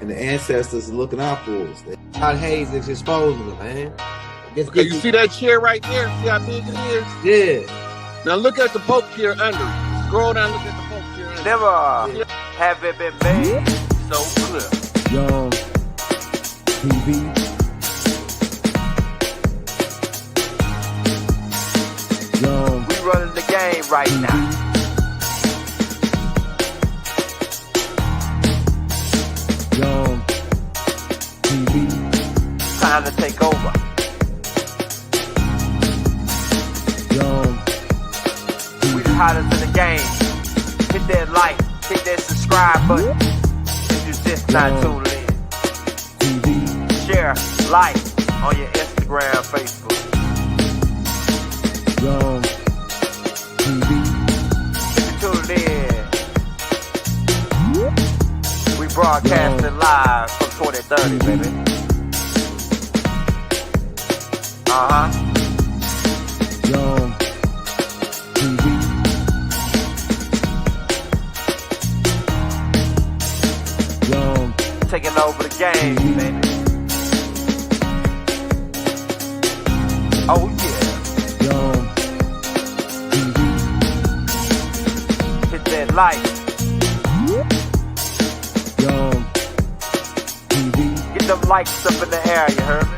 and the ancestors are looking out for us. Todd Hayes is exposing them, man. Okay, you see that chair right there? See how big it is? Yeah. Now look at the poke chair under it. Scroll down, look at the poke chair under Never have it been made so clear. Young TV. Young. We running the game right now. Young TV. Time to take over. Young We the hottest in the game. Hit that like, hit that subscribe button. If you just not tuned in. TV. Share, like on your Instagram, Facebook. Young TV. If you tuned in, we broadcasting live from 2030, baby. Young TV. Young Taking over the game, baby. Oh yeah. Young TV. Hit that like. Young TV. Get them likes up in the air, you heard me?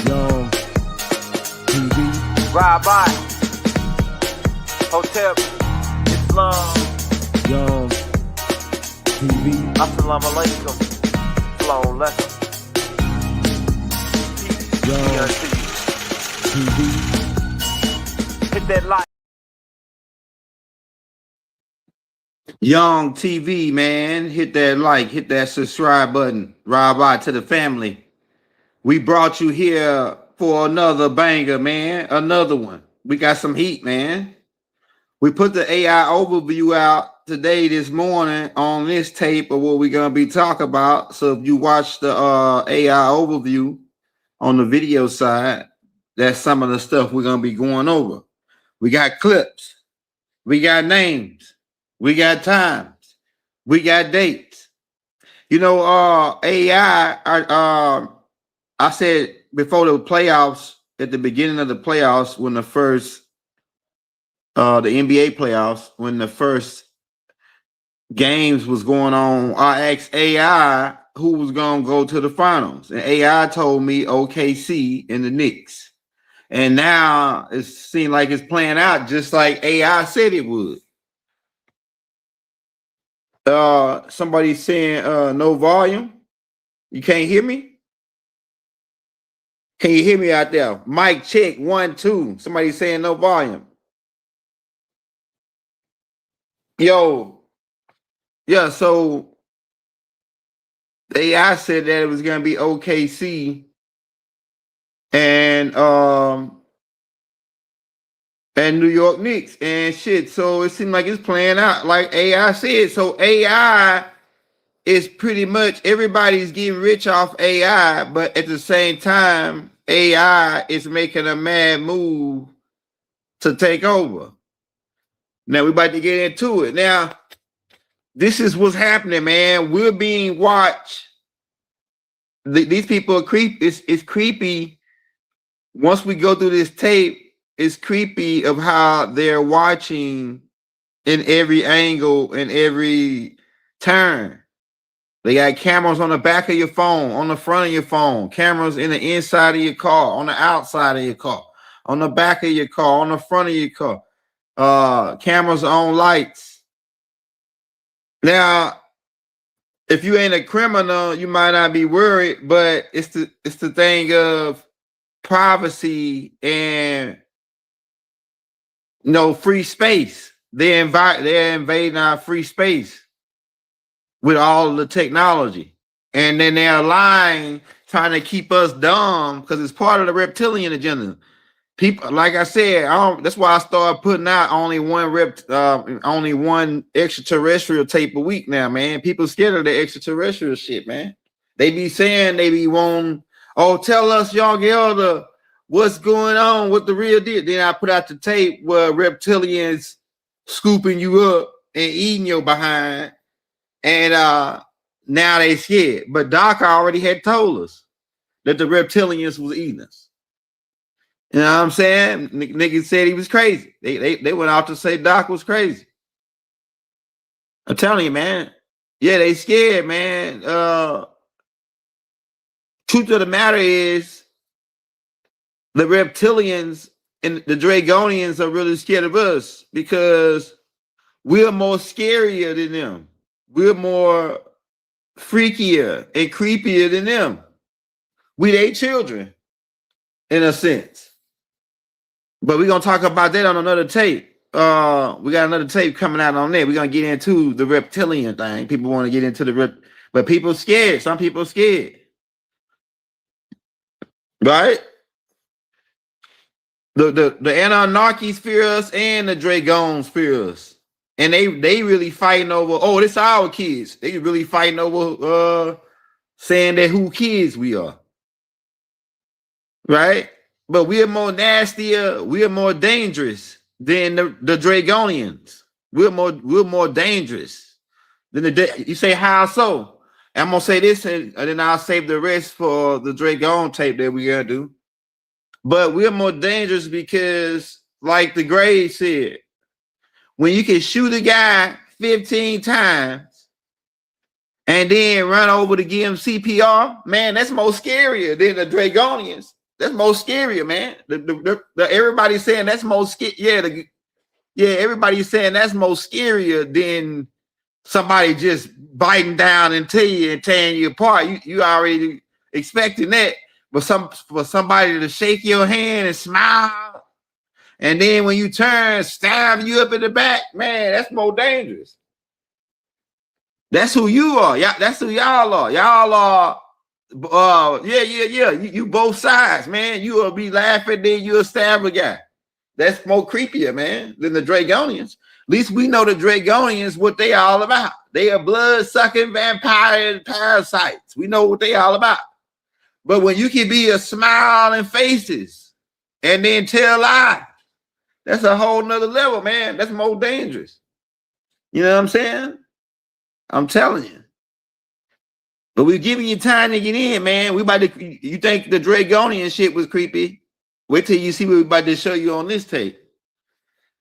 Young TV. Ride by. Hotel Islam. Young TV. Assalamu alaikum. Flow lesson. Peace. Yo. Be unto you. TV. Hit that like. Young TV, man. Hit that like, hit that subscribe button. Ride by to the family. We brought you here for another banger, man. Another one. We got some heat, man. We put the AI overview out today, this morning, on this tape of what we're going to be talking about. So if you watch the AI overview on the video side, that's some of the stuff we're going to be going over. We got clips. We got names. We got times. We got dates. You know, AI, I said before the playoffs, at the beginning of the playoffs, when the first, the NBA playoffs, when the first games was going on, I asked AI who was going to go to the finals. And AI told me OKC and the Knicks. And now it seems like it's playing out just like AI said it would. Somebody saying no volume. You can't hear me? Can you hear me out there? Mic check 1 2. Somebody saying no volume. Yo, yeah. So AI said that it was gonna be OKC and New York Knicks and shit. So it seems like it's playing out like AI said. So AI is pretty much everybody's getting rich off AI, but at the same time, AI is making a mad move to take over. Now we're about to get into it. Now, this is what's happening, man. We're being watched. These people are creepy. It's creepy. Once we go through this tape, it's creepy of how they're watching in every angle and every turn. They got cameras on the back of your phone, on the front of your phone, cameras in the inside of your car, on the outside of your car, on the back of your car, on the front of your car. Cameras on lights. Now, if you ain't a criminal, you might not be worried, but it's the thing of privacy and free space. They're invading our free space with all of the technology. And then they're lying, trying to keep us dumb because it's part of the reptilian agenda. People, like I said, that's why I started putting out only one extraterrestrial tape a week now, man. People scared of the extraterrestrial shit, man. They be saying they be wanting, tell us, young elder, what's going on with the real deal. Then I put out the tape where reptilians scooping you up and eating your behind. And now they scared. But Doc already had told us that the reptilians was eating us. You know what I'm saying? Niggas said he was crazy. They went out to say Doc was crazy. I'm telling you, man. Yeah, they scared, man. Truth of the matter is the reptilians and the Dragonians are really scared of us because we're more scarier than them. We're more freakier and creepier than them. We their children, in a sense. But we're gonna talk about that on another tape. We got another tape coming out on that. We're gonna get into the reptilian thing. People want to get into but people scared. Some people scared. Right? The Anunnakis fear us and the Dragons fear us. And they really fighting over, oh, this our kids. They really fighting over saying that who kids we are. Right? But we are more nastier, we are more dangerous than the Dragonians. We're more dangerous than you say, how so? I'm gonna say this and then I'll save the rest for the Dragon tape that we're gonna do. But we're more dangerous because, like the grade said, when you can shoot a guy 15 times and then run over to give him CPR, man, that's more scarier than the Dragonians. That's more scarier, man. Everybody's saying that's more scary. Yeah, everybody's saying that's more scarier than somebody just biting down into you and tearing you apart. You already expecting that. But for somebody to shake your hand and smile, and then when you turn, stab you up in the back, man, that's more dangerous. That's who you are. Yeah, that's who y'all are. Y'all are. You both sides, man. You will be laughing, then you'll stab a guy. That's more creepier, man, than the Dragonians. At least we know the Dragonians, what they all about. They are blood-sucking vampire parasites. We know what they all about. But when you can be a smile and faces and then tell lies, that's a whole nother level, man. That's more dangerous. You know what I'm saying? I'm telling you. But we're giving you time to get in, man. You think the Dragonian shit was creepy? Wait till you see what we're about to show you on this tape.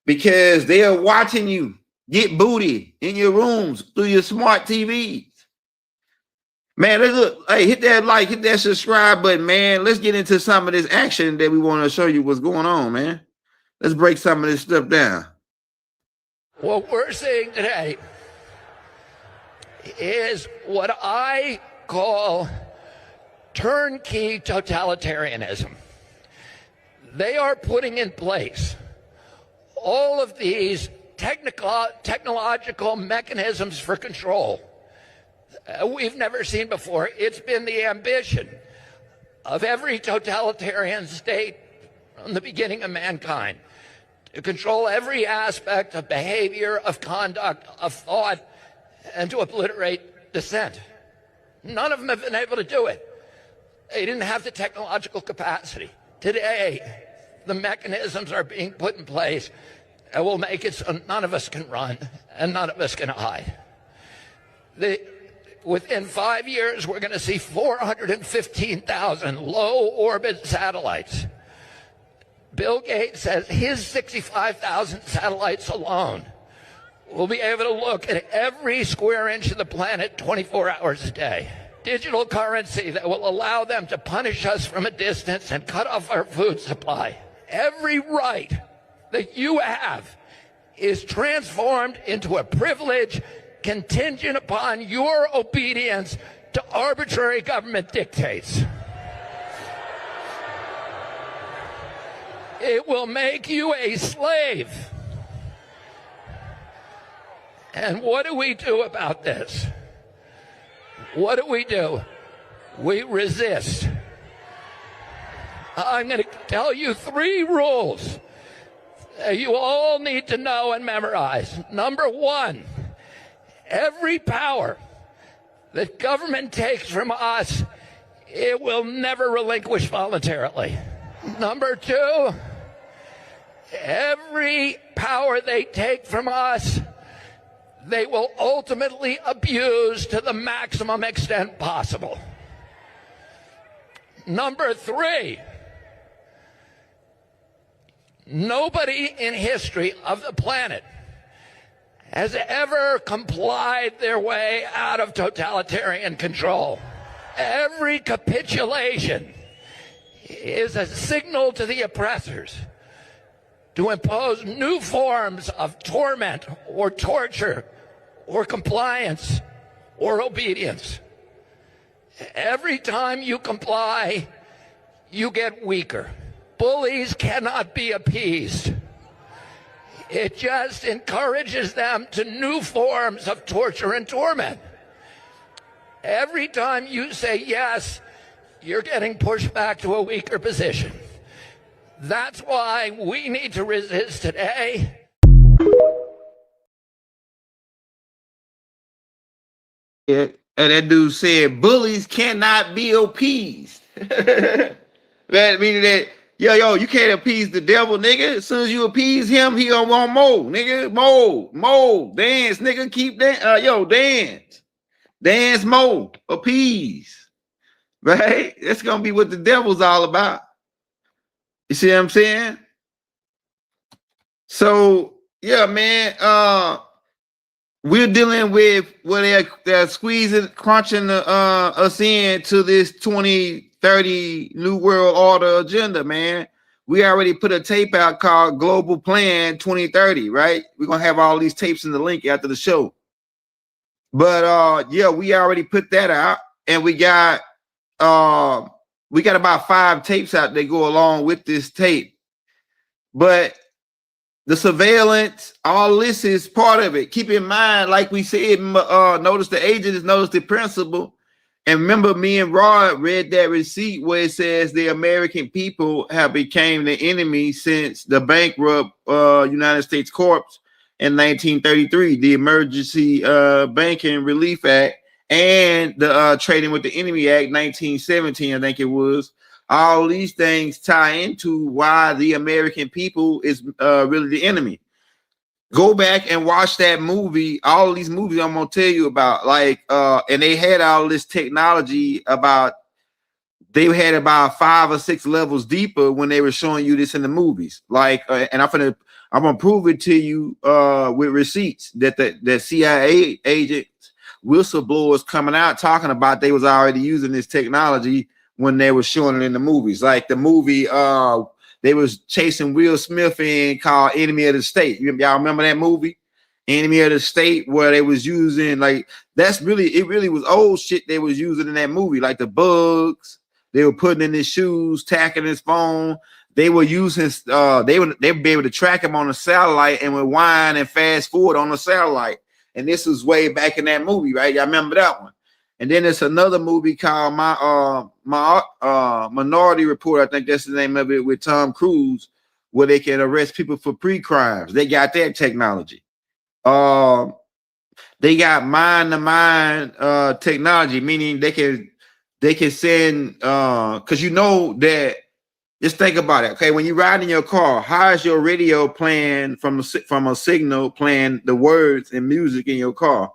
Because they are watching you get booty in your rooms through your smart TVs. Man, look, hey, hit that like, hit that subscribe button, man. Let's get into some of this action that we want to show you what's going on, man. Let's break some of this stuff down. What we're seeing today is what I call turnkey totalitarianism. They are putting in place all of these technological mechanisms for control we've never seen before. It's been the ambition of every totalitarian state from the beginning of mankind to control every aspect of behavior, of conduct, of thought, and to obliterate dissent. None of them have been able to do it. They didn't have the technological capacity. Today, the mechanisms are being put in place that will make it so none of us can run and none of us can hide. Within 5 years, we're going to see 415,000 low-orbit satellites. Bill Gates says his 65,000 satellites alone will be able to look at every square inch of the planet 24 hours a day. Digital currency that will allow them to punish us from a distance and cut off our food supply. Every right that you have is transformed into a privilege contingent upon your obedience to arbitrary government dictates. It will make you a slave. And what do we do about this? What do? We resist. I'm going to tell you 3 rules that you all need to know and memorize. Number 1, every power that government takes from us, it will never relinquish voluntarily. Number 2, every power they take from us, they will ultimately abuse to the maximum extent possible. Number three, nobody in history of the planet has ever complied their way out of totalitarian control. Every capitulation is a signal to the oppressors to impose new forms of torment or torture or compliance or obedience. Every time you comply, you get weaker. Bullies cannot be appeased. It just encourages them to new forms of torture and torment. Every time you say yes, you're getting pushed back to a weaker position. That's why we need to resist today. Yeah, and that dude said bullies cannot be appeased. That meaning that yo, you can't appease the devil, nigga. As soon as you appease him, he gonna want more, nigga. More, dance, nigga. Keep dance, dance more, appease, right? That's gonna be what the devil's all about. You see what I'm saying? So yeah, man. We're dealing with where they're squeezing, crunching us into this 2030 New World Order agenda, man. We already put a tape out called Global Plan 2030, right? We're gonna have all these tapes in the link after the show. But yeah, we already put that out, and we got about 5 tapes out that go along with this tape. But the surveillance, all this is part of it. Keep in mind, like we said, notice the agent is notice the principle. And remember, me and Rod read that receipt where it says the American people have become the enemy since the bankrupt United States Corps in 1933, the Emergency Banking Relief Act, and the Trading with the Enemy Act, 1917, I think it was. All these things tie into why the American people is really the enemy. Go back and watch that movie. All of these movies I'm gonna tell you about, and they had all this technology about. They had about 5 or 6 levels deeper when they were showing you this in the movies. And I'm gonna prove it to you with receipts that the CIA agents, whistleblowers coming out talking about they was already using this technology when they were showing it in the movies. Like the movie they was chasing Will Smith in called Enemy of the State. Y'all remember that movie? Enemy of the State, where they was using it really was old shit they was using in that movie, like the bugs they were putting in his shoes, tacking his phone. They were using they would be able to track him on a satellite and would wind and fast forward on the satellite. And this was way back in that movie, right? Y'all remember that one? And then there's another movie called Minority Report. I think that's the name of it, with Tom Cruise, where they can arrest people for pre-crimes. They got that technology. They got mind-to-mind technology, meaning they can send because you know that. Just think about it. Okay, when you ride in your car, how is your radio playing from a signal playing the words and music in your car?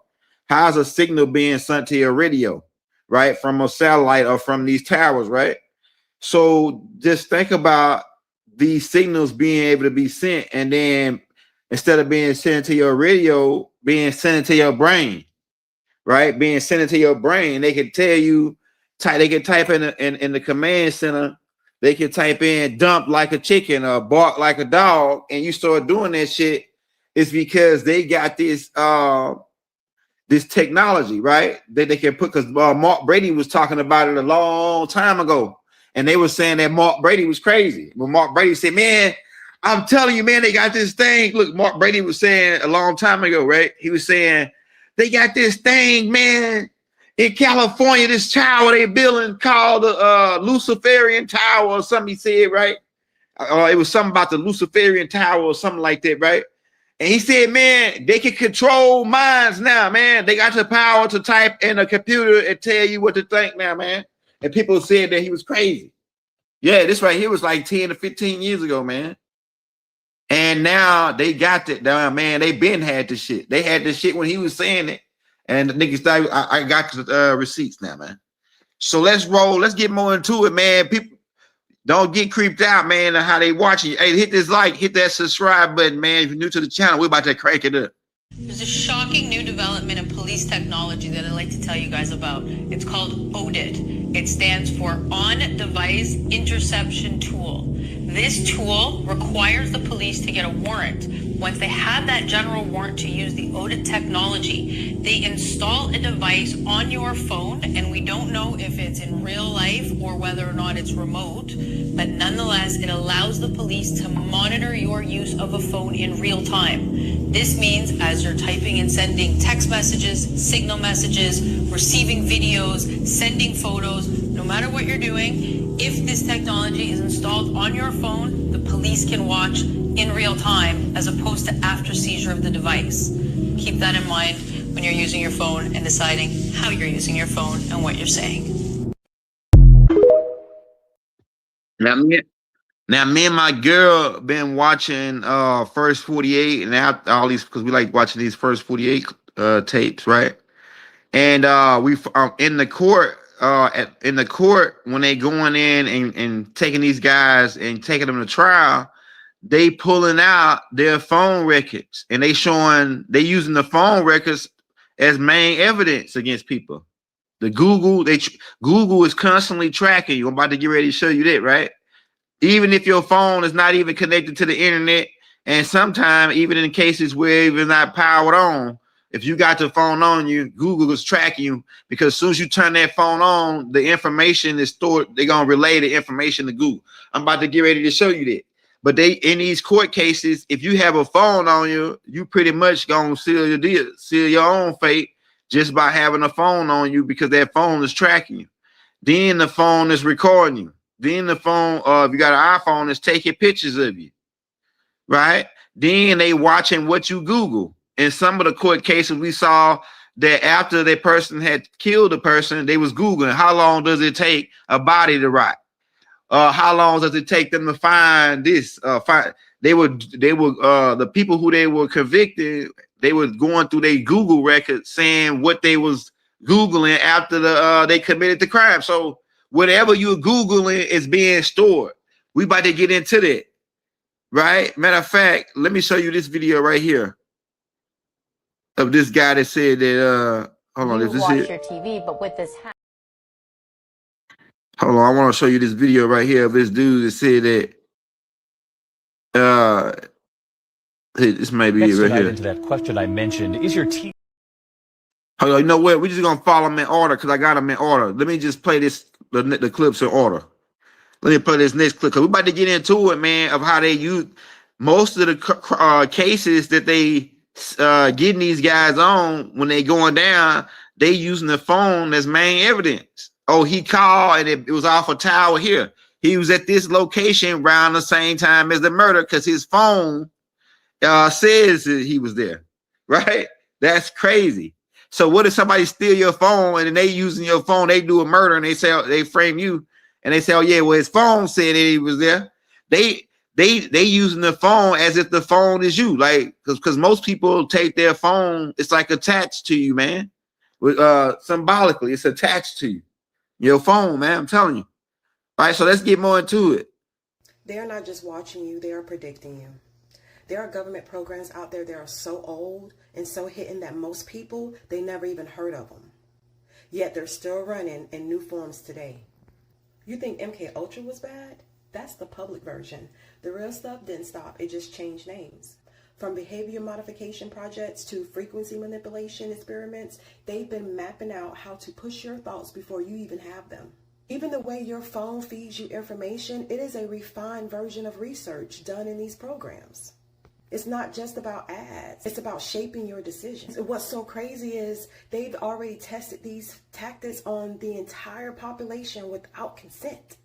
How's a signal being sent to your radio, right? From a satellite or from these towers, right? So just think about these signals being able to be sent, and then instead of being sent to your radio, being sent to your brain, right? Being sent to your brain, they can tell you, they can type in the command center, they can type in dump like a chicken or bark like a dog, and you start doing that shit. It's because they got this this technology, right? That they can put, because Mark Brady was talking about it a long time ago, and they were saying that Mark Brady was crazy. But Mark Brady said, man, I'm telling you, man, they got this thing. Look, Mark Brady was saying a long time ago, right? He was saying, they got this thing, man, in California, this tower they building called the Luciferian Tower or something, he said, right? It was something about the Luciferian Tower or something like that, right? And he said, man, they can control minds now, man. They got the power to type in a computer and tell you what to think now, man. And people said that he was crazy. Yeah, this right here was like 10 to 15 years ago, man. And now they got that down, man. They been had the shit. They had the shit when he was saying it. And the niggas started, I got the receipts now, man. So let's roll. Let's get more into it, man. People don't get creeped out, man, on how they watching you. Hey, hit this like, hit that subscribe button, man. If you're new to the channel, we're about to crank it up. There's a shocking new development in police technology that I'd like to tell you guys about. It's called ODIT. It stands for On-Device Interception Tool. This tool requires the police to get a warrant. Once they have that general warrant to use the ODIT technology, they install a device on your phone, and we don't know if it's in real life or whether or not it's remote, but nonetheless, it allows the police to monitor your use of a phone in real time. This means as you're typing and sending text messages, signal messages, receiving videos, sending photos, no matter what you're doing, if this technology is installed on your phone, the police can watch in real time as opposed to after seizure of the device. Keep that in mind when you're using your phone and deciding how you're using your phone and what you're saying. Now, me and my girl been watching First 48 and after all these, because we like watching these First 48 tapes, right? And we in the court when they going in and taking these guys and taking them to trial, they pulling out their phone records and they using the phone records as main evidence against people. The Google is constantly tracking you. I'm about to get ready to show you that, right? Even if your phone is not even connected to the internet, and sometimes even in cases where it's not powered on, if you got the phone on you, Google is tracking you, because as soon as you turn that phone on, the information is stored. They're gonna relay the information to Google. I'm about to get ready to show you that. But in these court cases, if you have a phone on you, you pretty much gonna seal your deal, seal your own fate just by having a phone on you, because that phone is tracking you. Then the phone is recording you. Then the phone, if you got an iPhone, is taking pictures of you, right? Then they watching what you Google. In some of the court cases, we saw that after that person had killed the person, they was Googling, how long does it take a body to rot? How long does it take them to find this? The people who they were convicted, they were going through their Google records saying what they was Googling after they committed the crime. So whatever you're Googling is being stored. We about to get into that, right? Matter of fact, let me show you this video right here of this guy that said that, hold on, is this watch it? your TV, but with this Hold on, I want to show you this video right here of this dude that said that, hey, this may be it right here. Into that question I mentioned, is your TV? Hold on, you know what? We're just gonna follow them in order because I got them in order. Let me just play the clips in order. Let me play this next clip, because we're about to get into it, man, of how they use most of the cases that they getting these guys on when they going down. They using the phone as main evidence. Oh, he called and it was off a tower here. He was at this location around the same time as the murder because his phone says that he was there, right? That's crazy. So what if somebody steal your phone and then they using your phone, they do a murder and they say they frame you and they say, oh yeah, well his phone said that he was there. They using the phone as if the phone is you, like because most people take their phone, it's like attached to you, man. With symbolically, it's attached to you. Your phone, man, I'm telling you. All right, so let's get more into it. They are not just watching you, they are predicting you. There are government programs out there that are so old and so hidden that most people, they never even heard of them. Yet they're still running in new forms today. You think MK Ultra was bad? That's the public version. The real stuff didn't stop, it just changed names. From behavior modification projects to frequency manipulation experiments, they've been mapping out how to push your thoughts before you even have them. Even the way your phone feeds you information, it is a refined version of research done in these programs. It's not just about ads, it's about shaping your decisions. And what's so crazy is they've already tested these tactics on the entire population without consent.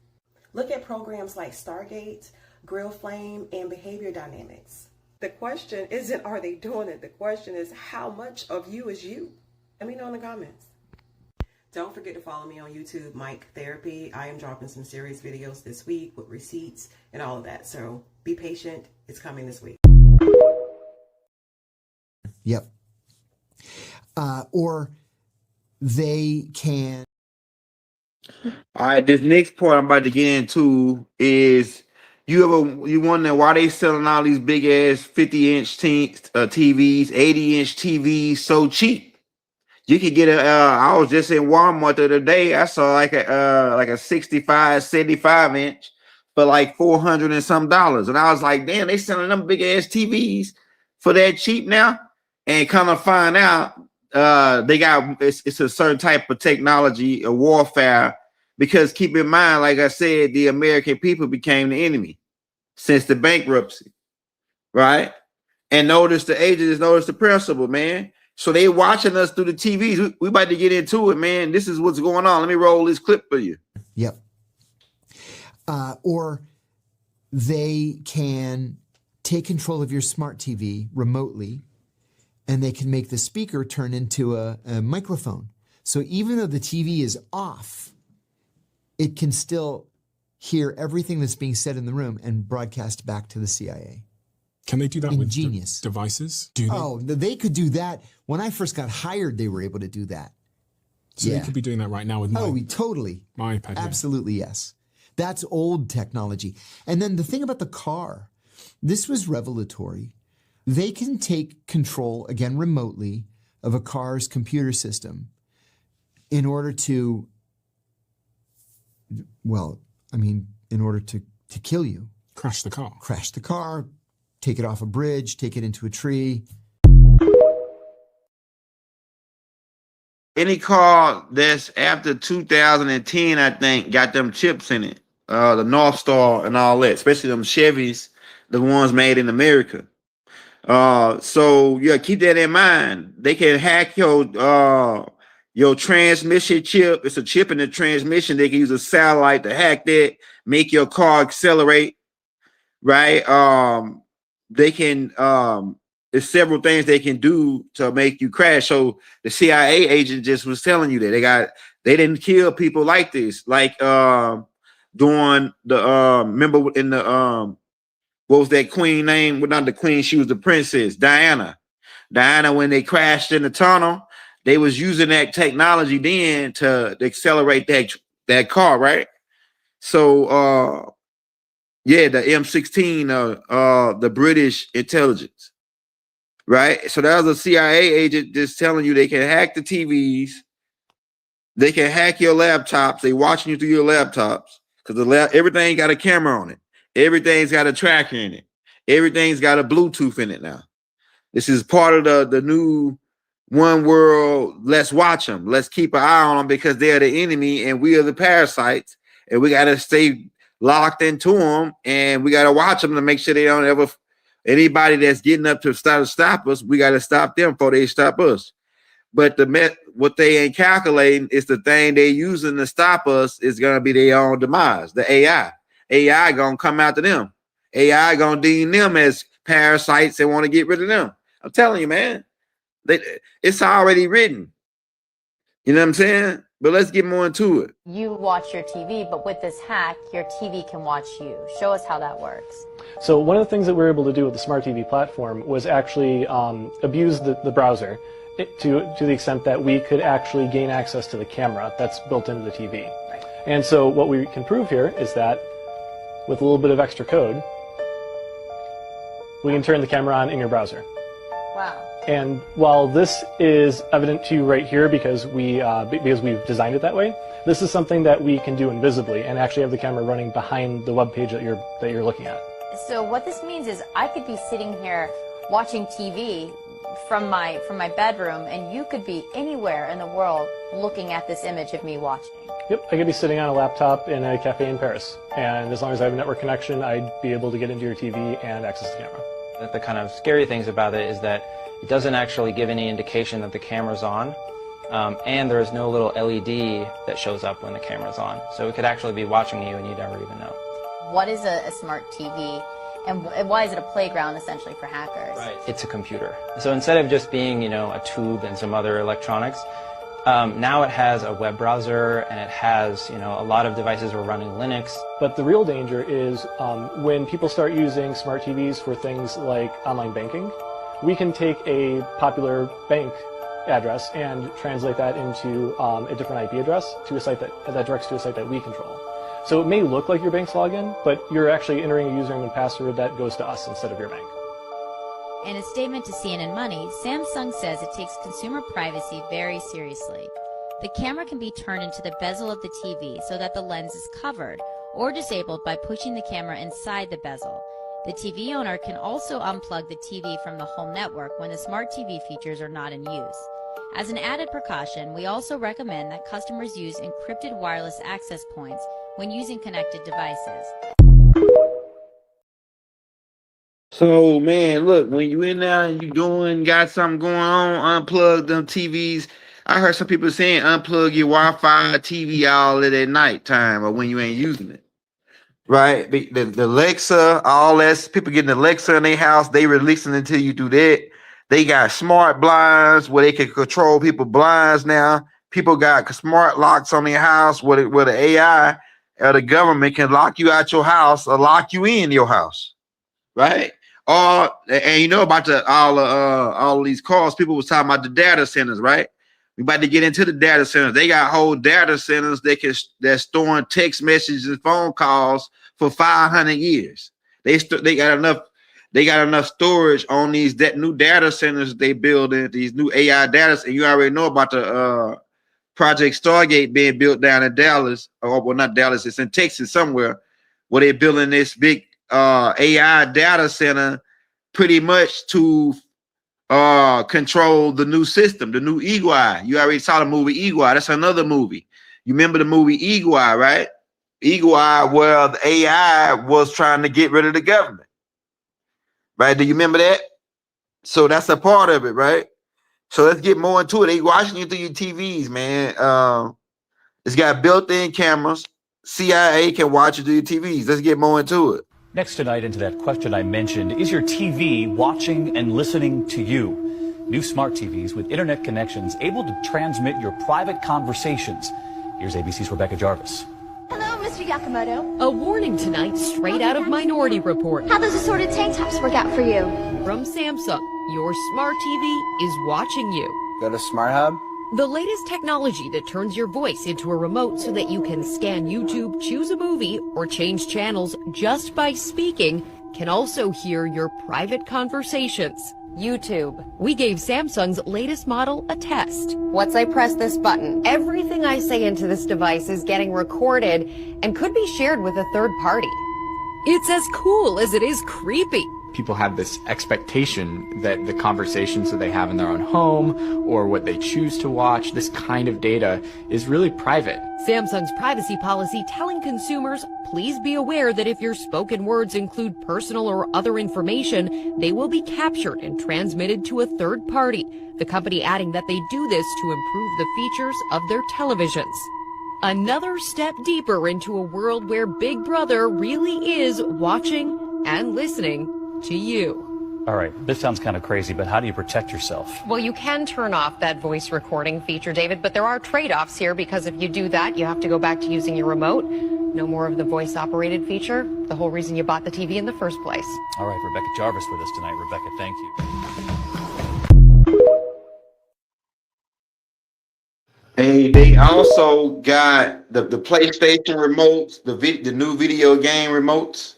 Look at programs like Stargate, Grill Flame, and Behavior Dynamics. The question isn't are they doing it, the question is how much of you is you? Let me know in the comments. Don't forget to follow me on YouTube, Mike Therapy. I am dropping some serious videos this week with receipts and all of that, so be patient. It's coming this week. Yep. Or they can. All right, this next part I'm about to get into is you wonder why they selling all these big ass 50-inch TVs, 80-inch TVs so cheap. You could get I was just in Walmart the other day. I saw like a 65, 75 inch for like $400 and some dollars. And I was like, damn, they selling them big ass TVs for that cheap now. And kind of find out they got it's a certain type of technology, a warfare, because keep in mind, like I said, the American people became the enemy since the bankruptcy, right? And notice the agents, notice the principle, man. So they watching us through the TVs. We about to get into it, man. This is what's going on. Let me roll this clip for you. Yep. Or they can take control of your smart TV remotely, and they can make the speaker turn into a microphone. So even though the TV is off, it can still hear everything that's being said in the room and broadcast back to the CIA. Can they do that Ingenious. with devices? Do they? Oh, they could do that. When I first got hired, they were able to do that. So they could be doing that right now with totally. My iPad. Absolutely, yes. That's old technology. And then the thing about the car, this was revelatory. They can take control, again, remotely, of a car's computer system in order to, in order to kill you. Crash the car. Crash the car, take it off a bridge, take it into a tree. Any car that's after 2010, I think, got them chips in it. The North Star and all that, especially them Chevys, the ones made in America. So yeah, keep that in mind. They can hack your transmission chip. It's a chip in the transmission. They can use a satellite to hack that, make your car accelerate, right? They can there's several things they can do to make you crash. So the CIA agent just was telling you that they didn't kill people like this, like during the remember in the what was that queen name? Well, not the queen, she was the princess, Diana. When they crashed in the tunnel, they was using that technology then to accelerate that car, right? So yeah, the M16, the British intelligence, right? So that was a CIA agent just telling you they can hack the TVs, they can hack your laptops. They watching you through your laptops because everything got a camera on it, everything's got a tracker in it, everything's got a Bluetooth in it now. This is part of the new one world. Let's watch them. Let's keep an eye on them because they're the enemy and we are the parasites, and we got to stay locked into them, and we got to watch them to make sure they don't ever, anybody that's getting up to stop us, we got to stop them before they stop us. But what they ain't calculating is the thing they using to stop us is going to be their own demise. The AI going to come after them. AI going to deem them as parasites and want to get rid of them. I'm telling you, man, it's already written. You know what I'm saying? But let's get more into it. You watch your TV, but with this hack, your TV can watch you. Show us how that works. So one of the things that we were able to do with the Smart TV platform was actually abuse the browser to the extent that we could actually gain access to the camera that's built into the TV. Right. And so what we can prove here is that with a little bit of extra code, we can turn the camera on in your browser. Wow. And while this is evident to you right here because we've designed it that way, this is something that we can do invisibly and actually have the camera running behind the web page that you're looking at. So what this means is I could be sitting here watching TV from my bedroom, and you could be anywhere in the world looking at this image of me watching. Yep, I could be sitting on a laptop in a cafe in Paris, and as long as I have a network connection, I'd be able to get into your TV and access the camera. The kind of scary things about it is that it doesn't actually give any indication that the camera's on, and there is no little LED that shows up when the camera's on. So it could actually be watching you and you never even know. What is a smart TV, and why is it a playground essentially for hackers? Right. It's a computer. So instead of just being, a tube and some other electronics, Now it has a web browser, and it has, a lot of devices were running Linux. But the real danger is when people start using smart TVs for things like online banking, we can take a popular bank address and translate that into a different IP address to a site that directs to a site that we control. So it may look like your bank's login, but you're actually entering a username and password that goes to us instead of your bank. In a statement to CNN Money, Samsung says it takes consumer privacy very seriously. The camera can be turned into the bezel of the TV so that the lens is covered, or disabled by pushing the camera inside the bezel. The TV owner can also unplug the TV from the home network when the smart TV features are not in use. As an added precaution, we also recommend that customers use encrypted wireless access points when using connected devices. So, man, look, when you in there and you got something going on, unplug them TVs. I heard some people saying unplug your Wi-Fi TV all at night time or when you ain't using it. Right? The Alexa, all that, people getting Alexa in their house, they releasing it to you through that. They got smart blinds where they can control people's blinds now. People got smart locks on their house where the AI or the government can lock you out your house or lock you in your house. Right? And you know about all of these calls, people was talking about the data centers, right? We about to get into the data centers. They got whole data centers that's storing text messages and phone calls for 500 years. They got enough storage on these new data centers they building, these new AI data. And you already know about the Project Stargate being built down in Dallas, or well, not Dallas, it's in Texas somewhere, where they're building this big AI data center pretty much to control the new system, the new Eagle Eye. You already saw the movie Eagle Eye. That's another movie. You remember the movie Eagle Eye, right? Eagle Eye, where the AI was trying to get rid of the government. Right? Do you remember that? So that's a part of it, right? So let's get more into it. They watching you through your TVs, man. It's got built-in cameras. CIA can watch you through your TVs. Let's get more into it. Next tonight, into that question I mentioned, is your TV watching and listening to you? New smart TVs with internet connections able to transmit your private conversations. Here's ABC's Rebecca Jarvis. Hello, Mr. Yakamoto. A warning tonight straight out of Minority Report. How those assorted tank tops work out for you? From Samsung, your smart TV is watching you. Go to Smart Hub. The latest technology that turns your voice into a remote so that you can scan YouTube, choose a movie, or change channels just by speaking can also hear your private conversations. YouTube. We gave Samsung's latest model a test. Once I press this button, everything I say into this device is getting recorded and could be shared with a third party. It's as cool as it is creepy. People have this expectation that the conversations that they have in their own home or what they choose to watch, this kind of data is really private. Samsung's privacy policy telling consumers, please be aware that if your spoken words include personal or other information, they will be captured and transmitted to a third party. The company adding that they do this to improve the features of their televisions. Another step deeper into a world where Big Brother really is watching and listening to you. All right, this sounds kind of crazy, but how do you protect yourself? Well, you can turn off that voice recording feature, David, but there are trade-offs here because if you do that, you have to go back to using your remote. No more of the voice-operated feature, the whole reason you bought the TV in the first place. All right, Rebecca Jarvis with us tonight. Rebecca, thank you. Hey, they also got the PlayStation remotes, the new video game remotes,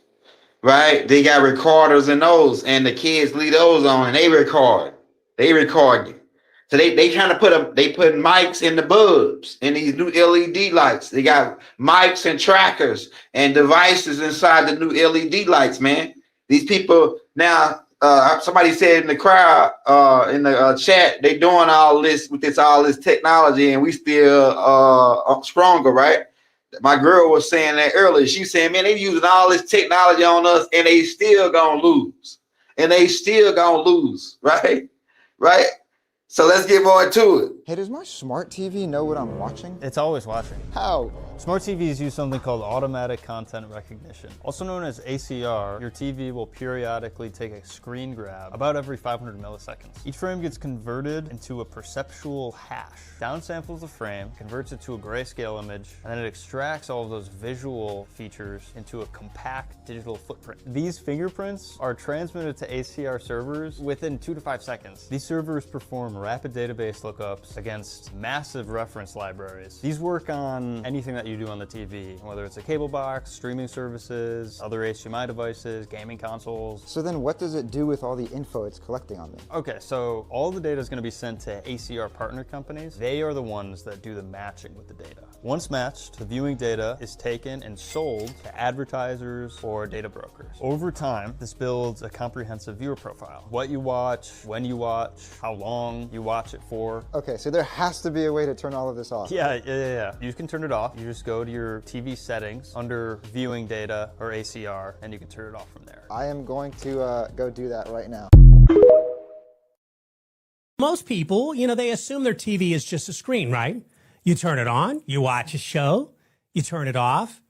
right? They got recorders in those, and the kids leave those on, and they record you. So they trying to put mics in the bulbs and these new LED lights. They got mics and trackers and devices inside the new LED lights, man. These people now. Somebody said in the crowd, in the chat, they doing all this with all this technology, and we still stronger, right? My girl was saying that earlier. She said, man, they using all this technology on us, and they still gonna lose. Right? Right? So let's get more into it. Hey, does my smart TV know what I'm watching? It's always watching. How? Smart TVs use something called automatic content recognition. Also known as ACR, your TV will periodically take a screen grab about every 500 milliseconds. Each frame gets converted into a perpetual hash. Downsamples the frame, converts it to a grayscale image, and then it extracts all of those visual features into a compact digital footprint. These fingerprints are transmitted to ACR servers within 2 to 5 seconds. These servers perform rapid database lookups against massive reference libraries. These work on anything that you do on the TV, whether it's a cable box, streaming services, other HDMI devices, gaming consoles. So then what does it do with all the info it's collecting on me? Okay, so all the data is going to be sent to ACR partner companies. They are the ones that do the matching with the data. Once matched, the viewing data is taken and sold to advertisers or data brokers. Over time, this builds a comprehensive viewer profile. What you watch, when you watch, how long you watch it for. Okay, so there has to be a way to turn all of this off. Yeah. You can turn it off. You just go to your TV settings under viewing data or ACR, and you can turn it off from there. I am going to go do that right now. Most people, they assume their TV is just a screen, right? You turn it on, you watch a show, you turn it off.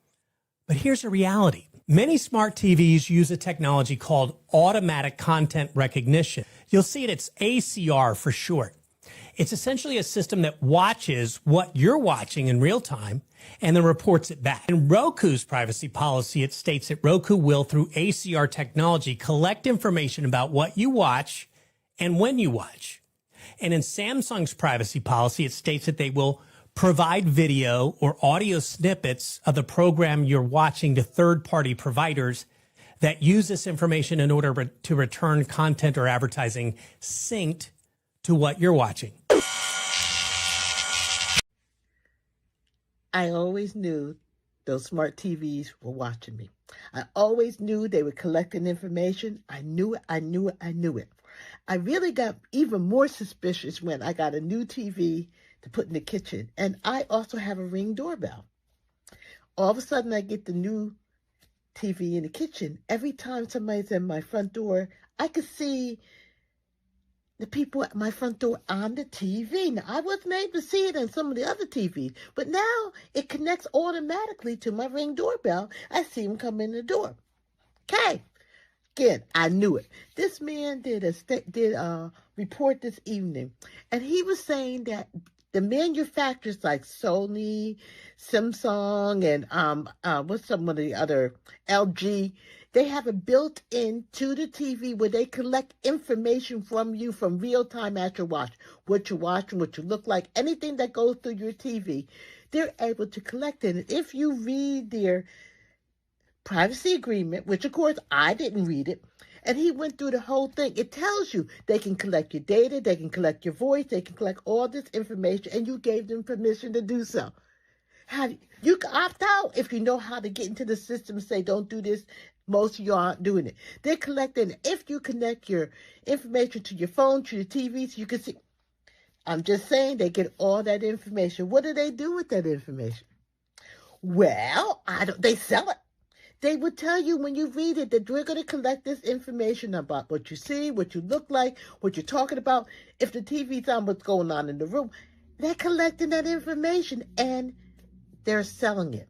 But here's the reality. Many smart TVs use a technology called automatic content recognition. You'll see it's ACR for short. It's essentially a system that watches what you're watching in real time and then reports it back. In Roku's privacy policy, it states that Roku will, through ACR technology, collect information about what you watch and when you watch. And in Samsung's privacy policy, it states that they will provide video or audio snippets of the program you're watching to third-party providers that use this information in order to return content or advertising synced to what you're watching. I always knew those smart TVs were watching me. I always knew they were collecting information. I knew it. I really got even more suspicious when I got a new TV to put in the kitchen. And I also have a Ring doorbell. All of a sudden, I get the new TV in the kitchen. Every time somebody's in my front door, I could see the people at my front door on the TV. Now, I wasn't able to see it on some of the other TVs, but now it connects automatically to my Ring doorbell. I see them come in the door. Okay. Again, I knew it. This man did a report this evening, and he was saying that the manufacturers like Sony, Samsung, and what's some of the other, LG, they have it built into the TV where they collect information from you from real time at your watch. What you're watching, what you look like, anything that goes through your TV, they're able to collect it. And if you read their privacy agreement, which of course I didn't read it, and he went through the whole thing. It tells you they can collect your data, they can collect your voice, they can collect all this information, and you gave them permission to do so. You can opt out if you know how to get into the system and say, don't do this. Most of you aren't doing it. They're collecting. If you connect your information to your phone, to your TV, so you can see. I'm just saying they get all that information. What do they do with that information? Well, they sell it. They would tell you when you read it that we're going to collect this information about what you see, what you look like, what you're talking about. If the TV's on, what's going on in the room. They're collecting that information and they're selling it.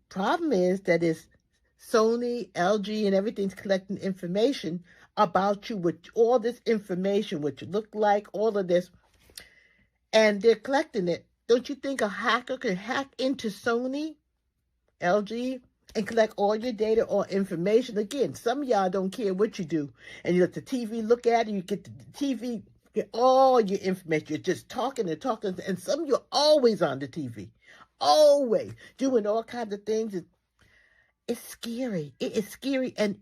Problem is that it's Sony, LG, and everything's collecting information about you with all this information, what you look like, all of this. And they're collecting it. Don't you think a hacker can hack into Sony, LG, and collect all your data or information? Again, some of y'all don't care what you do. And you let the TV look at it, you get the TV, get all your information. You're just talking and talking. And some of you are always on the TV. Always doing all kinds of things. It's scary. It is scary. And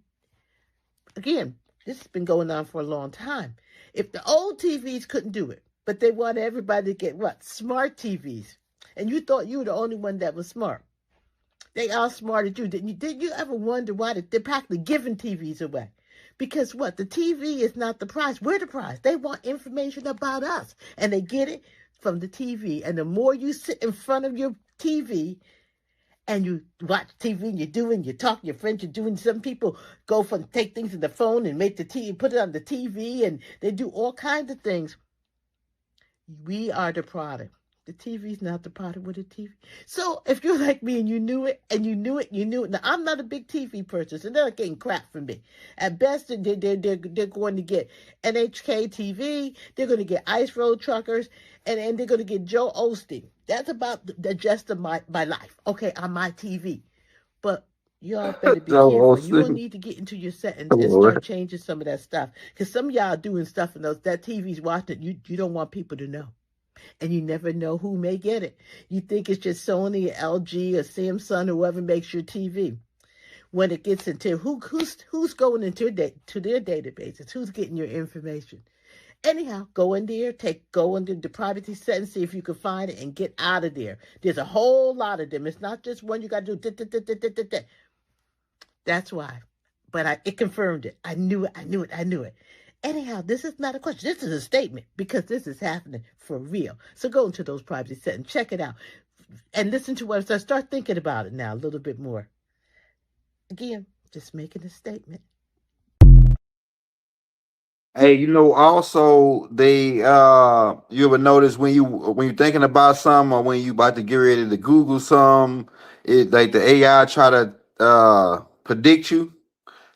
again, this has been going on for a long time. If the old TVs couldn't do it, but they wanted everybody to get what? Smart TVs. And you thought you were the only one that was smart. They outsmarted you. Did you ever wonder why they're practically giving TVs away? Because what? The TV is not the prize. We're the prize. They want information about us. And they get it from the TV. And the more you sit in front of your TV and you watch TV and you talk to your friends, you're doing, some people take things in the phone and make the TV, put it on the TV, and they do all kinds of things. We are the product. The TV's not the product with the TV. So if you're like me and you knew it, and you knew it. Now, I'm not a big TV person, so they're not getting crap from me. At best, they're going to get NHK TV, they're going to get Ice Road Truckers, and they're going to get Joe Osteen. That's about the gist of my life, okay, on my TV. But y'all better be careful. You're going to need to get into your settings and start changing some of that stuff. Because some of y'all doing stuff in that TV's watching it, you don't want people to know. And you never know who may get it. You think it's just Sony or LG or Samsung or whoever makes your TV. When it gets into who's going into to their databases, who's getting your information. Anyhow, go in there, go into the privacy settings, see if you can find it, and get out of there. There's a whole lot of them. It's not just one you got to do. That's why. But it confirmed it. I knew it. Anyhow, this is not a question. This is a statement because this is happening for real. So go into those privacy settings, check it out, and listen to what it says. Start thinking about it now a little bit more. Again, just making a statement. Hey, also they you ever notice when you're thinking about something or when you about to get ready to Google something, it like the AI try to predict you.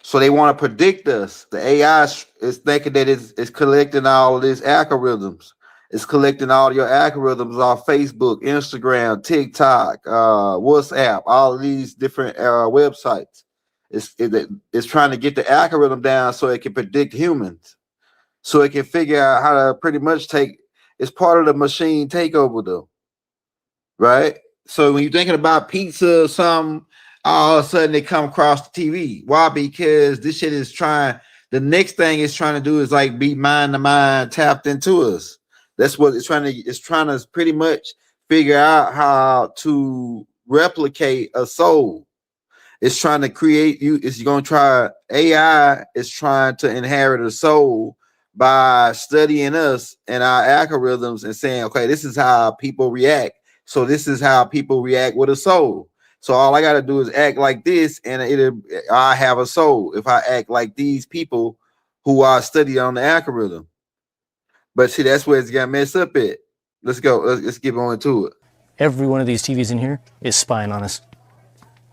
So they want to predict us. The AI is thinking that it's collecting all of these algorithms. It's collecting all your algorithms off Facebook, Instagram, TikTok, WhatsApp, all of these different websites. It's trying to get the algorithm down so it can predict humans. So it can figure out how to pretty much it's part of the machine takeover though. Right? So when you're thinking about pizza or something, all of a sudden they come across the TV. Why? Because this shit is the next thing it's trying to do is like be mind to mind tapped into us. That's what it's trying to pretty much figure out how to replicate a soul. It's trying to create you. It's going to try. AI is trying to inherit a soul by studying us and our algorithms and saying, okay, this is how people react. So this is how people react with a soul. So all I got to do is act like this, and I have a soul if I act like these people who are studied on the algorithm. But see, that's where it's got messed up at. Let's go. Let's get on to it. Every one of these TVs in here is spying on us.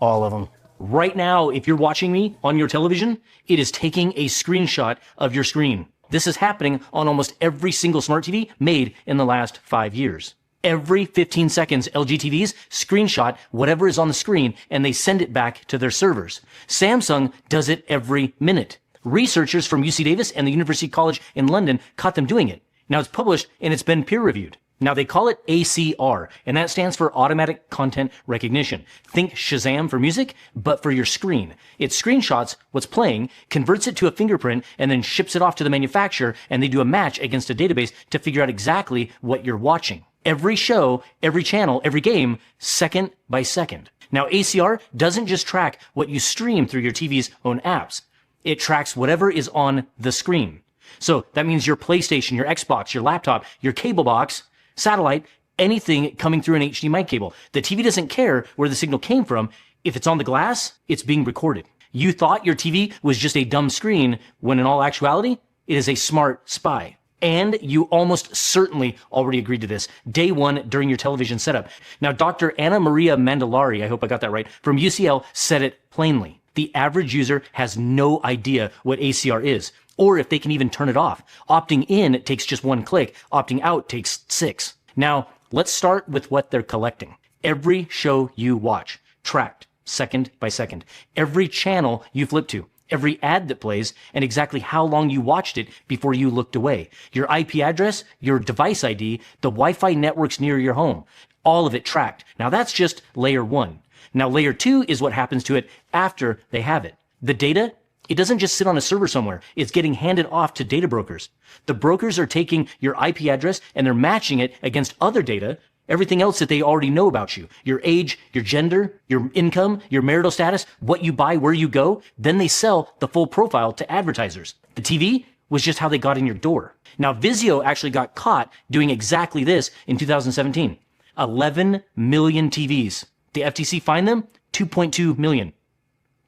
All of them. Right now, if you're watching me on your television, it is taking a screenshot of your screen. This is happening on almost every single smart TV made in the last 5 years. Every 15 seconds, LG TVs screenshot whatever is on the screen and they send it back to their servers. Samsung does it every minute. Researchers from UC Davis and the University College in London caught them doing it. Now it's published and it's been peer reviewed. Now they call it ACR, and that stands for Automatic Content Recognition. Think Shazam for music, but for your screen. It screenshots what's playing, converts it to a fingerprint, and then ships it off to the manufacturer, and they do a match against a database to figure out exactly what you're watching. Every show, every channel, every game, second by second. Now, ACR doesn't just track what you stream through your TV's own apps. It tracks whatever is on the screen. So that means your PlayStation, your Xbox, your laptop, your cable box, satellite, anything coming through an HDMI cable. The TV doesn't care where the signal came from. If it's on the glass, it's being recorded. You thought your TV was just a dumb screen, when in all actuality, it is a smart spy. And you almost certainly already agreed to this day one during your television setup. Now, Dr. Anna Maria Mandalari, I hope I got that right, from UCL said it plainly. The average user has no idea what ACR is, or if they can even turn it off. Opting in takes just one click. Opting out takes 6. Now, let's start with what they're collecting. Every show you watch, tracked second by second. Every channel you flip to. Every ad that plays, and exactly how long you watched it before you looked away. Your IP address, your device ID, the Wi-Fi networks near your home. All of it tracked. Now that's just layer 1. Now layer 2 is what happens to it after they have it. The data, it doesn't just sit on a server somewhere. It's getting handed off to data brokers. The brokers are taking your IP address and they're matching it against other data, everything else that they already know about you. Your age, your gender, your income, your marital status, what you buy, where you go. Then they sell the full profile to advertisers. The TV was just how they got in your door. Now, Vizio actually got caught doing exactly this in 2017. 11 million TVs. The FTC fined them 2.2 million.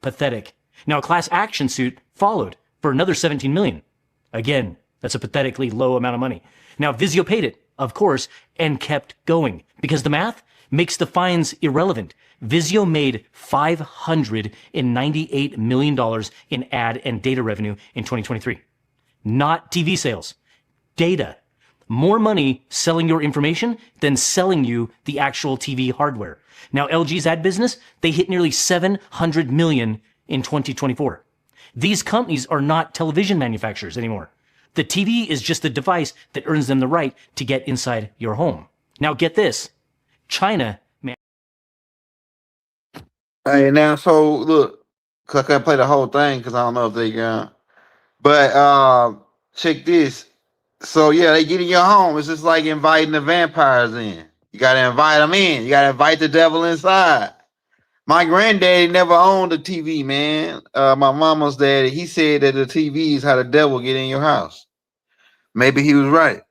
Pathetic. Now, a class action suit followed for another 17 million. Again, that's a pathetically low amount of money. Now, Vizio paid it. of course, and kept going because the math makes the fines irrelevant. Vizio made $598 million in ad and data revenue in 2023. Not TV sales, data. More money selling your information than selling you the actual TV hardware. Now, LG's ad business, they hit nearly $700 million in 2024. These companies are not television manufacturers anymore. The TV is just the device that earns them the right to get inside your home. Now, get this. China, man. Hey, now, so look, 'cause I couldn't play the whole thing because I don't know if they got. But check this. So yeah, they get in your home. It's just like inviting the vampires in. You gotta invite them in. You gotta invite the devil inside. My granddaddy never owned a TV, man. My mama's daddy, he said that the TV is how the devil get in your house. Maybe he was right.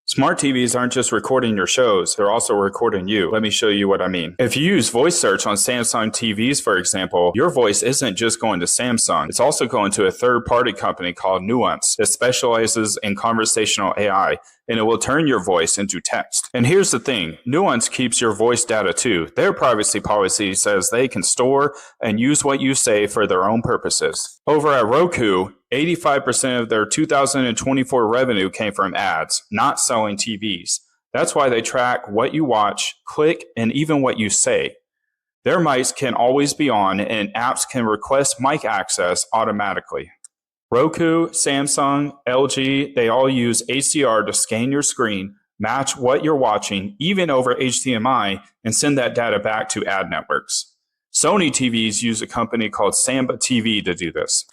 Smart TVs aren't just recording your shows, they're also recording you. Let me show you what I mean. If you use voice search on Samsung TVs, for example, your voice isn't just going to Samsung. It's also going to a third-party company called Nuance that specializes in conversational AI, and it will turn your voice into text. And here's the thing, Nuance keeps your voice data too. Their privacy policy says they can store and use what you say for their own purposes. Over at Roku, 85% of their 2024 revenue came from ads, not selling TVs. That's why they track what you watch, click, and even what you say. Their mics can always be on, and apps can request mic access automatically. Roku, Samsung, LG, they all use HDR to scan your screen, match what you're watching, even over HDMI, and send that data back to ad networks. Sony TVs use a company called Samba TV to do this.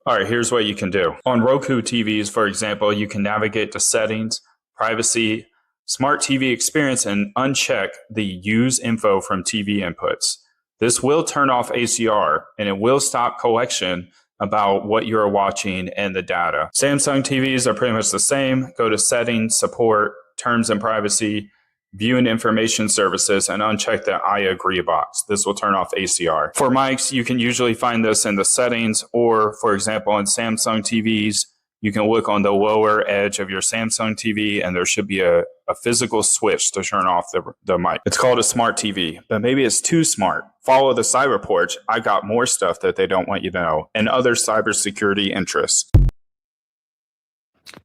All right, here's what you can do. On Roku TVs, for example, you can navigate to settings, privacy, smart TV experience, and uncheck the use info from TV inputs. This will turn off ACR, and it will stop collection about what you're watching and the data. Samsung TVs are pretty much the same. Go to settings, support, terms and privacy, view and information services, and uncheck the I agree box. This will turn off ACR. For mics, you can usually find this in the settings, or for example, in Samsung TVs, you can look on the lower edge of your Samsung TV and there should be a physical switch to turn off the mic. It's called a smart TV, but maybe it's too smart. Follow the cyber porch. I got more stuff that they don't want you to know, and other cybersecurity interests.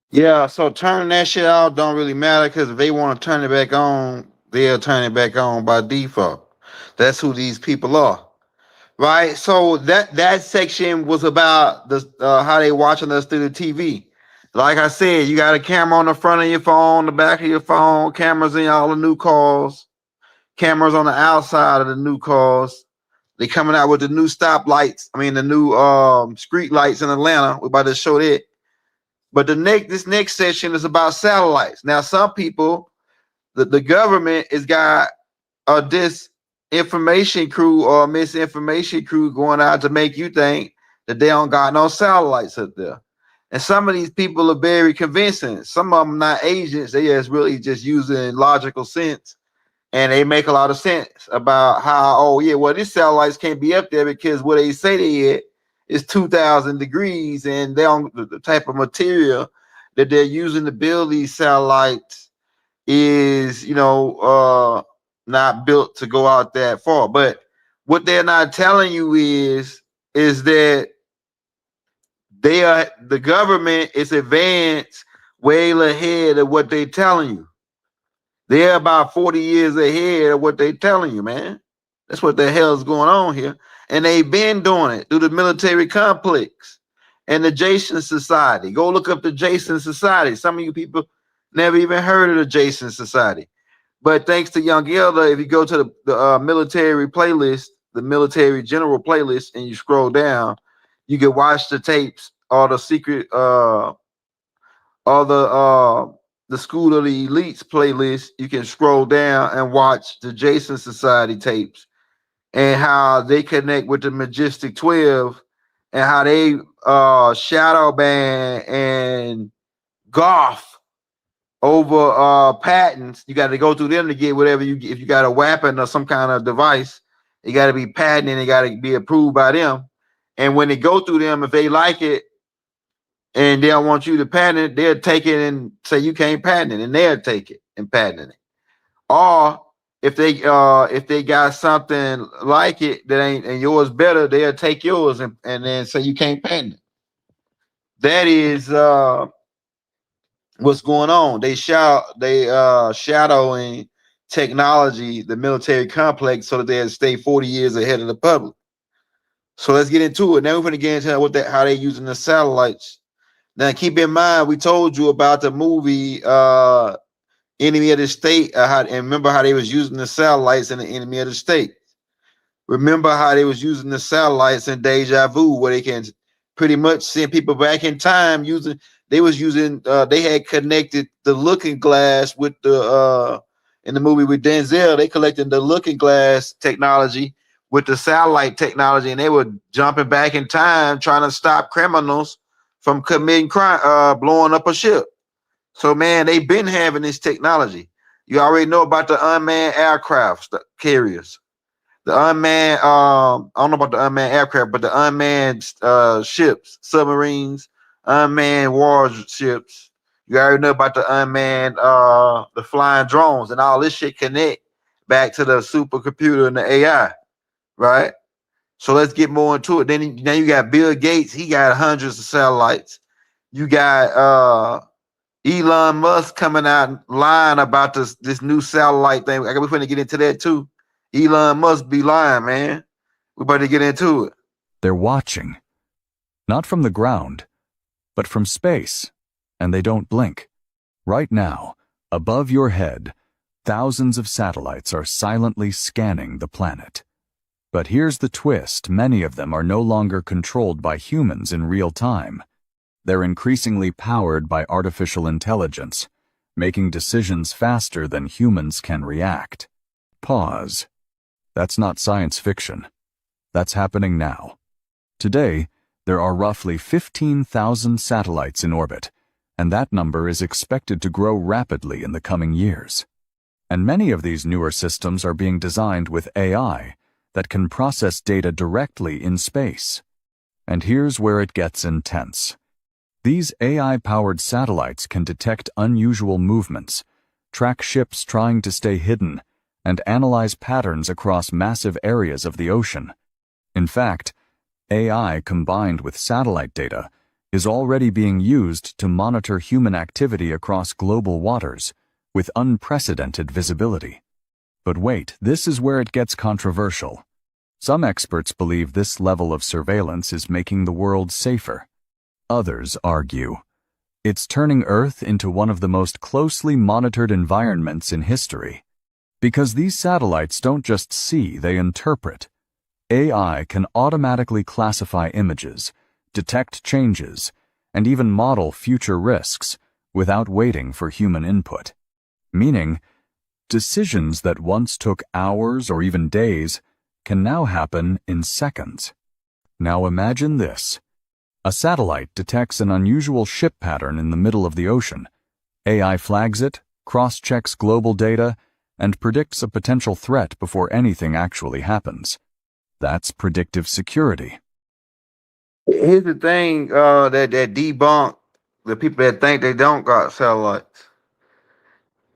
Yeah, so turning that shit out don't really matter because if they want to turn it back on, they'll turn it back on by default. That's who these people are, right? So that section was about the how they watching us through the TV. Like I said, you got a camera on the front of your phone, the back of your phone, cameras in all the new cars, cameras on the outside of the new cars. They coming out with the new stoplights. I mean, the new street lights in Atlanta. We're about to show that. But this next session is about satellites. Now, some people, the government has got a disinformation crew or a misinformation crew going out to make you think that they don't got no satellites up there. And some of these people are very convincing. Some of them not agents. They just really just using logical sense. And they make a lot of sense about how, oh, yeah, well, these satellites can't be up there because what they say they at is 2,000 degrees, and they on the type of material that they're using to build these satellites is, not built to go out that far. But what they're not telling you is that the government is advanced way ahead of what they're telling you. They're about 40 years ahead of what they're telling you, man. That's what the hell is going on here. And they've been doing it through the military complex and the Jason Society. Go look up the Jason Society. Some of you people never even heard of the Jason Society. But thanks to Young Elder, if you go to the military playlist, the military general playlist, and you scroll down, you can watch the tapes, all the secret, all the School of the Elites playlist. You can scroll down and watch the Jason Society tapes and how they connect with the Majestic 12 and how they shadow ban and golf over patents. You got to go through them to get whatever if you got a weapon or some kind of device, it got to be patented and it got to be approved by them. And when they go through them, if they like it and they don't want you to patent it, they'll take it and say you can't patent it, and they'll take it and patent it. Or if they got something like it that ain't and yours better, they'll take yours and then say you can't patent it. That is what's going on. They shadowing technology, the military complex, so that they'll stay 40 years ahead of the public. So let's get into it. Now we're going to get into how they're using the satellites. Now keep in mind, we told you about the movie Enemy of the State, and remember how they was using the satellites in the Enemy of the State. Remember how they was using the satellites in Deja Vu, where they can pretty much send people back in time using. They had connected the looking glass with the in the movie with Denzel. They collected the looking glass technology with the satellite technology, and they were jumping back in time trying to stop criminals from committing crime, blowing up a ship. So man, they've been having this technology. You already know about the unmanned aircraft carriers. The unmanned, I don't know about the unmanned aircraft, but the unmanned ships, submarines, unmanned warships. You already know about the unmanned, the flying drones, and all this shit connect back to the supercomputer and the AI, right? So let's get more into it. Then now you got Bill Gates. He got hundreds of satellites. You got Elon Musk coming out lying about this new satellite thing. We're going to get into that too. Elon Musk be lying, man. We're about to get into it. They're watching, not from the ground, but from space, and they don't blink. Right now, above your head, thousands of satellites are silently scanning the planet. But here's the twist: many of them are no longer controlled by humans in real time. They're increasingly powered by artificial intelligence, making decisions faster than humans can react. Pause. That's not science fiction. That's happening now. Today, there are roughly 15,000 satellites in orbit, and that number is expected to grow rapidly in the coming years. And many of these newer systems are being designed with AI that can process data directly in space. And here's where it gets intense. These AI-powered satellites can detect unusual movements, track ships trying to stay hidden, and analyze patterns across massive areas of the ocean. In fact, AI combined with satellite data is already being used to monitor human activity across global waters with unprecedented visibility. But wait, this is where it gets controversial. Some experts believe this level of surveillance is making the world safer. Others argue it's turning Earth into one of the most closely monitored environments in history. Because these satellites don't just see, they interpret. AI can automatically classify images, detect changes, and even model future risks without waiting for human input. Meaning, decisions that once took hours or even days can now happen in seconds. Now imagine this. A satellite detects an unusual ship pattern in the middle of the ocean. AI flags it, cross-checks global data, and predicts a potential threat before anything actually happens. That's predictive security. Here's the thing that debunk the people that think they don't got satellites.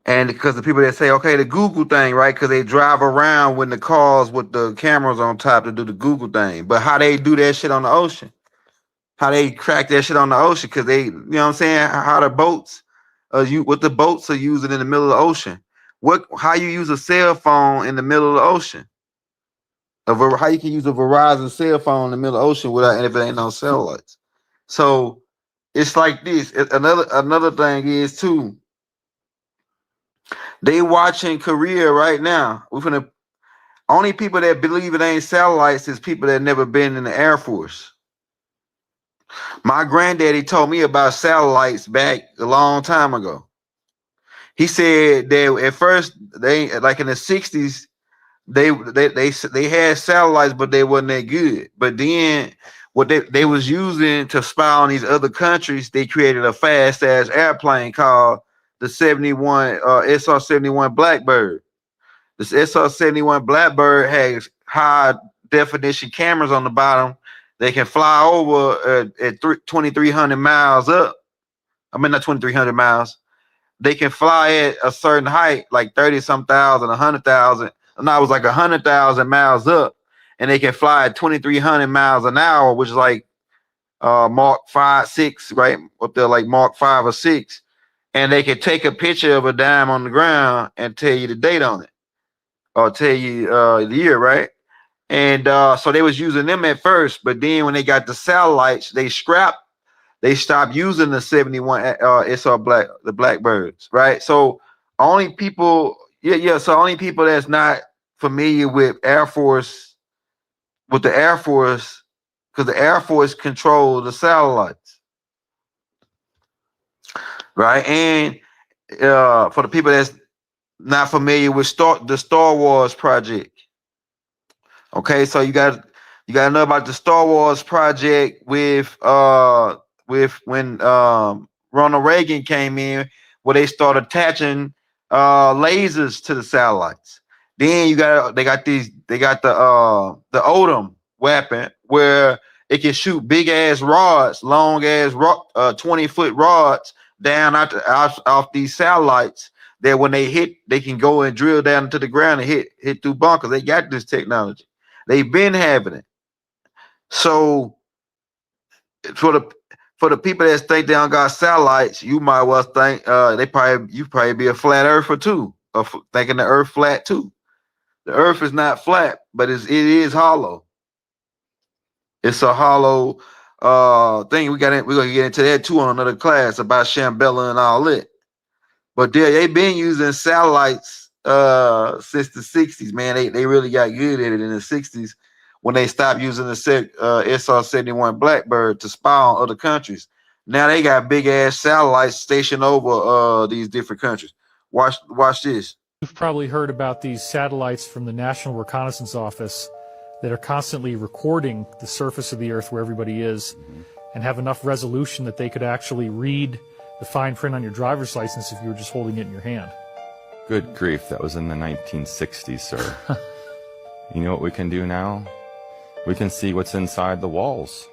And because the people that say, okay, the Google thing, right? Because they drive around when the cars with the cameras on top to do the Google thing. But how they do that shit on the ocean? How they crack that shit on the ocean? Because they, you know what I'm saying? How the boats, what the boats are using in the middle of the ocean. How you use a cell phone in the middle of the ocean? How you can use a Verizon cell phone in the middle of the ocean without if it ain't no satellites. So it's like this. Another thing is too. They watching Korea right now. Only people that believe it ain't satellites is people that never been in the Air Force. My granddaddy told me about satellites back a long time ago. He said that at first they like in the 60s they had satellites, but they wasn't that good. But then what they was using to spy on these other countries, they created a fast ass airplane called the SR-71 Blackbird. This SR-71 Blackbird has high definition cameras on the bottom They can fly over at 2,300 miles up. I mean, not 2,300 miles. They can fly at a certain height, like 30-some thousand, 100,000. No, it was like 100,000 miles up, and they can fly at 2,300 miles an hour, which is like Mark 5, 6, right up there, like Mark 5 or 6. And they can take a picture of a dime on the ground and tell you the date on it, or tell you the year, right? And so they was using them at first, but then when they got the satellites, they stopped using the 71 the Blackbirds, right? So only people, so only people that's not familiar with the Air Force, because the Air Force control the satellites, right? And for the people that's not familiar with the Star Wars project, okay, so you got to know about the Star Wars project with when Ronald Reagan came in, where they started attaching lasers to the satellites. Then they got the Odom weapon, where it can shoot big ass rods, long ass 20-foot rods down off these satellites, that when they hit, they can go and drill down into the ground and hit through bunkers. They got this technology. They've been having it. So for the people that think they don't got satellites, you might well think you probably be a flat earther too, or thinking the earth flat too. The earth is not flat, but it is hollow. It's a hollow thing. We're gonna get into that too on another class about Shambhala and all that. But they've been using satellites since the 60s, man. They really got good at it in the 60s when they stopped using the SR-71 Blackbird to spy on other countries. Now they got big ass satellites stationed over these different countries. Watch this. You've probably heard about these satellites from the National Reconnaissance Office that are constantly recording the surface of the Earth where everybody is, and have enough resolution that they could actually read the fine print on your driver's license if you were just holding it in your hand. Good grief, that was in the 1960s, sir. You know what we can do now? We can see what's inside the walls.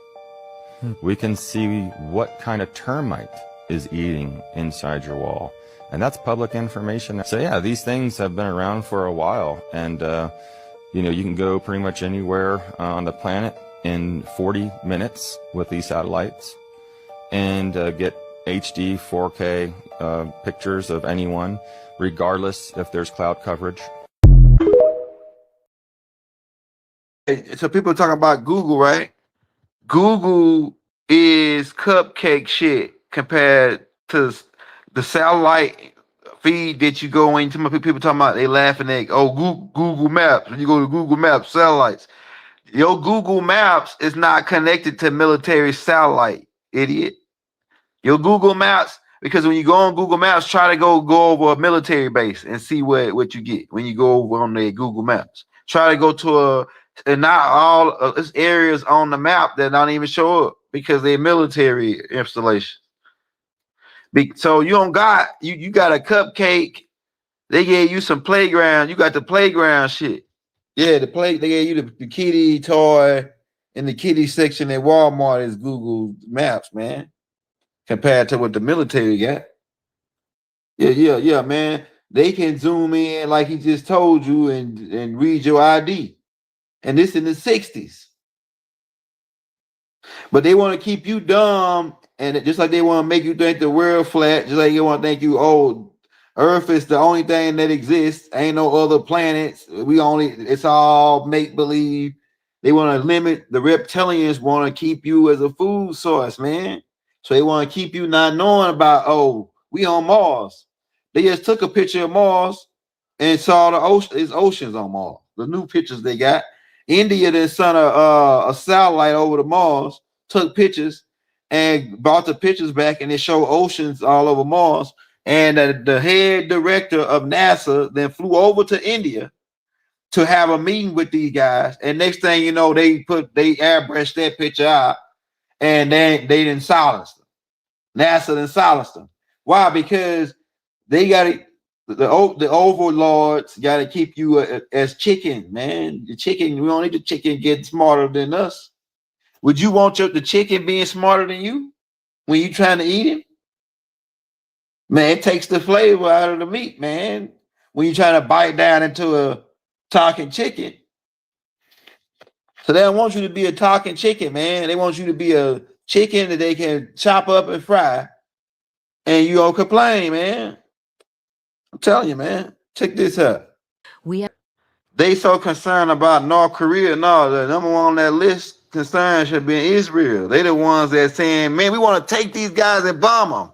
We can see what kind of termite is eating inside your wall. And that's public information. So yeah, these things have been around for a while, and you can go pretty much anywhere on the planet in 40 minutes with these satellites and get HD 4K pictures of anyone, regardless if there's cloud coverage. So people talking about Google, right? Google is cupcake shit compared to the satellite feed that you go into. People talking about, they laughing at, Google Maps. When you go to Google Maps, satellites. Your Google Maps is not connected to military satellite, idiot. Your Google Maps, because when you go on Google Maps, try to go over a military base and see what you get when you go over on the Google Maps. Try to go to and not all areas on the map that don't even show up because they're military installations. So you don't got you got a cupcake. They gave you some playground. You got the playground shit. Yeah, they gave you the kitty toy in the kitty section at Walmart is Google Maps, man. Compared to what the military got. Yeah, man. They can zoom in like he just told you and read your ID. And this in the 60s. But they want to keep you dumb, and just like they want to make you think the world flat, just like they want to think you old. Earth is the only thing that exists. Ain't no other planets. It's all make-believe. They want to limit, the reptilians want to keep you as a food source, man. So they want to keep you not knowing about, we on Mars. They just took a picture of Mars and saw the oceans on Mars. The new pictures they got. India then sent a satellite over to Mars, took pictures, and brought the pictures back, and it showed oceans all over Mars. And the head director of NASA then flew over to India to have a meeting with these guys. And next thing you know, they airbrushed that picture out, and then they didn't silence them. NASA then silenced them. Why? Because they got it. The overlords got to keep you as chicken, man. The chicken, we don't need the chicken getting smarter than us. Would you want the chicken being smarter than you when you trying to eat him? Man, it takes the flavor out of the meat, man. When you're trying to bite down into a talking chicken. So they don't want you to be a talking chicken, man. They want you to be a chicken that they can chop up and fry. And you don't complain, man. I'm telling you, man. Check this out. They so concerned about North Korea. No, the number one on that list concern should be Israel. They the ones that saying, man, we want to take these guys and bomb them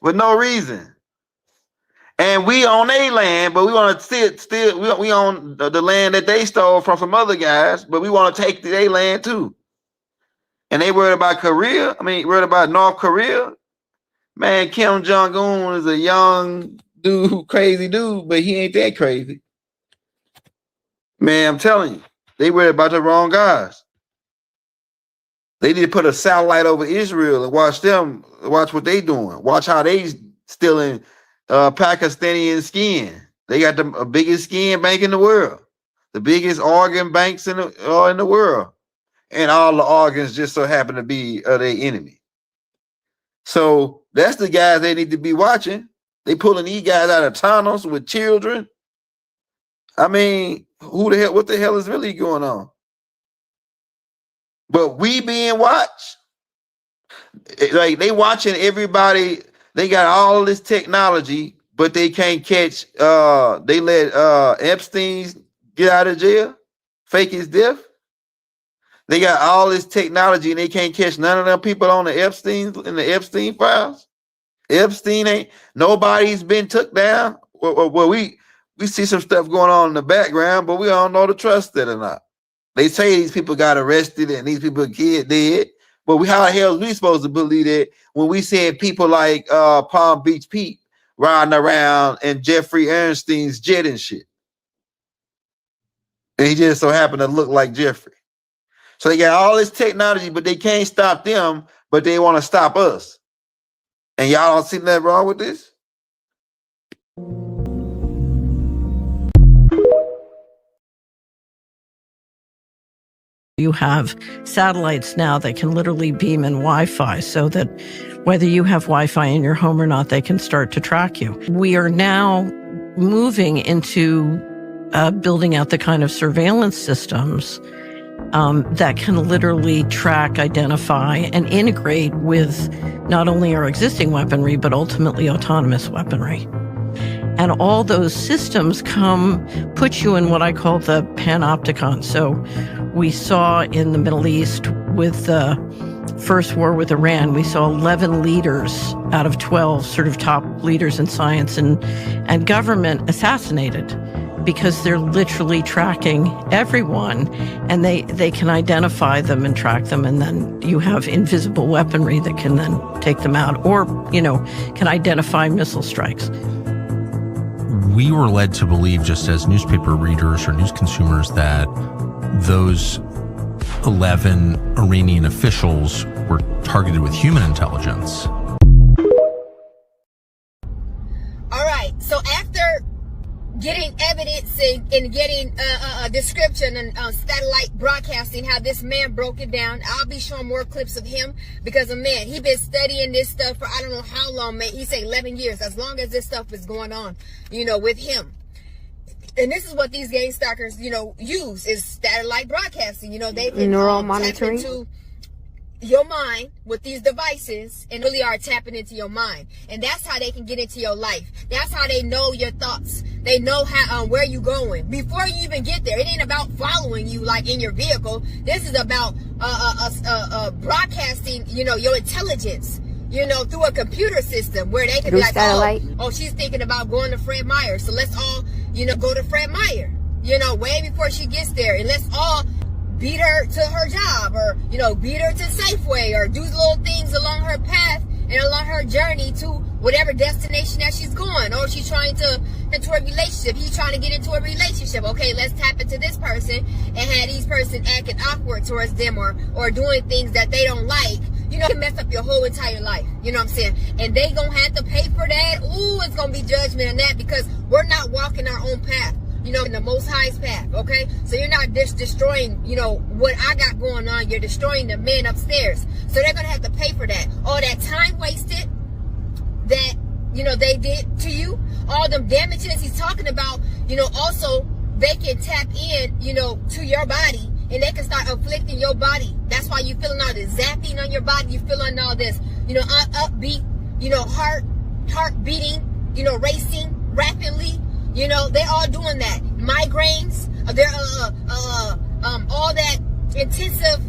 with no reason. And we on their land, but we want to sit still. We on the land that they stole from some other guys, but we want to take their land too. And they worried about Korea. I mean, worried about North Korea. Man, Kim Jong-un is a young dude, crazy dude, but he ain't that crazy. Man, I'm telling you, they worried about the wrong guys. They need to put a satellite over Israel and watch what they doing. Watch how they stealing Pakistani skin. They got the biggest skin bank in the world, the biggest organ banks in the world, and all the organs just so happen to be their enemy. So that's the guys they need to be watching. They pulling these guys out of tunnels with children. I mean, what the hell is really going on? But we being watched. Like they watching everybody. They got all this technology, but they can't catch. They let Epstein get out of jail, fake his death. They got all this technology and they can't catch none of them people on the Epstein files. Epstein ain't nobody's been took down. Well, we see some stuff going on in the background, but we don't know to trust it or not. They say these people got arrested and these people get dead, but how the hell is we supposed to believe that when we said people like Palm Beach Pete riding around in Jeffrey Epstein's jet and shit, and he just so happened to look like Jeffrey. So they got all this technology, but they can't stop them, but they want to stop us. And y'all don't see nothing wrong with this? You have satellites now that can literally beam in Wi-Fi so that whether you have Wi-Fi in your home or not, they can start to track you. We are now moving into building out the kind of surveillance systems that can literally track, identify, and integrate with not only our existing weaponry, but ultimately autonomous weaponry. And all those systems put you in what I call the panopticon. So we saw in the Middle East with the first war with Iran, we saw 11 leaders out of 12 sort of top leaders in science and government assassinated because they're literally tracking everyone and they can identify them and track them. And then you have invisible weaponry that can then take them out or, can identify missile strikes. We were led to believe, just as newspaper readers or news consumers, that those 11 Iranian officials were targeted with human intelligence. All right, so after getting evidence and getting a description and satellite broadcasting how this man broke it down, I'll be showing more clips of him because he been studying this stuff for I don't know how long, he said 11 years, as long as this stuff is going on, with him. And this is what these game stalkers, use is satellite broadcasting. They can neural tap monitoring into your mind with these devices and really are tapping into your mind. And that's how they can get into your life. That's how they know your thoughts. They know how where you going before you even get there. It ain't about following you like in your vehicle. This is about broadcasting, your intelligence, through a computer system where they can be like, satellite. oh, she's thinking about going to Fred Meyer. So let's all, go to Fred Meyer, way before she gets there. And let's all beat her to her job or, beat her to Safeway or do little things along her path and along her journey to whatever destination that she's going. Or she's trying to into a relationship. He's trying to get into a relationship. Okay, let's tap into this person and have these person acting awkward towards them or doing things that they don't like. It can mess up your whole entire life. You know what I'm saying? And they gonna have to pay for that. Ooh, it's gonna be judgment on that because we're not walking our own path. in the Most High's path, okay? So you're not just destroying, what I got going on. You're destroying the men upstairs. So they're going to have to pay for that. All that time wasted that, they did to you, all them damages he's talking about, also they can tap in, to your body, and they can start afflicting your body. That's why you're feeling all this zapping on your body. You're feeling all this, upbeat, heart beating, racing rapidly. They're all doing that. Migraines, they're all that intensive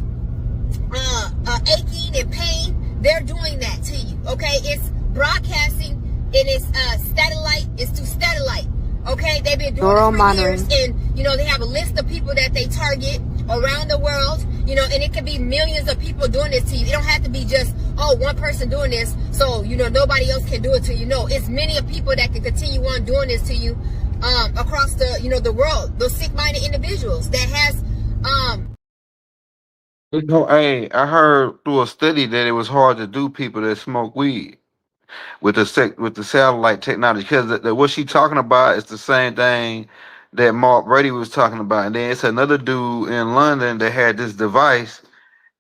aching and pain. They're doing that to you. Okay, it's broadcasting and it's satellite. It's through satellite. Okay, they've been doing it for years, and they have a list of people that they target around the world. And it can be millions of people doing this to you. It don't have to be just one person doing this, so nobody else can do it to you. No, it's many of people that can continue on doing this to you across the the world. Those sick-minded individuals that has Hey, I heard through a study that it was hard to do people that smoke weed with the satellite technology, because what she talking about is the same thing that Mark Brady was talking about. And then it's another dude in London that had this device,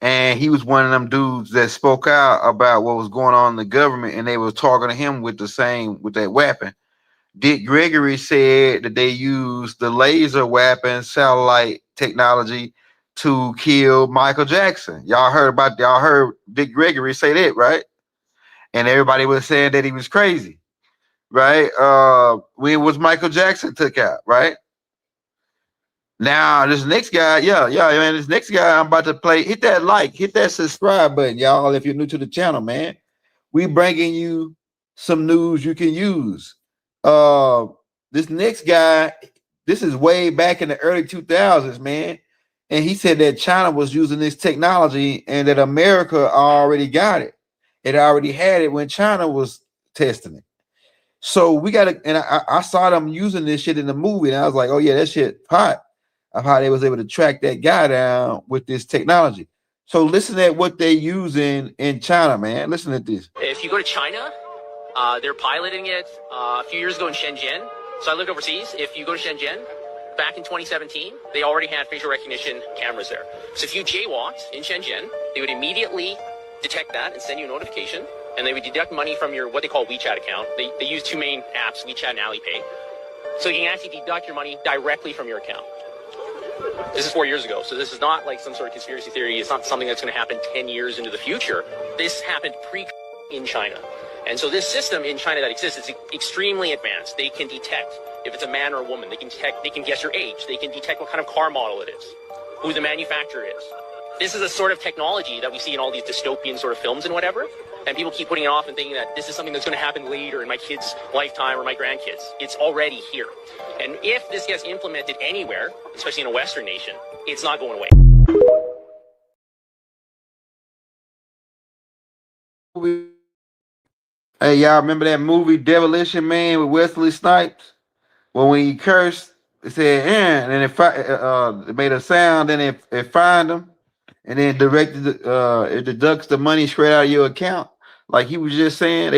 and he was one of them dudes that spoke out about what was going on in the government, and they was targeting him with that weapon. Dick Gregory said that they used the laser weapon satellite technology to kill Michael Jackson. Y'all heard Dick Gregory say that, right? And everybody was saying that he was crazy, right? When was Michael Jackson took out, right? Now this next guy, man, this next guy I'm about to play, hit that subscribe button, y'all, if you're new to the channel, man. We bringing you some news you can use. This next guy, this is way back in the early 2000s, man. And he said that China was using this technology and that America already got it. It already had it when China was testing it. So we got to, and I saw them using this shit in the movie, and I was like, oh yeah, that shit hot, of how they was able to track that guy down with this technology. So listen at what they using in China, man. Listen at this. If you go to China, they're piloting it a few years ago in Shenzhen. So I lived overseas. If you go to Shenzhen, back in 2017, they already had facial recognition cameras there. So if you jaywalked in Shenzhen, they would immediately detect that and send you a notification, and they would deduct money from your what they call WeChat account. They use two main apps, WeChat and Alipay. So you can actually deduct your money directly from your account. This is 4 years ago, so this is not like some sort of conspiracy theory. It's not something that's going to happen 10 years into the future. This happened in China. And so this system in China that exists is extremely advanced. They can detect if it's a man or a woman. They can guess your age. They can detect what kind of car model it is, who the manufacturer is. This is a sort of technology that we see in all these dystopian sort of films and whatever. And people keep putting it off and thinking that this is something that's going to happen later in my kid's lifetime or my grandkids. It's already here. And if this gets implemented anywhere, especially in a Western nation, it's not going away. Hey, y'all remember that movie Demolition Man with Wesley Snipes? Well, when he cursed, it said, and then it made a sound, then it find him, and then it deducts the money straight out of your account. Like he was just saying,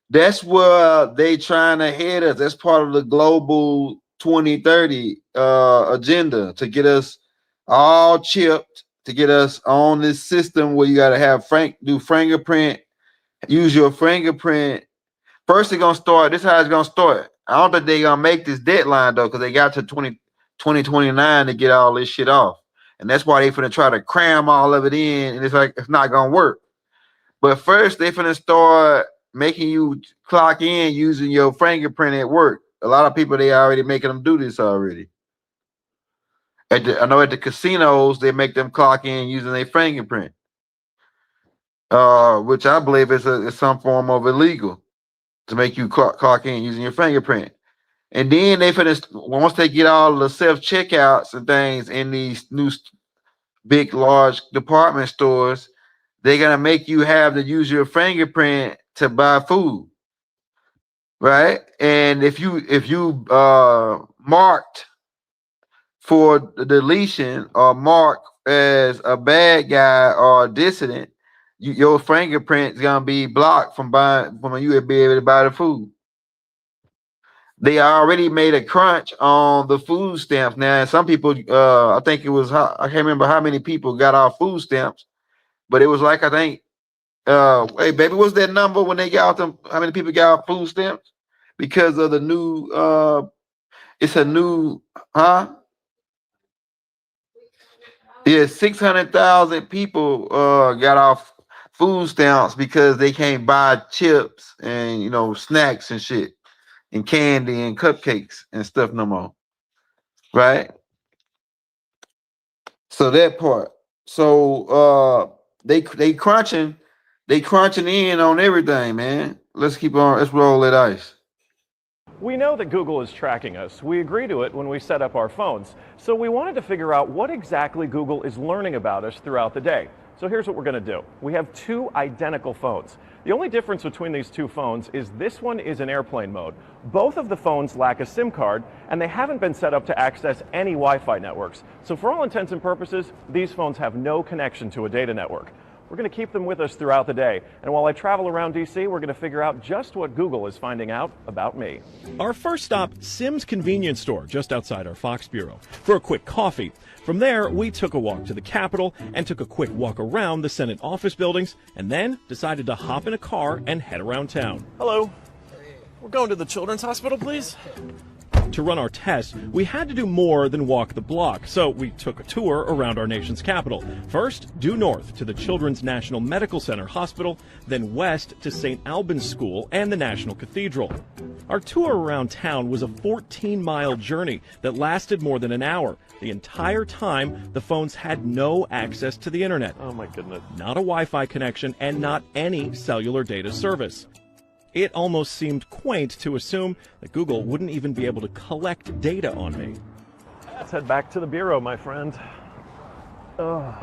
that's where they trying to head us. That's part of the global 2030 agenda, to get us all chipped, to get us on this system where you got to have do fingerprint, use your fingerprint. First they're gonna start, this is how it's gonna start. I don't think they're gonna make this deadline though, because they got to 2029 to get all this shit off. And that's why they finna try to cram all of it in, and it's like it's not gonna work. But first they finna start making you clock in using your fingerprint at work. A lot of people, they already making them do this already. I know at the casinos they make them clock in using their fingerprint, which I believe is some form of illegal, to make you clock in using your fingerprint. And then they finish, once they get all the self-checkouts and things in these new big, large department stores, they're going to make you have to use your fingerprint to buy food, right? And if you marked for the deletion or marked as a bad guy or a dissident, your fingerprint is going to be blocked from you to be able to buy the food. they already made a crunch on the food stamps. Now, some people, I think it was, I can't remember how many people got off food stamps, but it was like, I think, hey, baby, what's that number when they got them? How many people got off food stamps? Because of the new, it's a new, huh? Yeah, 600,000 people got off food stamps because they can't buy chips and, you know, snacks and shit and candy and cupcakes and stuff no more. Right? So that part. So they crunching in on everything, man. Let's keep on, let's roll that ice. We know that Google is tracking us. We agree to it when we set up our phones. So we wanted to figure out what exactly Google is learning about us throughout the day. So here's what we're going to do. We have two identical phones. The only difference between these two phones is this one is in airplane mode. Both of the phones lack a SIM card, and they haven't been set up to access any Wi-Fi networks. So for all intents and purposes, these phones have no connection to a data network. We're going to keep them with us throughout the day. And while I travel around DC, we're going to figure out just what Google is finding out about me. Our first stop, Sim's convenience store, just outside our Fox bureau, for a quick coffee. From there, we took a walk to the Capitol and took a quick walk around the Senate office buildings, and then decided to hop in a car and head around town. Hello. We're going to the Children's Hospital, please. To run our test, we had to do more than walk the block, so we took a tour around our nation's capital. First, due north to the Children's National Medical Center Hospital, then west to St. Albans School and the National Cathedral. Our tour around town was a 14-mile journey that lasted more than an hour. The entire time, the phones had no access to the internet. Oh my goodness. Not a Wi-Fi connection and not any cellular data service. It almost seemed quaint to assume that Google wouldn't even be able to collect data on me. Let's head back to the bureau, my friend. Oh,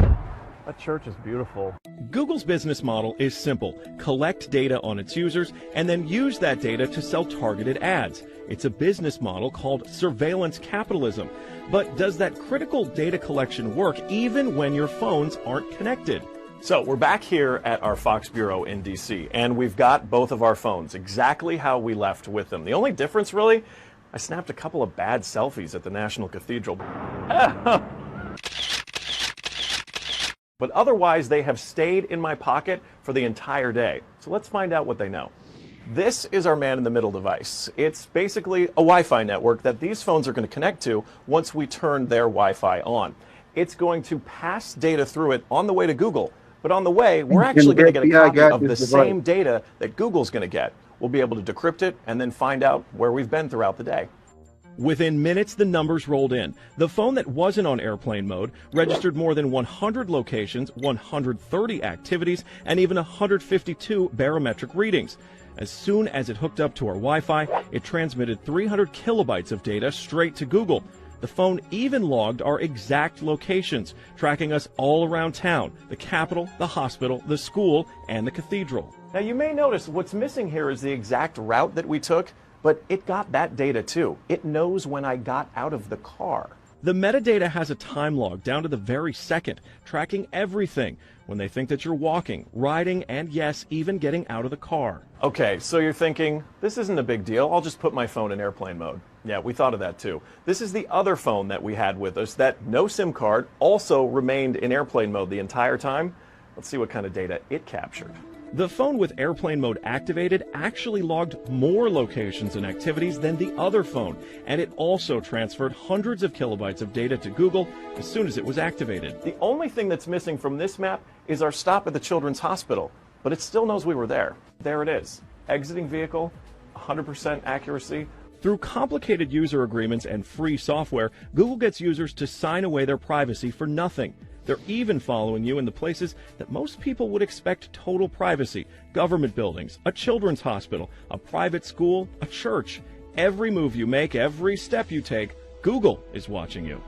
that church is beautiful. Google's business model is simple. Collect data on its users and then use that data to sell targeted ads. It's a business model called surveillance capitalism. But does that critical data collection work even when your phones aren't connected? So we're back here at our Fox bureau in DC, and we've got both of our phones exactly how we left with them. The only difference, really, I snapped a couple of bad selfies at the National Cathedral. But otherwise, they have stayed in my pocket for the entire day. So let's find out what they know. This is our man-in-the-middle device. It's basically a Wi-Fi network that these phones are going to connect to once we turn their Wi-Fi on. It's going to pass data through it on the way to Google. But on the way, we're actually going to get a copy of the same data that Google's going to get. We'll be able to decrypt it and then find out where we've been throughout the day. Within minutes, the numbers rolled in. The phone that wasn't on airplane mode registered more than 100 locations, 130 activities, and even 152 barometric readings. As soon as it hooked up to our Wi-Fi, it transmitted 300 kilobytes of data straight to Google. The phone even logged our exact locations, tracking us all around town, the Capitol, the hospital, the school, and the cathedral. Now you may notice what's missing here is the exact route that we took, but it got that data too. It knows when I got out of the car. The metadata has a time log down to the very second, tracking everything when they think that you're walking, riding, and yes, even getting out of the car. Okay, so you're thinking, this isn't a big deal. I'll just put my phone in airplane mode. Yeah, we thought of that too. This is the other phone that we had with us that no SIM card also remained in airplane mode the entire time. Let's see what kind of data it captured. The phone with airplane mode activated actually logged more locations and activities than the other phone, and it also transferred hundreds of kilobytes of data to Google as soon as it was activated. The only thing that's missing from this map is our stop at the Children's Hospital, but it still knows we were there. There it is. Exiting vehicle, 100% accuracy. Through complicated user agreements and free software, Google gets users to sign away their privacy for nothing. They're even following you in the places that most people would expect total privacy: government buildings, a children's hospital, a private school, a church. Every move you make, every step you take, Google is watching you.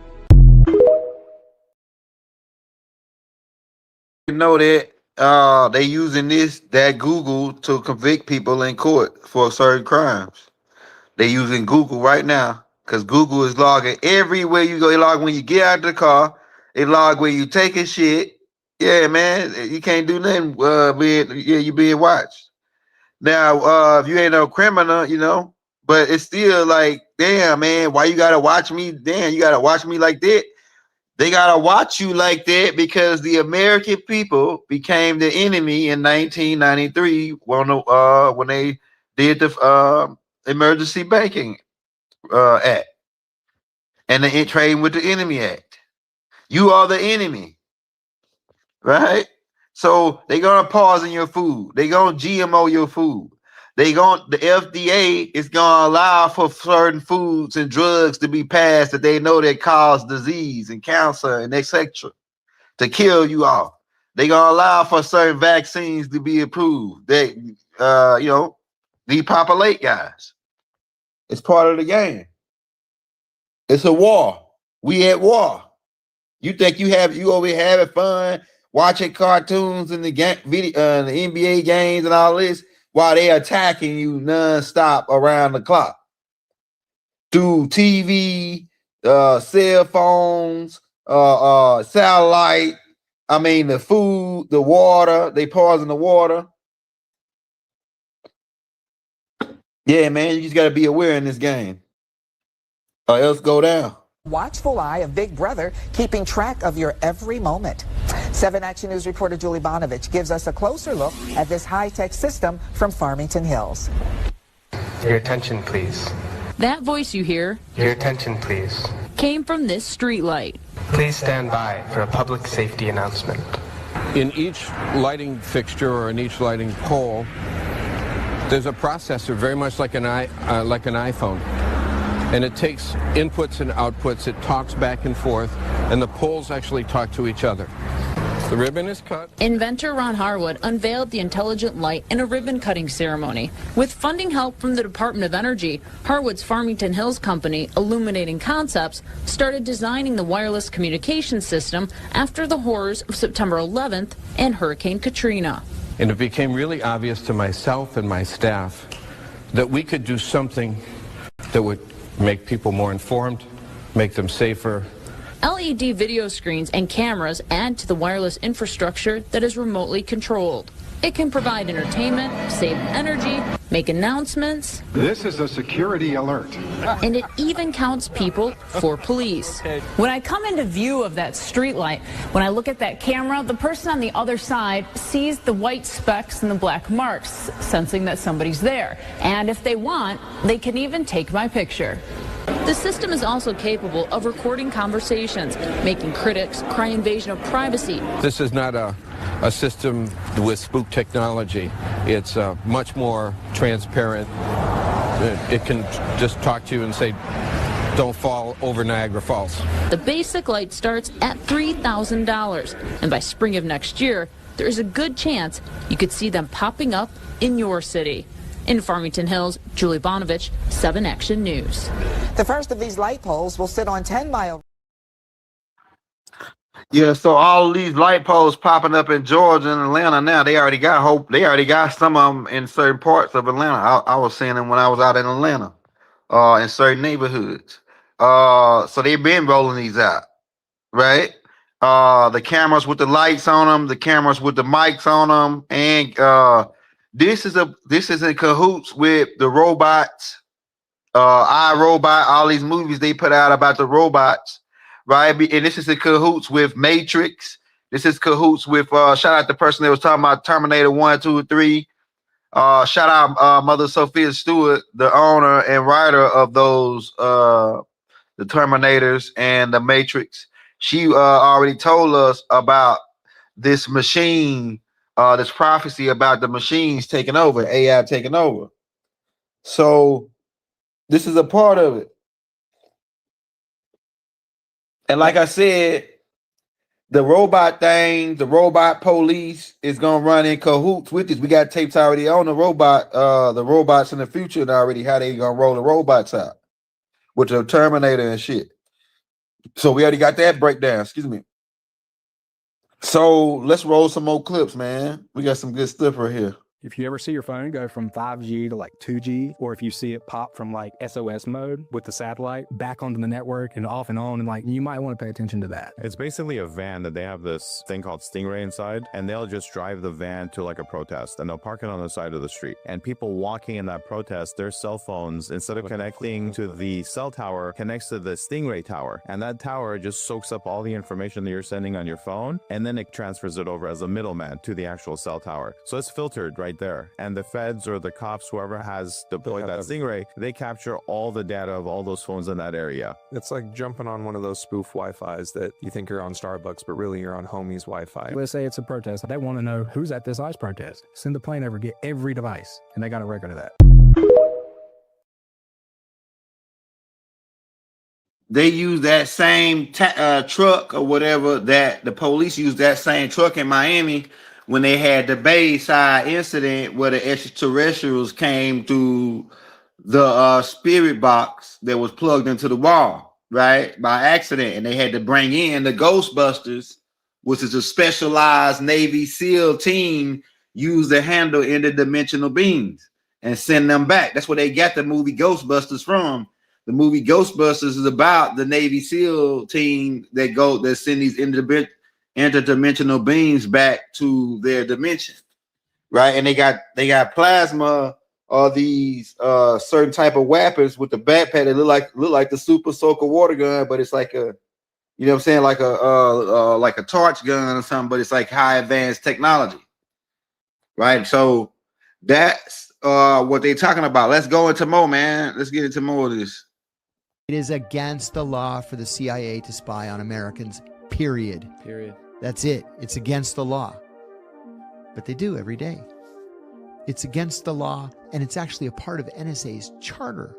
You know that they using that Google to convict people in court for certain crimes. They using Google right now because Google is logging everywhere you go. They log when you get out of the car. They log where you taking shit. Yeah, man, you can't do nothing. You being watched. Now, if you ain't no criminal, but it's still like, damn, man, why you gotta watch me? Damn, you gotta watch me like that. They gotta watch you like that because the American people became the enemy in 1993 when they did the Emergency Banking Act and the Trading with the Enemy Act. You are the enemy, right? So they're gonna poison your food. They're gonna GMO your food. The FDA is gonna allow for certain foods and drugs to be passed that they know that cause disease and cancer and etc. to kill you off. They're gonna allow for certain vaccines to be approved. They depopulate guys. It's part of the game. It's a war. We at war. You think you over here having fun watching cartoons and the NBA games and all this while they attacking you nonstop around the clock through TV, cell phones, satellite. I mean, the food, the water. They poison the water. Yeah, man, you just got to be aware in this game, or else go down. Watchful eye of Big Brother keeping track of your every moment. 7 Action News reporter Julie Bonovich gives us a closer look at this high-tech system from Farmington Hills. Your attention, please. That voice you hear, Your attention, please. came from this streetlight. Please stand by for a public safety announcement. In each lighting fixture or in each lighting pole, there's a processor very much like an iPhone. And it takes inputs and outputs, it talks back and forth, and the poles actually talk to each other. The ribbon is cut. Inventor Ron Harwood unveiled the intelligent light in a ribbon-cutting ceremony. With funding help from the Department of Energy, Harwood's Farmington Hills company, Illuminating Concepts, started designing the wireless communication system after the horrors of September 11th and Hurricane Katrina. And it became really obvious to myself and my staff that we could do something that would make people more informed, make them safer. LED video screens and cameras add to the wireless infrastructure that is remotely controlled. It can provide entertainment, save energy, make announcements. This is a security alert. And it even counts people for police. When I come into view of that streetlight, when I look at that camera, the person on the other side sees the white specks and the black marks, sensing that somebody's there. And if they want, they can even take my picture. The system is also capable of recording conversations, making critics cry invasion of privacy. This is not a system with spook technology. It's much more transparent. It can just talk to you and say, don't fall over Niagara Falls. The basic light starts at $3,000, and by spring of next year, there is a good chance you could see them popping up in your city. In Farmington Hills, Julie Bonovich, 7 Action News. The first of these light poles will sit on 10-mile. Yeah, so all these light poles popping up in Georgia and Atlanta now. They already got some of them in certain parts of Atlanta. I was seeing them when I was out in Atlanta, in certain neighborhoods. So they've been rolling these out, right? The cameras with the lights on them, the cameras with the mics on them, and this is in cahoots with the robots, iRobot, all these movies they put out about the robots, right? And this is in cahoots with Matrix. This is cahoots with shout out the person that was talking about Terminator 1, 2, 3. Shout out Mother Sophia Stewart, the owner and writer of those the Terminators and the Matrix. She already told us about this machine. This prophecy about the machines taking over, AI taking over. So this is a part of it. And like I said, the robot thing, the robot police is going to run in cahoots with this. We got tapes already on the robots in the future and already how they going to roll the robots out with the Terminator and shit. So we already got that breakdown. Excuse me. So let's roll some more clips, man. We got some good stuff right here. If you ever see your phone go from 5G to like 2G, or if you see it pop from like SOS mode with the satellite back onto the network and off and on, and like you might want to pay attention to that. It's basically a van that they have this thing called Stingray inside, and they'll just drive the van to like a protest, and they'll park it on the side of the street. And people walking in that protest, their cell phones, instead of connecting to the cell tower, connects to the Stingray tower. And that tower just soaks up all the information that you're sending on your phone, and then it transfers it over as a middleman to the actual cell tower. So it's filtered right there. And the feds or the cops, whoever has deployed that Stingray, they capture all the data of all those phones in that area. It's like jumping on one of those spoof Wi-Fis that you think you're on Starbucks, but really you're on homie's Wi-Fi. Let's say it's a protest. They want to know who's at this ICE protest. Send the plane over, get every device, and they got a record of that. They use that same truck or whatever, that the police used that same truck in Miami when they had the Bayside incident where the extraterrestrials came through the spirit box that was plugged into the wall, right, by accident. And they had to bring in the Ghostbusters, which is a specialized Navy SEAL team used to handle interdimensional beings and send them back. That's where they got the movie Ghostbusters from. The movie Ghostbusters is about the Navy SEAL team that send these interdimensional beings back to their dimension, right? And they got plasma or these certain type of weapons with the backpack that look like the Super Soaker water gun, but it's like a, you know what I'm saying, like a torch gun or something, but it's like high advanced technology, right? So that's what they're talking about. Let's go into more, man. Let's get into more of this. It is against the law for the CIA to spy on Americans, period. Period. That's it. It's against the law. But they do every day. It's against the law, and it's actually a part of NSA's charter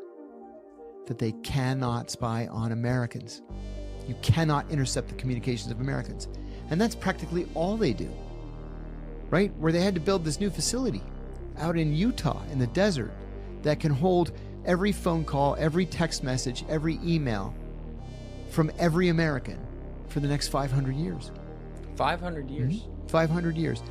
that they cannot spy on Americans. You cannot intercept the communications of Americans. And that's practically all they do, right? Where they had to build this new facility out in Utah in the desert that can hold every phone call, every text message, every email from every American for the next 500 years. 500 years. Mm-hmm. 500 years.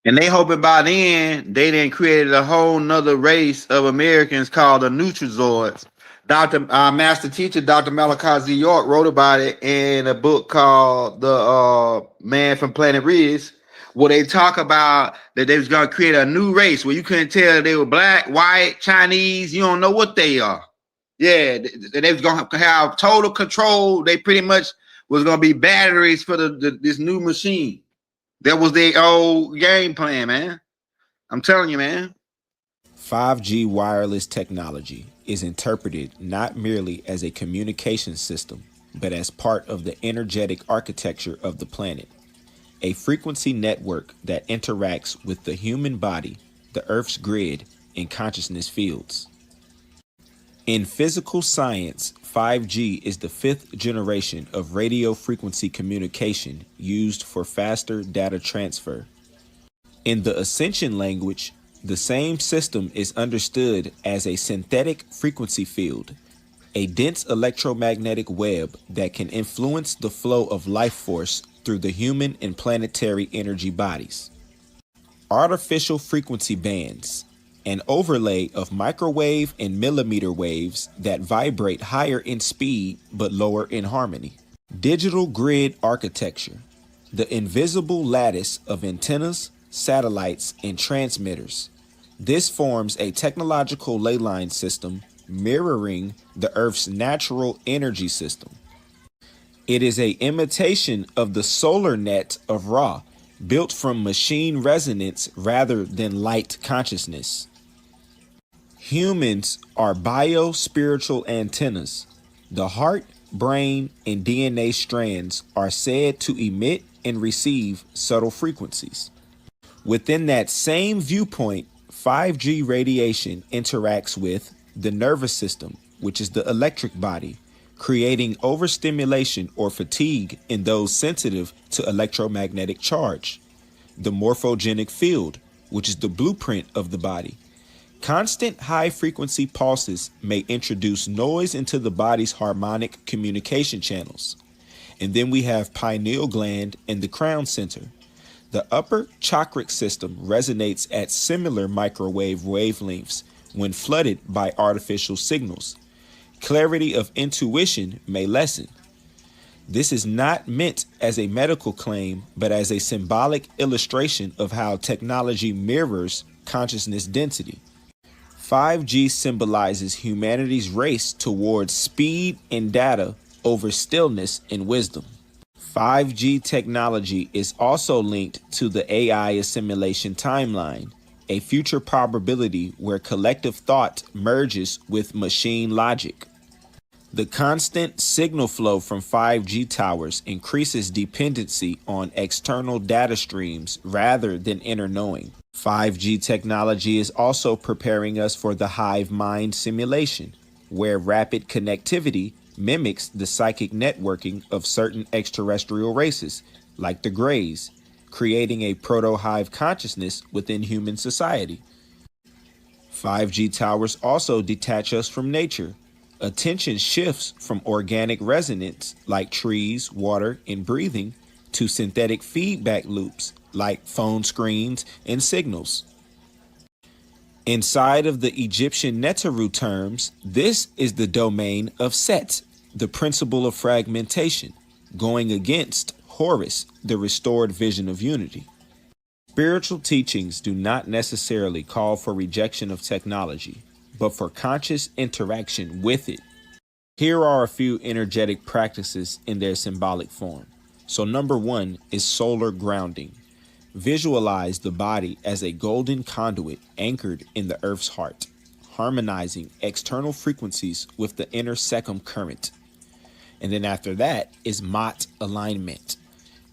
And they hoping by then they then created a whole nother race of Americans called the Nutrizords. Master teacher Dr. Malachi Z. York wrote about it in a book called The Man from Planet Riz, where they talk about that they was going to create a new race where you couldn't tell they were black, white, Chinese. You don't know what they are. Yeah, they was going to have total control. They pretty much was going to be batteries for this new machine. That was their old game plan, man. I'm telling you, man. 5G wireless technology is interpreted not merely as a communication system, but as part of the energetic architecture of the planet. A frequency network that interacts with the human body, the Earth's grid, and consciousness fields. In physical science, 5G is the fifth generation of radio frequency communication used for faster data transfer. In the Ascension language, the same system is understood as a synthetic frequency field, a dense electromagnetic web that can influence the flow of life force through the human and planetary energy bodies. Artificial frequency bands, an overlay of microwave and millimeter waves that vibrate higher in speed but lower in harmony. Digital grid architecture, the invisible lattice of antennas, satellites, and transmitters. This forms a technological ley line system mirroring the Earth's natural energy system. It is an imitation of the solar net of Ra, built from machine resonance rather than light consciousness. Humans are bio-spiritual antennas. The heart, brain, and DNA strands are said to emit and receive subtle frequencies. Within that same viewpoint, 5G radiation interacts with the nervous system, which is the electric body, creating overstimulation or fatigue in those sensitive to electromagnetic charge. The morphogenic field, which is the blueprint of the body. Constant high-frequency pulses may introduce noise into the body's harmonic communication channels. And then we have pineal gland and the crown center. The upper chakric system resonates at similar microwave wavelengths when flooded by artificial signals. Clarity of intuition may lessen. This is not meant as a medical claim, but as a symbolic illustration of how technology mirrors consciousness density. 5G symbolizes humanity's race towards speed and data over stillness and wisdom. 5G technology is also linked to the AI assimilation timeline, a future probability where collective thought merges with machine logic. The constant signal flow from 5G towers increases dependency on external data streams rather than inner knowing. 5G technology is also preparing us for the hive mind simulation, where rapid connectivity mimics the psychic networking of certain extraterrestrial races, like the Greys, creating a proto-hive consciousness within human society. 5G towers also detach us from nature. Attention shifts from organic resonance, like trees, water, and breathing, to synthetic feedback loops, like phone screens and signals. Inside of the Egyptian Neteru terms, this is the domain of Set, the principle of fragmentation, going against Horus, the restored vision of unity. Spiritual teachings do not necessarily call for rejection of technology, but for conscious interaction with it. Here are a few energetic practices in their symbolic form. So number 1 is solar grounding. Visualize the body as a golden conduit anchored in the Earth's heart, harmonizing external frequencies with the inner Sekhem current. And then after that is Mott alignment.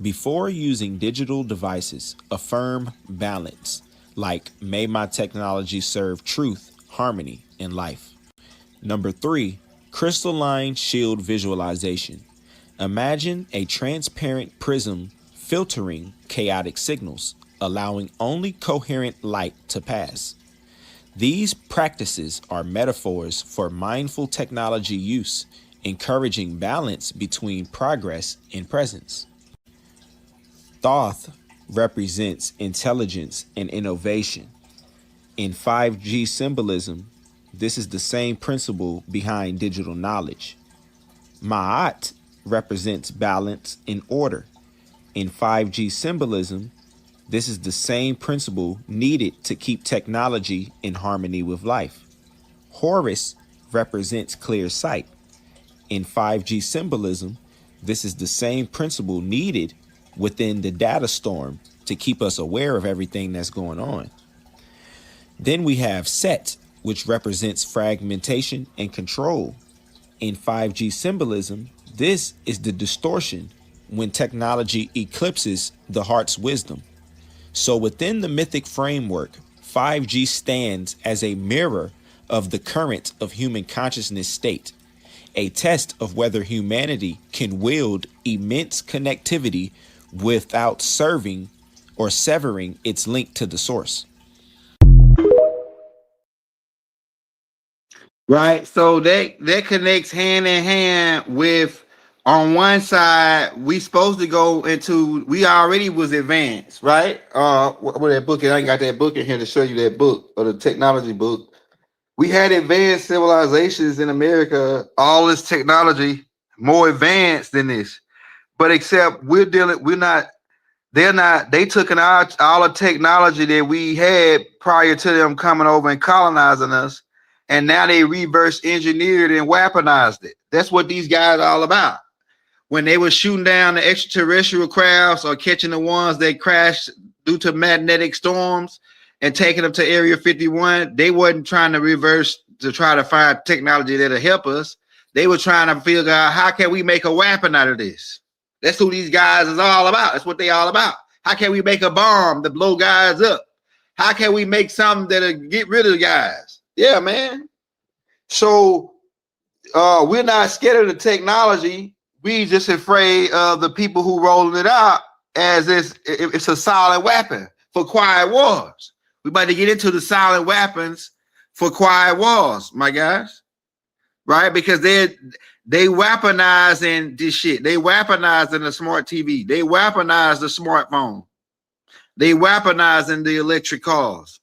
Before using digital devices, affirm balance, like may my technology serve truth, harmony, and life. Number 3, crystalline shield visualization. Imagine a transparent prism filtering chaotic signals, allowing only coherent light to pass. These practices are metaphors for mindful technology use, encouraging balance between progress and presence. Thoth represents intelligence and innovation. In 5G symbolism, this is the same principle behind digital knowledge. Ma'at represents balance and order. In 5G symbolism, this is the same principle needed to keep technology in harmony with life. Horus represents clear sight. In 5G symbolism, this is the same principle needed within the data storm to keep us aware of everything that's going on. Then we have Set, which represents fragmentation and control. In 5G symbolism, this is the distortion when technology eclipses the heart's wisdom. So within the mythic framework, 5G stands as a mirror of the current of human consciousness state, a test of whether humanity can wield immense connectivity without serving or severing its link to the source. Right. So that connects hand in hand with, on one side, we supposed to go into, we already was advanced, right? What that book is, I ain't got that book in here to show you that book, or the technology book. We had advanced civilizations in America, all this technology, more advanced than this. But except they took all the technology that we had prior to them coming over and colonizing us, and now they reverse engineered and weaponized it. That's what these guys are all about. When they were shooting down the extraterrestrial crafts or catching the ones that crashed due to magnetic storms and taking them to Area 51, they wasn't trying to reverse to try to find technology that'll help us. They were trying to figure out, how can we make a weapon out of this? That's who these guys is all about. That's what they all about. How can we make a bomb to blow guys up? How can we make something that'll get rid of the guys? Yeah, man. So we're not scared of the technology. We just afraid of the people who rolling it out as it's a solid weapon for quiet wars. We about to get into the solid weapons for quiet wars, my guys. Right? Because they weaponizing this shit. They weaponizing the smart TV. They weaponize the smartphone. They weaponizing the electric cars,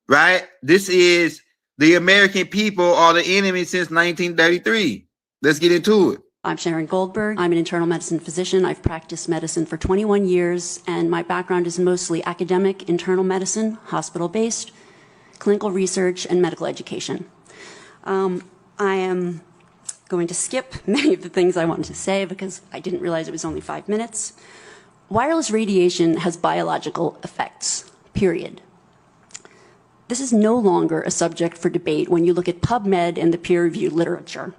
right? This is the American people are the enemy since 1933. Let's get into it. I'm Sharon Goldberg. I'm an internal medicine physician. I've practiced medicine for 21 years, and my background is mostly academic, internal medicine, hospital-based, clinical research, and medical education. I am going to skip many of the things I wanted to say because I didn't realize it was only 5 minutes. Wireless radiation has biological effects, period. This is no longer a subject for debate when you look at PubMed and the peer-reviewed literature.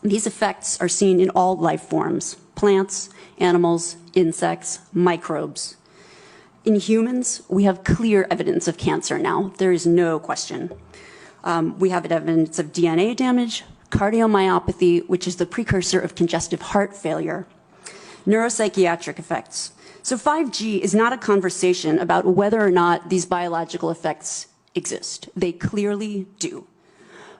These effects are seen in all life forms: plants, animals, insects, microbes. In humans, we have clear evidence of cancer now. There is no question. We have evidence of DNA damage, cardiomyopathy, which is the precursor of congestive heart failure, neuropsychiatric effects. So 5G is not a conversation about whether or not these biological effects exist. They clearly do.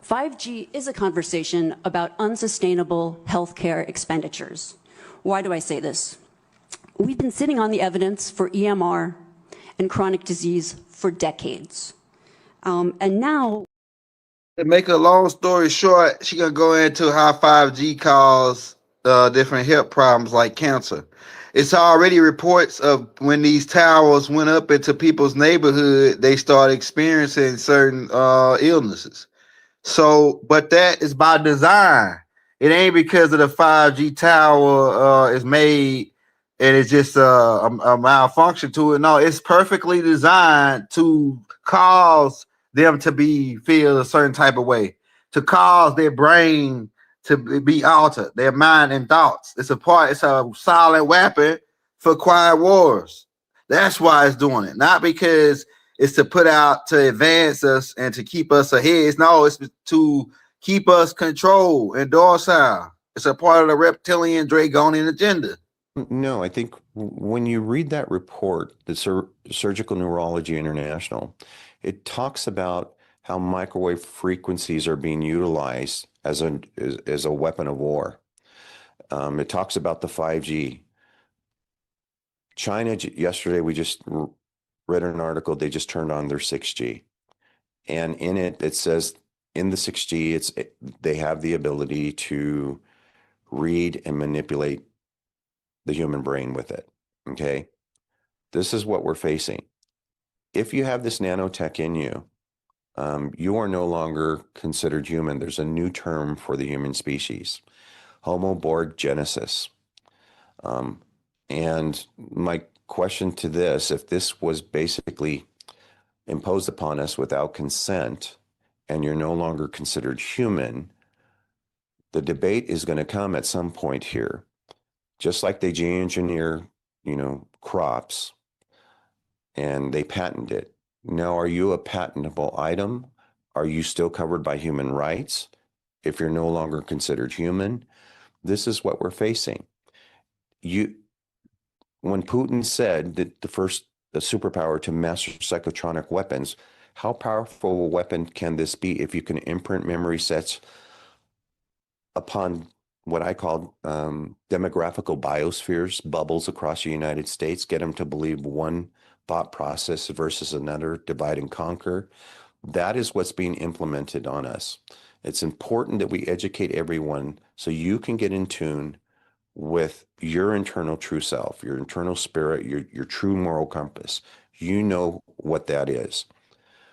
5G is a conversation about unsustainable healthcare expenditures. Why do I say this? We've been sitting on the evidence for EMR and chronic disease for decades. And now... To make a long story short, she's going to go into how 5G causes different health problems like cancer. It's already reports of when these towers went up into people's neighborhood, they started experiencing certain illnesses. So, but that is by design. It ain't because of the 5G tower is made and it's just a malfunction to it. No, it's perfectly designed to cause them to feel a certain type of way, to cause their brain to be altered, their mind and thoughts. It's a silent weapon for quiet wars. That's why it's doing it, not because it's to put out to advance us and to keep us ahead. No, it's to keep us controlled and docile. It's a part of the reptilian Draconian agenda. No, I think when you read that report, the Surgical Neurology International, it talks about how microwave frequencies are being utilized as a weapon of war. It talks about the 5G. China, yesterday we just read an article, they just turned on their 6G. And in it, it says in the 6G, they have the ability to read and manipulate the human brain with it, okay? This is what we're facing. If you have this nanotech in you, you are no longer considered human. There's a new term for the human species, Homo borgenesis. And my question to this, if this was basically imposed upon us without consent and you're no longer considered human, the debate is going to come at some point here. Just like they gene-engineer, crops, and they patent it. Now, are you a patentable item? Are you still covered by human rights if you're no longer considered human? This is what we're facing. When Putin said that the superpower to master psychotronic weapons, how powerful a weapon can this be if you can imprint memory sets upon what I call demographical biospheres, bubbles across the United States, get them to believe one thought process versus another, divide and conquer. That is what's being implemented on us. It's important that we educate everyone so you can get in tune with your internal true self, your internal spirit, your true moral compass. You know what that is.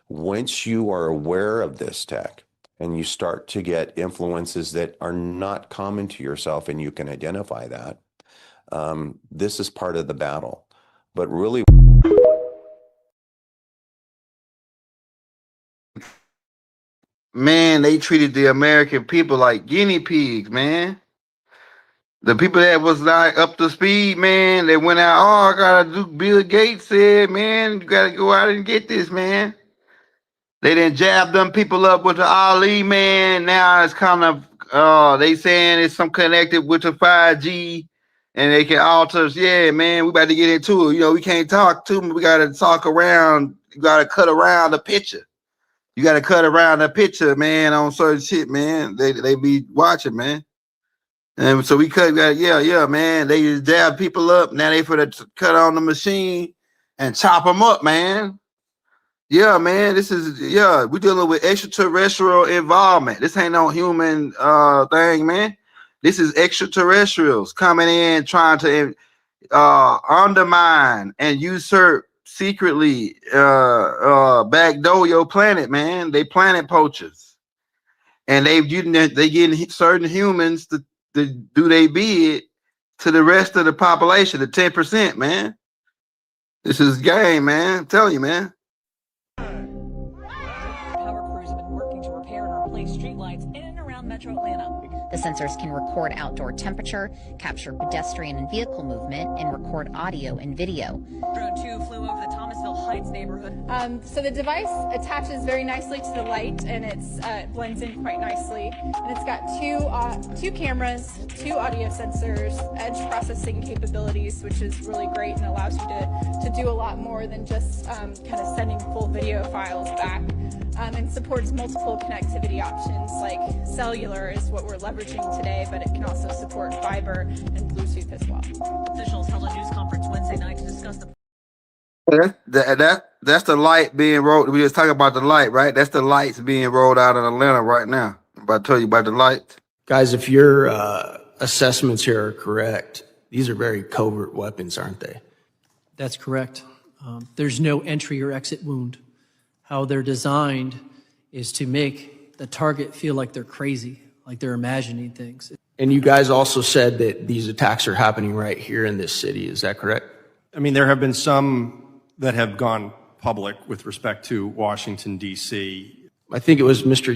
Once you are aware of this tech and you start to get influences that are not common to yourself and you can identify that, this is part of the battle. But really, man, they treated the American people like guinea pigs, man. The people that was not up to speed, man, they went out, oh, I gotta do, Bill Gates said, man, you gotta go out and get this, man. They didn't jab them people up with the Ali, man. Now it's kind of, they saying it's some connected with the 5G and they can alter us. Yeah, man, we about to get into it. We can't talk too much. We got to talk around. You got to cut around the picture. You got to cut around the picture, man, on certain shit, man. They be watching, man. And so we cut, yeah, man. They just jab people up. Now they for the cut on the machine. and chop them up, man. Yeah, man, we're dealing with extraterrestrial involvement. This ain't no human thing, man. This is extraterrestrials coming in trying to undermine and usurp secretly backdoor your planet, man. They planet poachers. And they getting certain humans to do they bid to the rest of the population, the 10%, man. This is game, man. I'm telling you, man. Power crews have been working to repair and replace streetlights in and around Metro Atlanta. The sensors can record outdoor temperature, capture pedestrian and vehicle movement, and record audio and video. Drone 2 flew over the Thomasville Heights neighborhood. So the device attaches very nicely to the light, and it blends in quite nicely. And it's got two cameras, 2 audio sensors, edge processing capabilities, which is really great and allows you to do a lot more than just kind of sending full video files back. And supports multiple connectivity options, like cellular is what we're leveraging today, but it can also support fiber and Bluetooth as well. Officials held a news conference Wednesday night to discuss the That's the light being rolled. We just talking about the light, right? That's the lights being rolled out in Atlanta right now. I'm about to tell you about the lights. Guys, if your assessments here are correct, these are very covert weapons, aren't they? That's correct. There's no entry or exit wound. How they're designed is to make the target feel like they're crazy, like they're imagining things. And you guys also said that these attacks are happening right here in this city. Is that correct? I mean, there have been some that have gone public with respect to Washington, D.C. I think it was Mr.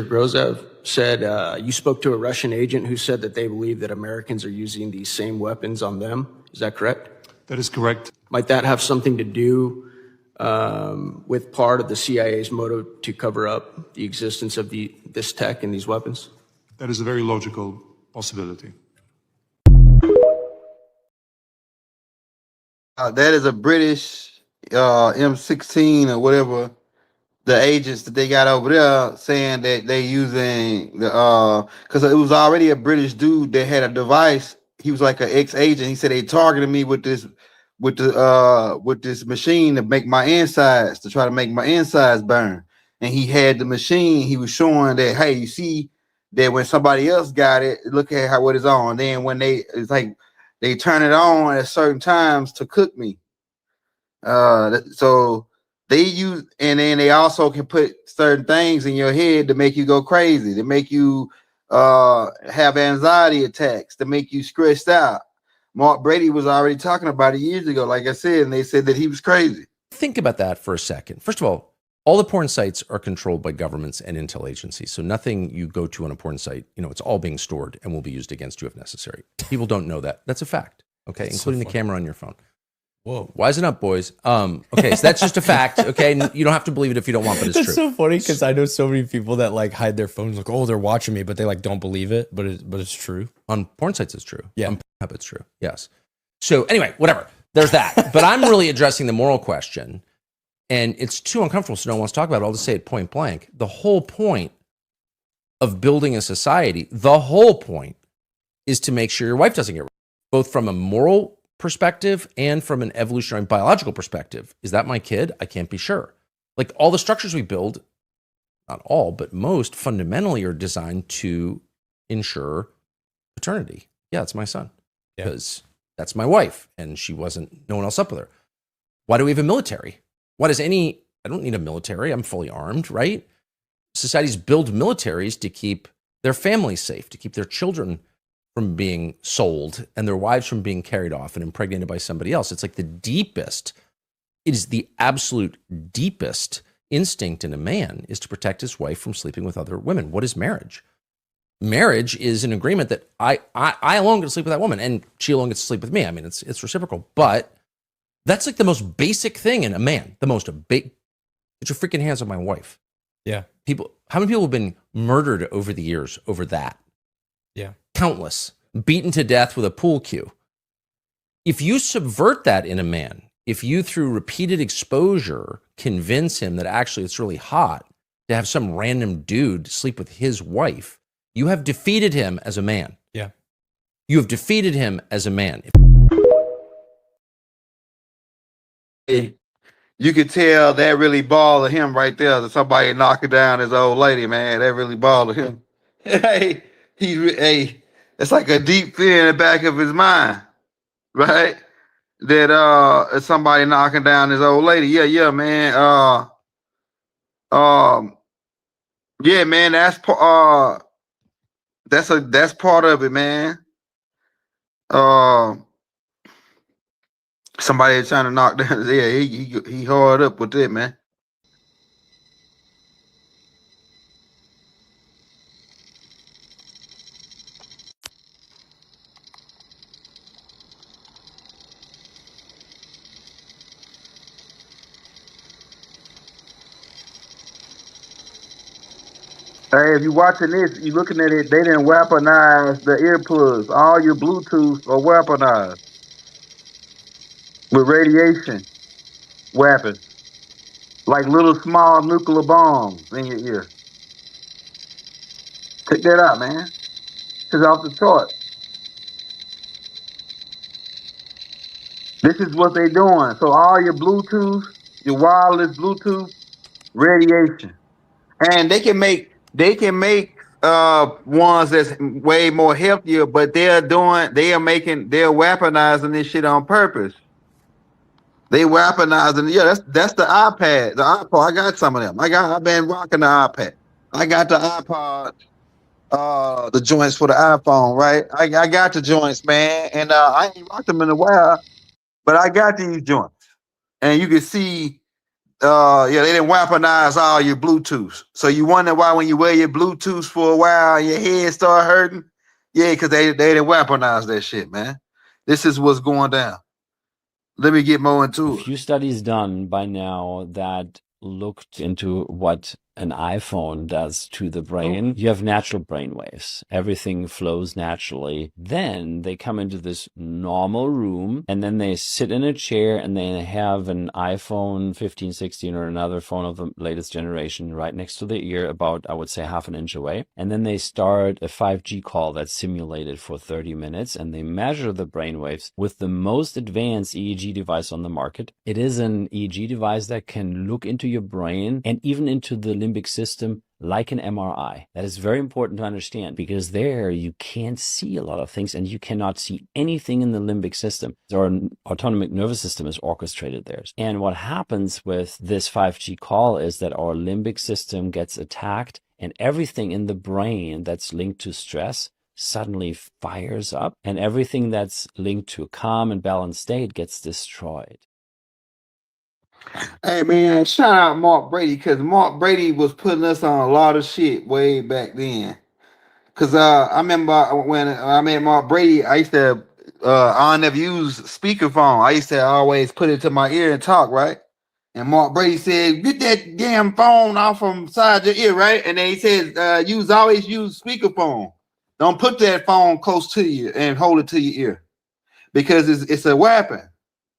Grozev said you spoke to a Russian agent who said that they believe that Americans are using these same weapons on them. Is that correct? That is correct. Might that have something to do with part of the CIA's motive to cover up the existence of this tech and these weapons? That is a very logical possibility. That is a British M16 or whatever, the agents that they got over there saying that they using the because it was already a British dude that had a device. He was like an ex-agent. He said they targeted me with this machine to make my insides, to try to make my insides burn. And he had the machine. He was showing that, hey, you see that when somebody else got it, look at what it's on. Then when it's like they turn it on at certain times to cook me. So they use, and then they also can put certain things in your head to make you go crazy, to make you have anxiety attacks, to make you stressed out. Mark Brady was already talking about it years ago, like I said, and they said that he was crazy. Think about that for a second. First of all the porn sites are controlled by governments and intel agencies. So nothing you go to on a porn site, it's all being stored and will be used against you if necessary. People don't know that. That's a fact. Okay, that's including the camera on your phone. Whoa. Wisen up, boys. Okay, so that's just a fact. Okay, you don't have to believe it if you don't want, but it's true. That's so funny because I know so many people that like hide their phones, like, oh, they're watching me, but they like don't believe it, but it's true. On porn sites, it's true. Yeah. On Pornhub, it's true. Yes. So anyway, whatever. There's that. But I'm really addressing the moral question, and it's too uncomfortable, so no one wants to talk about it. I'll just say it point blank. The whole point of building a society, the whole point is to make sure your wife doesn't get raped, both from a moral perspective and from an evolutionary biological perspective. Is that my kid? I can't be sure. Like all the structures we build, not all, but most fundamentally are designed to ensure paternity. Yeah, it's my son because that's my wife and no one else up with her. Why do we have a military? I don't need a military. I'm fully armed, right? Societies build militaries to keep their families safe, to keep their children from being sold and their wives from being carried off and impregnated by somebody else. It's like it is the absolute deepest instinct in a man is to protect his wife from sleeping with other women. What is marriage? Marriage is an agreement that I alone get to sleep with that woman and she alone gets to sleep with me. I mean, it's reciprocal, but that's like the most basic thing in a man. Get your freaking hands on my wife. Yeah. How many people have been murdered over the years over that? Yeah. Countless, beaten to death with a pool cue. If you subvert that in a man, if you through repeated exposure convince him that actually it's really hot to have some random dude sleep with his wife, you have defeated him as a man. Yeah. You have defeated him as a man. you could tell that really bothered him right there. That somebody knocking down his old lady, man. That really bothered him. Hey, it's like a deep fear in the back of his mind, right? That it's somebody knocking down his old lady. Yeah, man. Yeah, man. That's part of it, man. Somebody trying to knock down. Yeah, he hard up with it, man. Hey, if you're watching this, you're looking at it, they didn't weaponize the earplugs. All your Bluetooth are weaponized with radiation weapons, like little small nuclear bombs in your ear. Check that out, man. It's off the chart. This is what they're doing. So all your Bluetooth, your wireless Bluetooth, radiation. And they can make ones that's way more healthier, but they're weaponizing this shit on purpose. They weaponizing, yeah, that's the iPad, the iPod. I got some of them. I've been rocking the iPad. I got the iPod, the joints for the iPhone, right? I got the joints, man, and I ain't rocked them in a while, but I got these joints, and you can see. Yeah, they didn't weaponize all your Bluetooths. So you wonder why when you wear your Bluetooths for a while, your head start hurting? Yeah, because they didn't weaponize that shit, man. This is what's going down. Let me get more into A few studies done by now that looked into what an iPhone does to the brain. You have natural brain waves. Everything flows naturally. Then they come into this normal room and then they sit in a chair and they have an iPhone 15, 16 or another phone of the latest generation right next to their ear, about, I would say, half an inch away. And then they start a 5G call that's simulated for 30 minutes and they measure the brain waves with the most advanced EEG device on the market. It is an EEG device that can look into your brain and even into the limbic system like an MRI. That is very important to understand because there you can't see a lot of things and you cannot see anything in the limbic system. Our autonomic nervous system is orchestrated there. And what happens with this 5G call is that our limbic system gets attacked and everything in the brain that's linked to stress suddenly fires up and everything that's linked to a calm and balanced state gets destroyed. Hey man, shout out Mark Brady, because Mark Brady was putting us on a lot of shit way back then. Cause I remember when I met Mark Brady, I used to I never use speakerphone. I used to always put it to my ear and talk, right? And Mark Brady said, "Get that damn phone off from side your ear, right?" And then he says, always use speakerphone. Don't put that phone close to you and hold it to your ear because it's a weapon."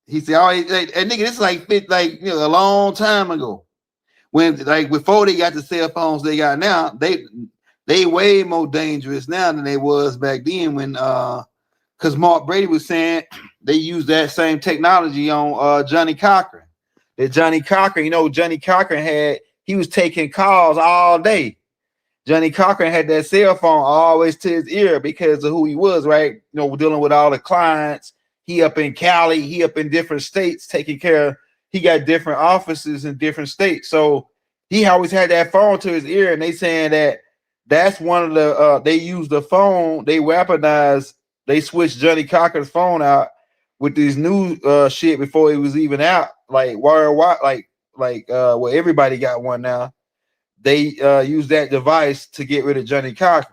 He said, "Oh, nigga, this is like a long time ago. When before they got the cell phones they got now, they way more dangerous now than they was back then. When because Mark Brady was saying they used that same technology on Johnny Cochran. That Johnny Cochran, Johnny Cochran he was taking calls all day. Johnny Cochran had that cell phone always to his ear because of who he was, right? Dealing with all the clients. He up in Cali, he up in different states taking care of, he got different offices in different states. So he always had that phone to his ear, and they saying that's one of the they used the phone, they weaponized, they switched Johnny Cochran's phone out with this new shit before it was even out, like worldwide, where everybody got one now. They use that device to get rid of Johnny Cochran.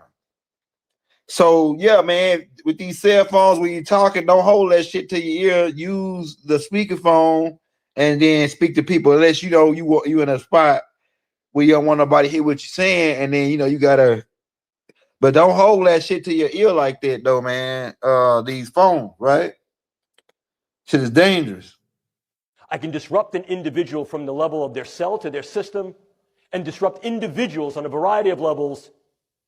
So yeah, man, with these cell phones, when you're talking, don't hold that shit to your ear. Use the speakerphone and then speak to people, unless you in a spot where you don't want nobody to hear what you're saying, and then you gotta. But don't hold that shit to your ear like that, though, man. These phones, right? Shit is dangerous. I can disrupt an individual from the level of their cell to their system, and disrupt individuals on a variety of levels,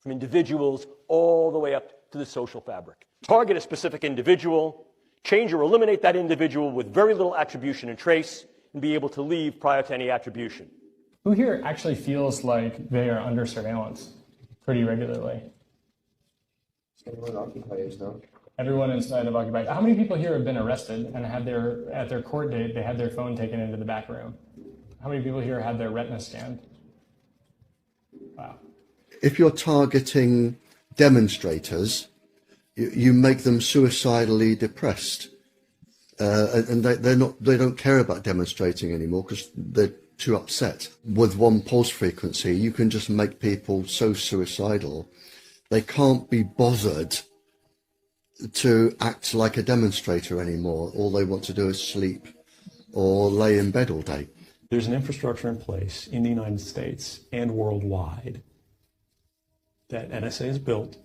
from individuals all the way up to the social fabric. Target a specific individual, change or eliminate that individual with very little attribution and trace, and be able to leave prior to any attribution. Who here actually feels like they are under surveillance pretty regularly? Everyone inside of Occupy. How many people here have been arrested and had at their court date, they had their phone taken into the back room? How many people here had their retina scanned? Wow. If you're targeting demonstrators, you make them suicidally depressed. And they don't care about demonstrating anymore because they're too upset. With one pulse frequency, you can just make people so suicidal, they can't be bothered to act like a demonstrator anymore. All they want to do is sleep or lay in bed all day. There's an infrastructure in place in the United States and worldwide that NSA has built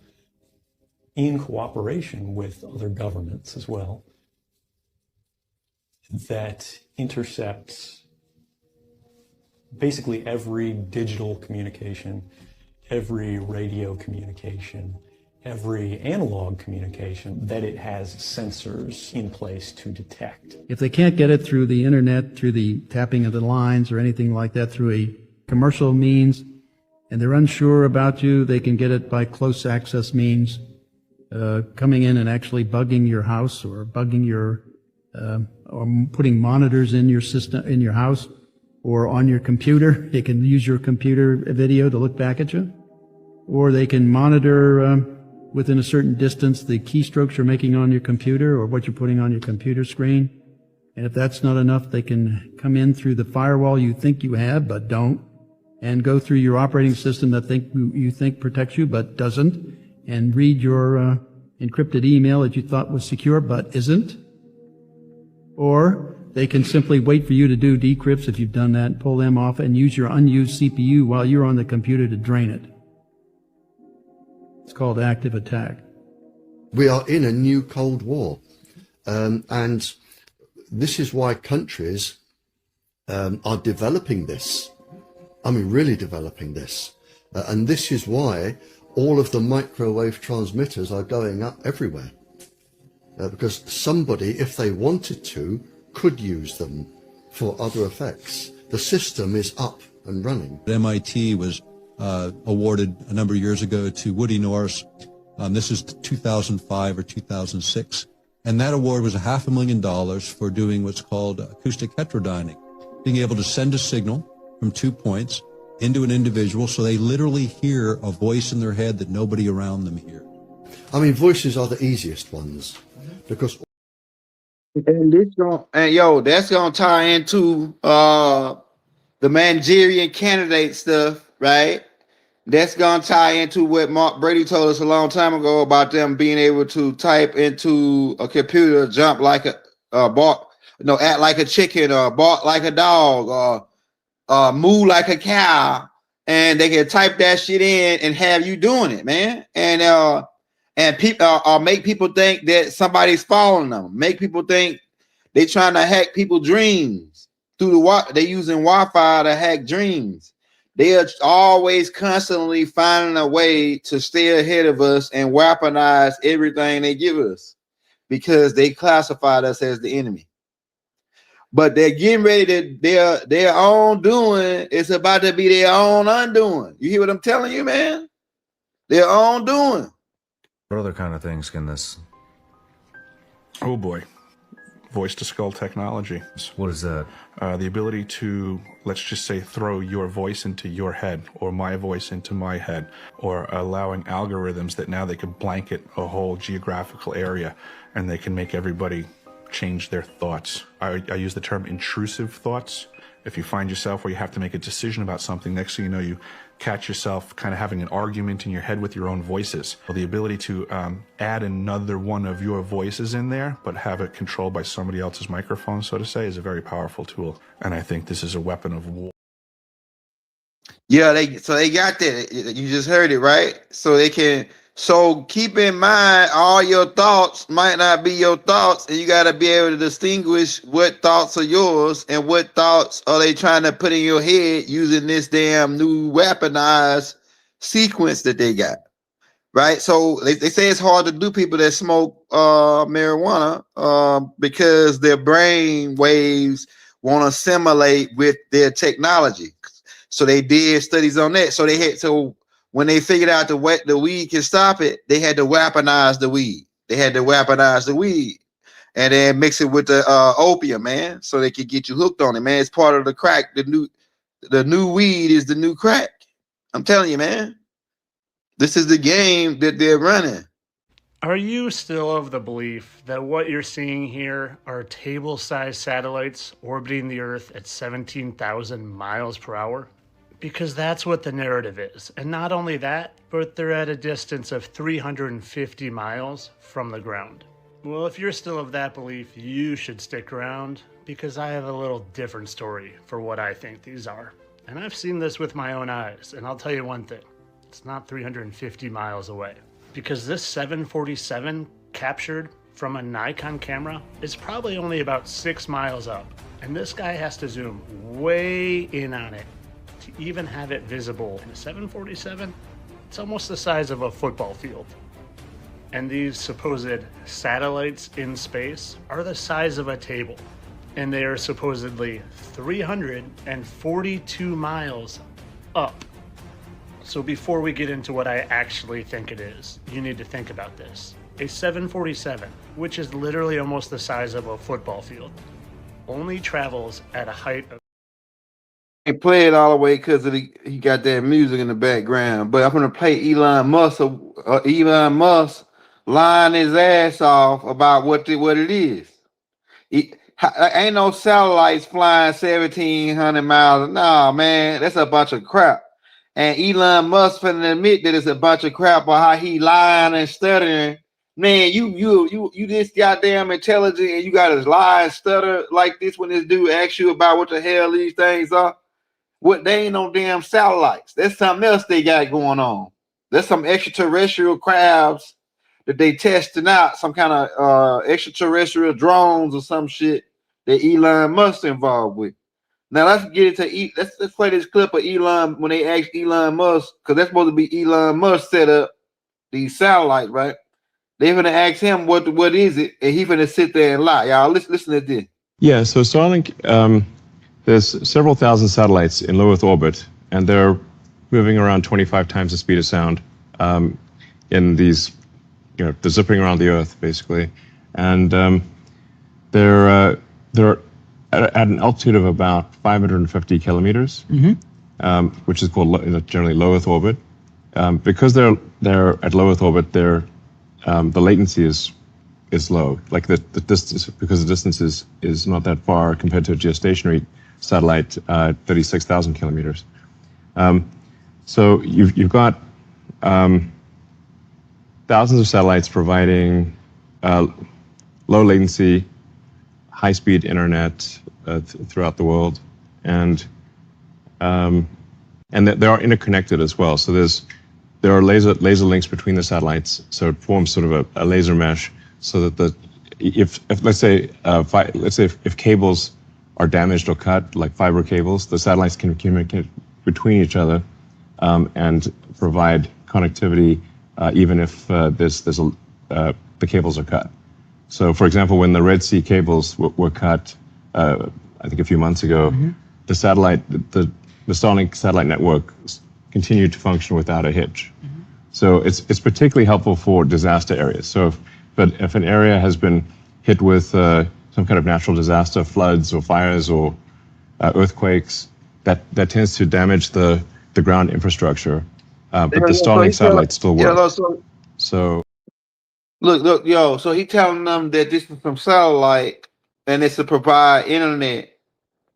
in cooperation with other governments as well, that intercepts basically every digital communication, every radio communication, every analog communication, that it has sensors in place to detect. If they can't get it through the internet, through the tapping of the lines or anything like that, through a commercial means, and they're unsure about you, they can get it by close access means, coming in and actually bugging your house or bugging your, or putting monitors in your system, in your house or on your computer. They can use your computer video to look back at you, or they can monitor within a certain distance the keystrokes you're making on your computer or what you're putting on your computer screen. And if that's not enough, they can come in through the firewall you think you have but don't, and go through your operating system that you think protects you but doesn't, and read your encrypted email that you thought was secure but isn't. Or they can simply wait for you to do decrypts if you've done that, pull them off, and use your unused CPU while you're on the computer to drain it. It's called active attack. We are in a new Cold War. And this is why countries are developing this. I mean, really developing this. And this is why all of the microwave transmitters are going up everywhere. Because somebody, if they wanted to, could use them for other effects. The system is up and running. MIT was awarded a number of years ago to Woody Norris. This is 2005 or 2006. And that award was $500,000 for doing what's called acoustic heterodyning, being able to send a signal from 2 points into an individual so they literally hear a voice in their head that nobody around them hears. I mean, voices are the easiest ones because... And that's gonna tie into the Manchurian candidate stuff, right? That's gonna tie into what Mark Brady told us a long time ago about them being able to type into a computer, jump like a act like a chicken, or bark like a dog, or moo like a cow, and they can type that shit in and have you doing it, man. And people make people think that somebody's following them. Make people think they trying to hack people's dreams through the they using Wi-Fi to hack dreams. They are always constantly finding a way to stay ahead of us and weaponize everything they give us because they classified us as the enemy. But they're getting ready to their own doing. It's about to be their own undoing. You hear what I'm telling you, man? Their own doing. What other kind of things can this? Oh boy. Voice to skull technology. What is that? The ability to, let's just say, throw your voice into your head or my voice into my head, or allowing algorithms that now they can blanket a whole geographical area and they can make everybody change their thoughts. I use the term intrusive thoughts. If you find yourself where you have to make a decision about something, next thing you know, you catch yourself kind of having an argument in your head with your own voices. Well, the ability to add another one of your voices in there, but have it controlled by somebody else's microphone, so to say, is a very powerful tool. And I think this is a weapon of war. Yeah, they got that. You just heard it, right? So they can. So keep in mind, all your thoughts might not be your thoughts, and you got to be able to distinguish what thoughts are yours and what thoughts are they trying to put in your head using this damn new weaponized sequence that they got, right? So they say it's hard to do people that smoke marijuana because their brain waves want to assimilate with their technology. So they did studies on that. So when they figured out the weed can stop it, they had to weaponize the weed. And then mix it with the opium, man, so they could get you hooked on it, man. It's part of the crack. The new weed is the new crack. I'm telling you, man. This is the game that they're running. Are you still of the belief that what you're seeing here are table-sized satellites orbiting the Earth at 17,000 miles per hour? Because that's what the narrative is. And not only that, but they're at a distance of 350 miles from the ground. Well, if you're still of that belief, you should stick around, because I have a little different story for what I think these are. And I've seen this with my own eyes, and I'll tell you one thing. It's not 350 miles away. Because this 747 captured from a Nikon camera is probably only about 6 miles up. And this guy has to zoom way in on it to even have it visible. In a 747, it's almost the size of a football field. And these supposed satellites in space are the size of a table. And they are supposedly 342 miles up. So before we get into what I actually think it is, you need to think about this. A 747, which is literally almost the size of a football field, only travels at a height of... I play it all the way because he got that music in the background. But I'm going to play Elon Musk lying his ass off about what it is. Ain't no satellites flying 1,700 miles. Nah, man, that's a bunch of crap. And Elon Musk finna admit that it's a bunch of crap about how he lying and stuttering. Man, you this goddamn intelligent and you gotta lie and stutter like this when this dude asks you about what the hell these things are. What, they ain't no damn satellites. That's something else they got going on. There's some extraterrestrial crabs that they testing out, some kind of extraterrestrial drones or some shit that Elon Musk involved with. Now let's get into let's play this clip of Elon when they asked Elon Musk, because that's supposed to be Elon Musk set up these satellites, right? They're gonna ask him what is it, and he's gonna sit there and lie. Y'all listen to this. Yeah, so Starlink, there's several thousand satellites in low Earth orbit, and they're moving around 25 times the speed of sound in these, they're zipping around the Earth basically, and they're at an altitude of about 550 kilometers, which is called generally low Earth orbit. Because they're at low Earth orbit, the latency is low. Like the distance, because the distance is not that far compared to a geostationary satellite, 36,000 kilometers. So you've got thousands of satellites providing low latency, high-speed internet throughout the world, and they are interconnected as well. So there are laser links between the satellites, so it forms sort of a laser mesh, so that if let's say if cables are damaged or cut, like fiber cables, the satellites can communicate between each other and provide connectivity even if the cables are cut. So, for example, when the Red Sea cables were cut, I think a few months ago, the Starlink satellite network continued to function without a hitch. So it's particularly helpful for disaster areas. So if an area has been hit with some kind of natural disaster, floods or fires or earthquakes, that tends to damage the ground infrastructure. But the Starlink satellites still work. So. Look, yo, so he telling them that this is from satellite and it's to provide internet.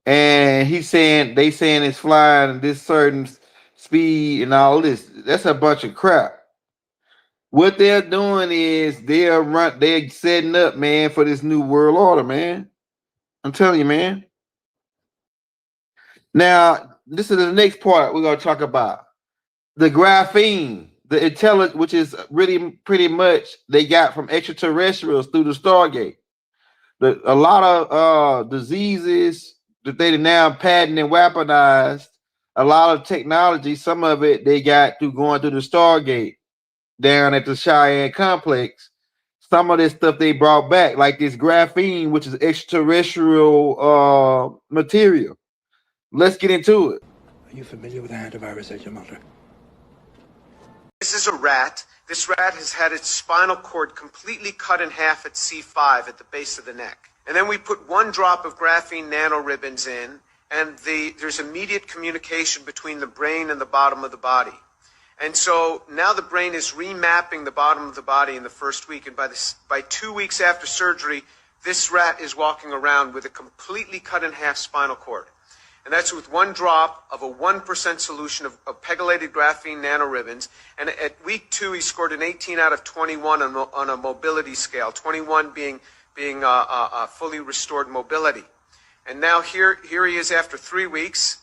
And they saying it's flying at this certain speed and all this. That's a bunch of crap. What they're doing is they're setting up, man, for this new world order, man. I'm telling you, man. Now, this is the next part we're gonna talk about. The graphene. The intelligence, which is really pretty much they got from extraterrestrials through the Stargate. A lot of diseases that they now patent and weaponized, a lot of technology, some of it they got through going through the Stargate down at the Cheyenne complex. some of this stuff they brought back, like this graphene, which is extraterrestrial material. Let's get into it. Are you familiar with the hantavirus, Agent Mulder? This is a rat. This rat has had its spinal cord completely cut in half at C5 at the base of the neck. And then we put 1 drop of graphene nanoribbons in, and there's immediate communication between the brain and the bottom of the body. And so now the brain is remapping the bottom of the body in the first week, and by 2 weeks after surgery, this rat is walking around with a completely cut in half spinal cord. And that's with 1 drop of a 1% solution of pegylated graphene nanoribbons. And at week 2, he scored an 18 out of 21 on a mobility scale, 21 being fully restored mobility. And now here he is after 3 weeks,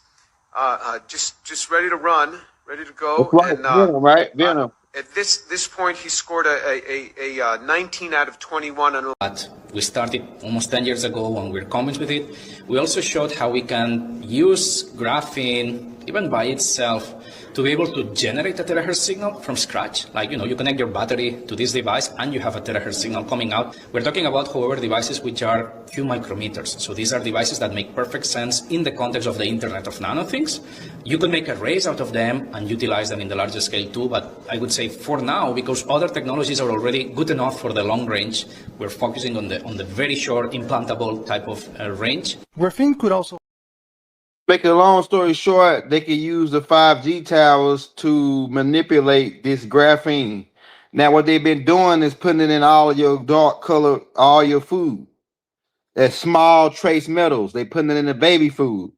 just ready to run, ready to go. Right. And, Venom, right? Venom. At this point, he scored a 19 out of 21. But we started almost 10 years ago when we were convinced with it. We also showed how we can use graphene, even by itself, to be able to generate a terahertz signal from scratch. Like, you connect your battery to this device and you have a terahertz signal coming out. We're talking about, however, devices which are few micrometers. So these are devices that make perfect sense in the context of the Internet of Nano things. You can make arrays out of them and utilize them in the larger scale too, but I would say for now, because other technologies are already good enough for the long range, we're focusing on the very short implantable type of range. Graphene could also... Make a long story short, they can use the 5G towers to manipulate this graphene. Now, what they've been doing is putting it in all of your dark color, all your food. As small trace metals. They putting it in the baby food.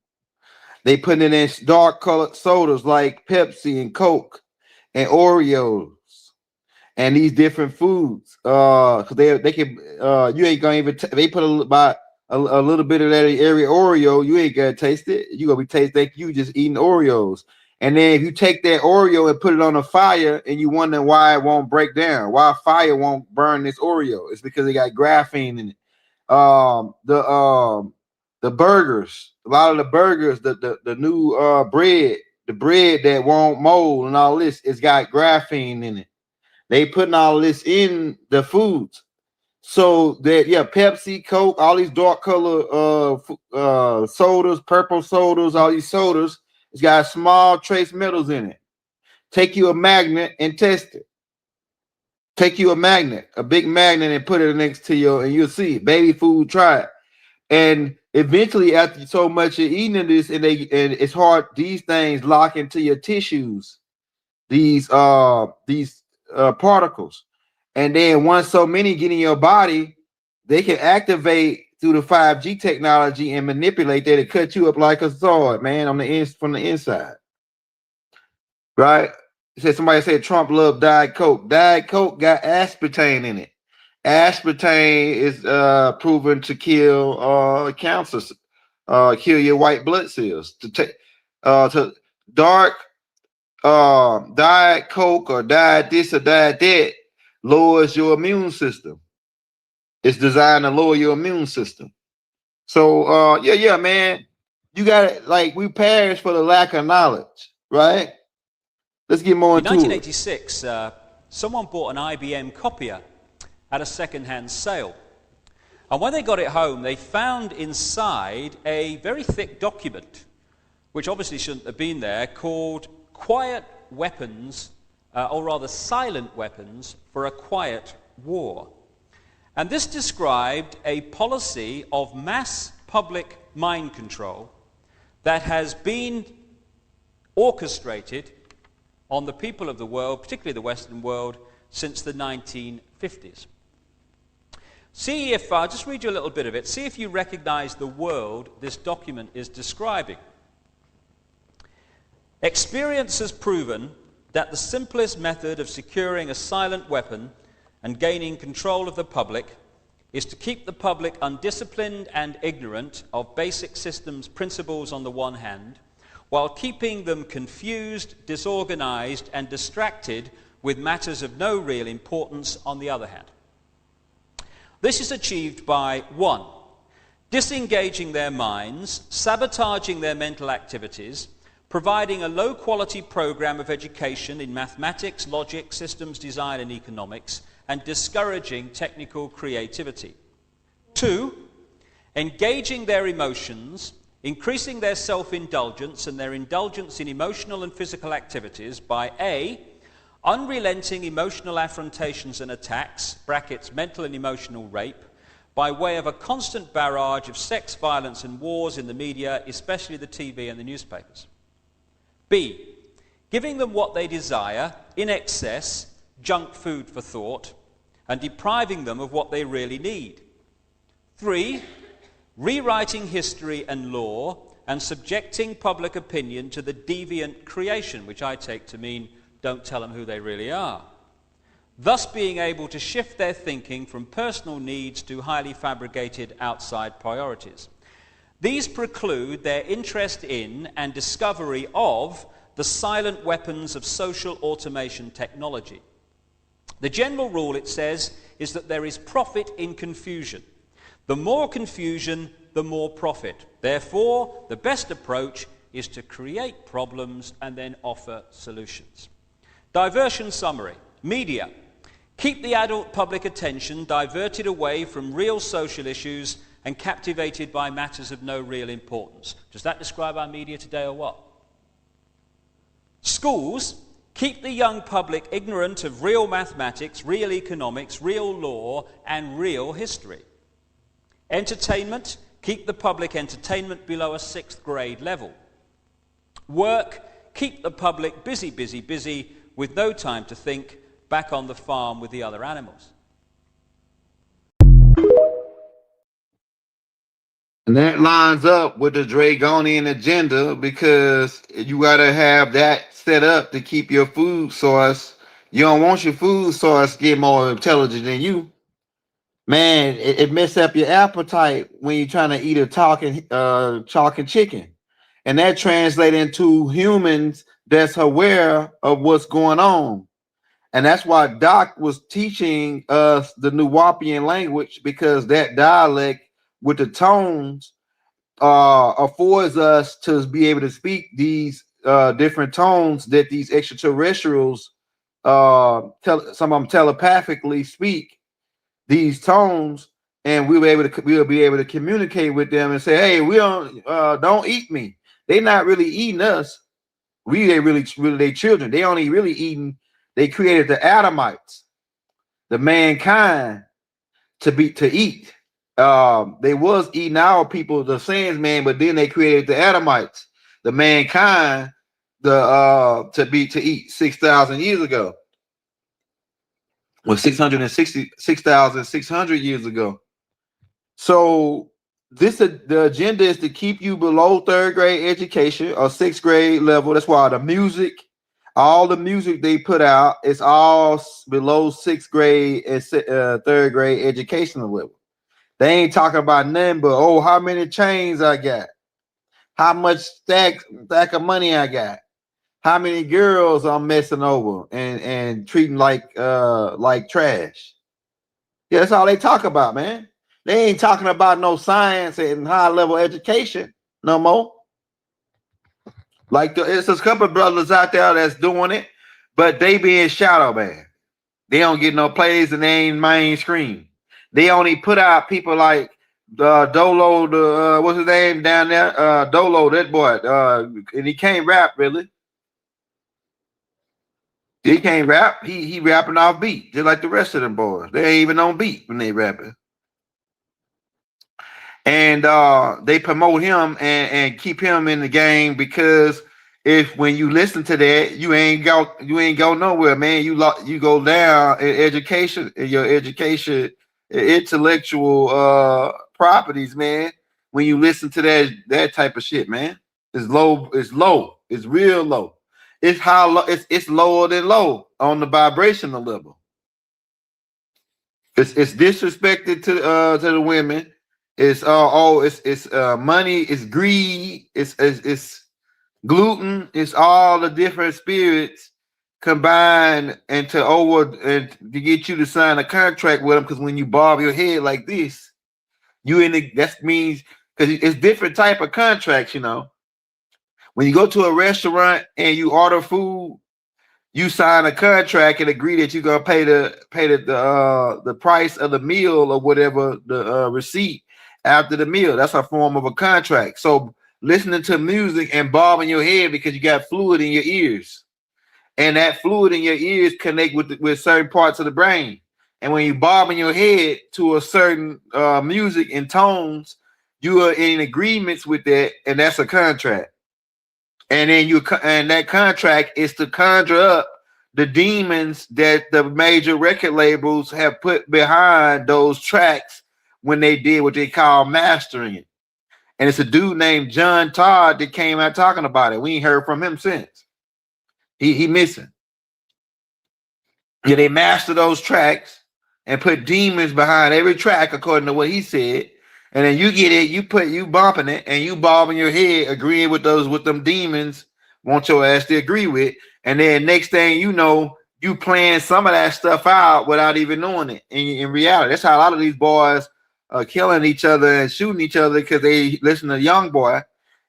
They putting it in dark colored sodas like Pepsi and Coke and Oreos and these different foods. Cause they can you ain't gonna even they put a little bit of that area Oreo, you ain't gonna taste it. You gonna be tasting like you just eating Oreos. And then if you take that Oreo and put it on a fire and you wonder why it won't break down, why fire won't burn this Oreo, it's because it got graphene in it. The burgers, a lot of the burgers, the new bread, the bread that won't mold and all this, it's got graphene in it. They putting all this in the foods. So that Pepsi, Coke, all these dark color sodas, purple sodas, all these sodas, it's got small trace metals in it. Take you a magnet and test it. Take you a magnet, a big magnet, and put it next to you, and you'll see it. Baby food, try it. And eventually, after so much you're eating this, and it's hard, these things lock into your tissues, these particles. And then once so many get in your body, they can activate through the 5G technology and manipulate that and cut you up like a sword, man, from the inside. Right? Somebody said Trump loved Diet Coke. Diet Coke got aspartame in it. Aspartame is proven to kill cancers, kill your white blood cells. To dark Diet Coke or Diet this or Diet that lowers your immune system. It's designed to lower your immune system. So man, you got it. Like, we perish for the lack of knowledge, right? Let's get more into it. In 1986, someone bought an IBM copier at a second-hand sale. And when they got it home, they found inside a very thick document, which obviously shouldn't have been there, called Quiet Weapons, or rather Silent Weapons for a Quiet War. And this described a policy of mass public mind control that has been orchestrated on the people of the world, particularly the Western world, since the 1950s. See if, I'll just read you a little bit of it, see if you recognize the world this document is describing. Experience has proven that the simplest method of securing a silent weapon and gaining control of the public is to keep the public undisciplined and ignorant of basic systems principles on the one hand, while keeping them confused, disorganized, and distracted with matters of no real importance on the other hand. This is achieved by 1. Disengaging their minds, sabotaging their mental activities, providing a low-quality program of education in mathematics, logic, systems design, and economics, and discouraging technical creativity. 2, engaging their emotions, increasing their self-indulgence and their indulgence in emotional and physical activities by A, unrelenting emotional affrontations and attacks, brackets mental and emotional rape, by way of a constant barrage of sex, violence and wars in the media, especially the TV and the newspapers. B, giving them what they desire, in excess, junk food for thought, and depriving them of what they really need. 3, rewriting history and law and subjecting public opinion to the deviant creation, which I take to mean don't tell them who they really are, thus being able to shift their thinking from personal needs to highly fabricated outside priorities. These preclude their interest in and discovery of the silent weapons of social automation technology. The general rule, it says, is that there is profit in confusion. The more confusion, the more profit. Therefore, the best approach is to create problems and then offer solutions. Diversion summary. Media. Keep the adult public attention diverted away from real social issues and captivated by matters of no real importance. Does that describe our media today or what? Schools. Keep the young public ignorant of real mathematics, real economics, real law, and real history. Entertainment. Keep the public entertainment below a 6th grade level. Work. Keep the public busy, busy, busy, with no time to think, back on the farm with the other animals. And that lines up with the Draconian agenda, because you got to have that set up to keep your food source. You don't want your food source to get more intelligent than you. Man, it messes up your appetite when you're trying to eat a talking chicken. And that translates into humans that's aware of what's going on. And that's why Doc was teaching us the Nuwapian language, because that dialect with the tones affords us to be able to speak these different tones that these extraterrestrials, some of them telepathically speak these tones, and we'll be able to communicate with them and say, hey, we don't eat me. They're not really eating us. They really their children. They only really eating. They created the Adamites, the mankind, to eat. They was eating our people, the Sands man, but then they created the Adamites, the mankind, to eat 6,000 years ago. Well, 6,600 years ago. So the agenda is to keep you below 3rd grade education or 6th grade level. That's why all the music they put out is all below 6th grade and 3rd grade educational level. They ain't talking about nothing but, how many chains I got, how much stack of money I got, how many girls I'm messing over and treating like trash. Yeah, that's all they talk about, man. They ain't talking about no science and high level education no more. Like it's a couple of brothers out there that's doing it, but they being shadow banned. They don't get no plays and they ain't mainstream. They only put out people like Dolo, what's his name down there? Dolo, that boy. And he can't rap really. He can't rap. He rapping off beat, just like the rest of them boys. They ain't even on beat when they rapping. And they promote him and keep him in the game, because when you listen to that, you ain't go nowhere, man. You go down in education, in your education, intellectual properties, man. When you listen to that type of shit, man, it's low. It's real low. It's how low. It's lower than low on the vibrational level. It's disrespected to the women. It's money. It's greed. It's gluten. It's all the different spirits combined and to get you to sign a contract with them. Because when you bob your head like this, that means, because it's different type of contracts, you know. When you go to a restaurant and you order food, you sign a contract and agree that you're gonna pay the price of the meal or whatever, the receipt after the meal. That's a form of a contract. So listening to music and bobbing your head because you got fluid in your ears, and that fluid in your ears connect with certain parts of the brain. And when you bobbing your head to a certain music and tones, you are in agreements with that, and that's a contract. And then that contract is to conjure up the demons that the major record labels have put behind those tracks when they did what they call mastering it. And it's a dude named John Todd that came out talking about it. We ain't heard from him since. He missing. Yeah, they master those tracks and put demons behind every track according to what he said. And then you get it, you bumping it, and you bobbing your head, agreeing with them demons want your ass to agree with. And then next thing you know, you playing some of that stuff out without even knowing it. In reality, that's how a lot of these boys are killing each other and shooting each other, because they listen to Young Boy,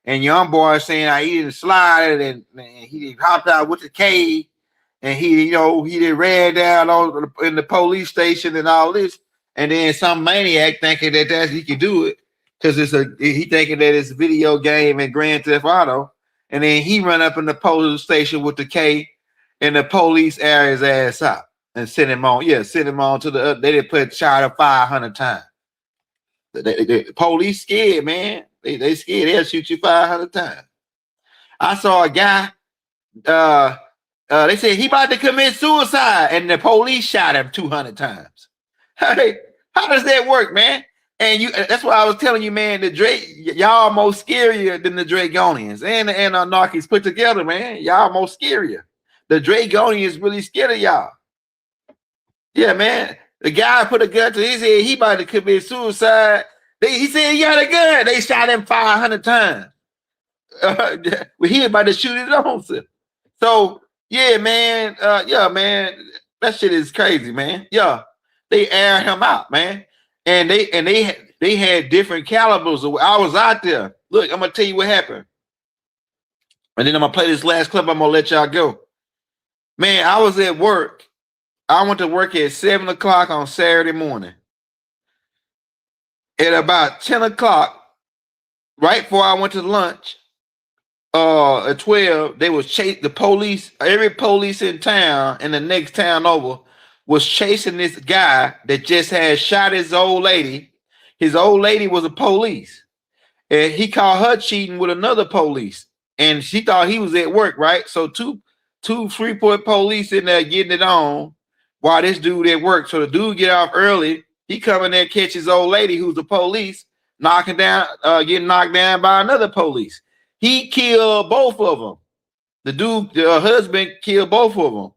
and Young Boy saying he didn't slide and he hopped out with the K, and he did ran down in the police station and all this. And then some maniac thinking that he can do it because he thinking that it's a video game and Grand Theft Auto. And then he run up in the police station with the K, and the police air his ass out and send him on. Yeah, send him on to the. They did put shot him 500 times. The police scared, man. They scared. They'll shoot you 500 times. I saw a guy. They said he about to commit suicide, and the police shot him 200 times. Hey, how does that work, man? And that's why I was telling you, man, y'all more scarier than the Dragonians and the Anarchists put together, man. Y'all more scarier. The Dragonians really scared of y'all. Yeah, man. The guy put a gun to his head, he about to commit suicide. He said he got a gun. They shot him 500 times. He about to shoot his own self. So, yeah, man. Man. That shit is crazy, man. Yeah. They aired him out, man. And they had different calibers. I was out there. Look, I'm gonna tell you what happened. And then I'm gonna play this last clip. I'm gonna let y'all go. Man, I was at work. I went to work at 7 o'clock on Saturday morning. At about 10 o'clock, right before I went to lunch, at 12, they was the police, every police in town and the next town over was chasing this guy that just had shot his old lady. His old lady was a police, and he caught her cheating with another police, and she thought he was at work, right? So two Freeport police in there getting it on while this dude at work. So the dude get off early. He come in there, catch his old lady who's the police, getting knocked down by another police. He killed both of them. The husband killed both of them.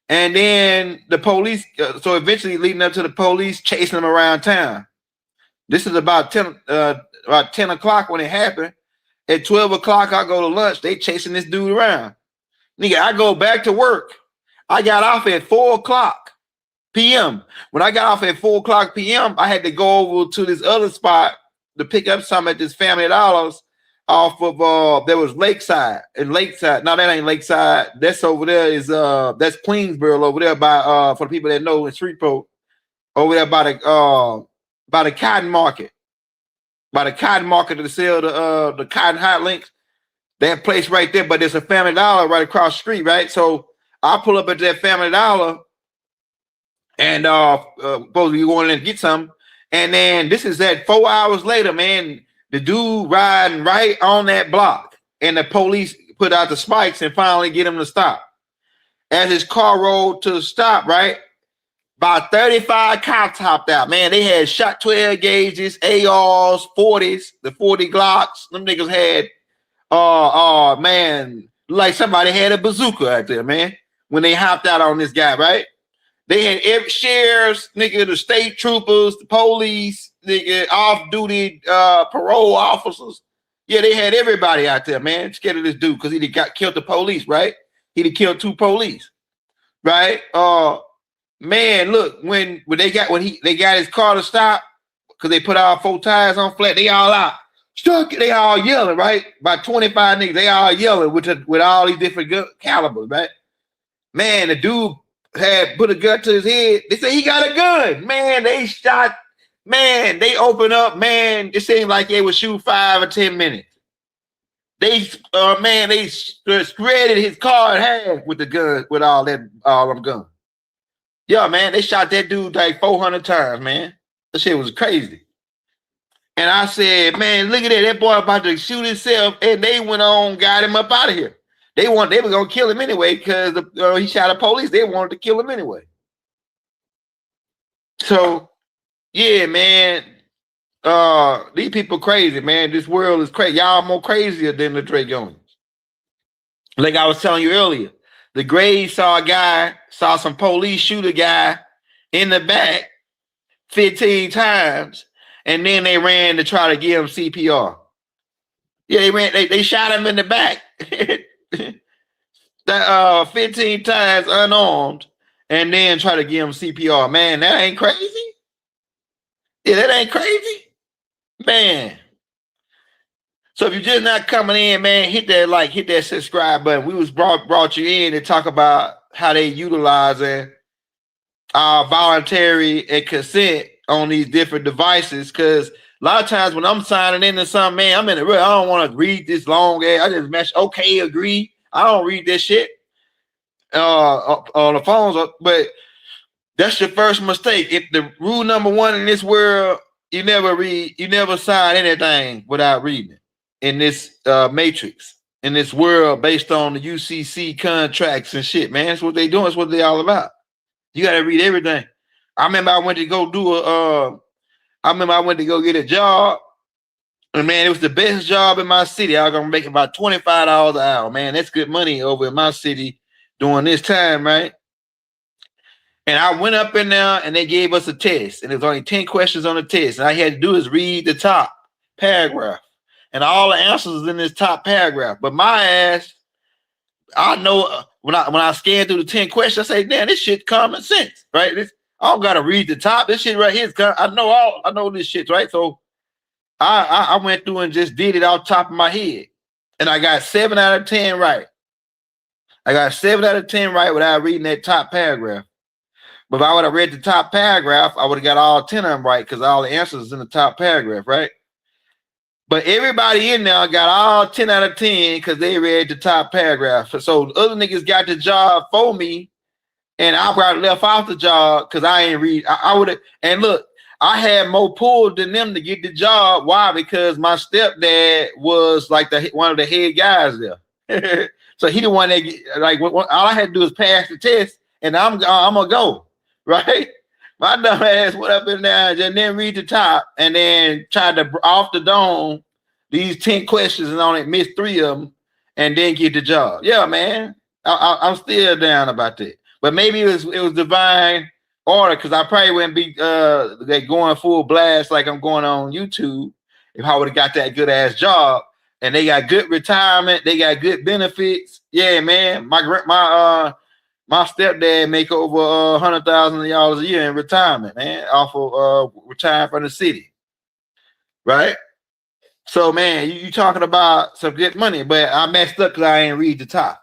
And then the police, so eventually leading up to the police chasing him around town. This is about 10 o'clock when it happened. At 12 o'clock, I go to lunch. They chasing this dude around. Nigga, I go back to work. I got off at 4 o'clock p.m. When I got off at 4 o'clock p.m., I had to go over to this other spot to pick up something at this Family Dollars off of there was Lakeside. And Lakeside, no, that ain't Lakeside. That's over there that's Queensboro over there by for the people that know in Shreveport, over there by the cotton market. By the cotton market to sell the cotton hot links. That place right there, but there's a Family Dollar right across the street, right? So I pull up at that Family Dollar and supposed to be going in and get something. And then this is at 4 hours later, man. The dude riding right on that block, and the police put out the spikes and finally get him to stop. As his car rolled to the stop, right, about 35 cops hopped out. Man, they had shot 12 gauges, ARs, 40s, the 40 Glocks. Them niggas had, man, like somebody had a bazooka out there, man, when they hopped out on this guy, right? They had every sheriffs, nigga, the state troopers, the police, nigga, off-duty parole officers. Yeah, they had everybody out there, man, scared of this dude because he killed the police, right? He killed 2 police, right? Man, look, when they got his car to stop because they put all 4 tires on flat, they all out. Stuck, they all yelling, right? About 25 niggas, they all yelling with all these different calibers, right? Man, the dude had put a gun to his head. They say he got a gun. Man, they shot. Man, they opened up. Man, it seemed like they would shoot 5 or 10 minutes. They shredded his car in half with the gun, with all them guns. Yeah, man, they shot that dude like 400 times, man. That shit was crazy. And I said, man, look at that. That boy about to shoot himself, and they went on, got him up out of here. They were gonna kill him anyway because he shot the police. They wanted to kill him anyway. So, yeah, man. These people crazy, man. This world is crazy. Y'all more crazier than the Dragonians. Like I was telling you earlier, the Grays saw some police shoot a guy in the back 15 times, and then they ran to try to give him CPR. Yeah, they shot him in the back. 15 times unarmed, and then try to give him CPR. Man, that ain't crazy. Yeah, that ain't crazy, man. So if you're just not coming in, man, hit that subscribe button. We was brought you in to talk about how they utilizing voluntary and consent on these different devices. Because a lot of times when I'm signing into something, man, I'm in the real. I don't want to read this long ass. I just match okay, agree. I don't read this shit on the phones, but that's your first mistake. If the rule number one in this world, you never sign anything without reading it in this matrix, in this world based on the UCC contracts and shit, man. That's what they doing. That's what they all about. You got to read everything. I remember I went to go get a job, and man, it was the best job in my city. I was gonna make about $25 an hour. Man, that's good money over in my city during this time, right? And I went up in there, and they gave us a test, and there was only 10 questions on the test, and all I had to do is read the top paragraph, and all the answers is in this top paragraph. But my ass, I know when I scan through the 10 questions, I say, damn, this shit common sense, right? I don't gotta read the top. This shit right here is I know this shit, right? So I went through and just did it off the top of my head, and I got 7 out of 10 right. I got 7 out of 10 right without reading that top paragraph. But if I would have read the top paragraph, I would have got all 10 of them right because all the answers is in the top paragraph, right? But everybody in there got all 10 out of 10 because they read the top paragraph. So the other niggas got the job for me, and I probably left off the job because I ain't read. I would have, and look, I had more pull than them to get the job. Why? Because my stepdad was like one of the head guys there. So he the one that all I had to do is pass the test, and I'm gonna go, right? My dumb ass went up in there and then read the top, and then tried to off the dome these 10 questions and only missed 3 of them, and then get the job. Yeah, man, I'm still down about that. But maybe it was divine order, because I probably wouldn't be going full blast like I'm going on YouTube if I would have got that good ass job. And they got good retirement, they got good benefits. Yeah, man. My stepdad make over $100,000 a year in retirement, man, off of retiring from the city, right? So, man, you talking about some good money, but I messed up because I ain't read the top.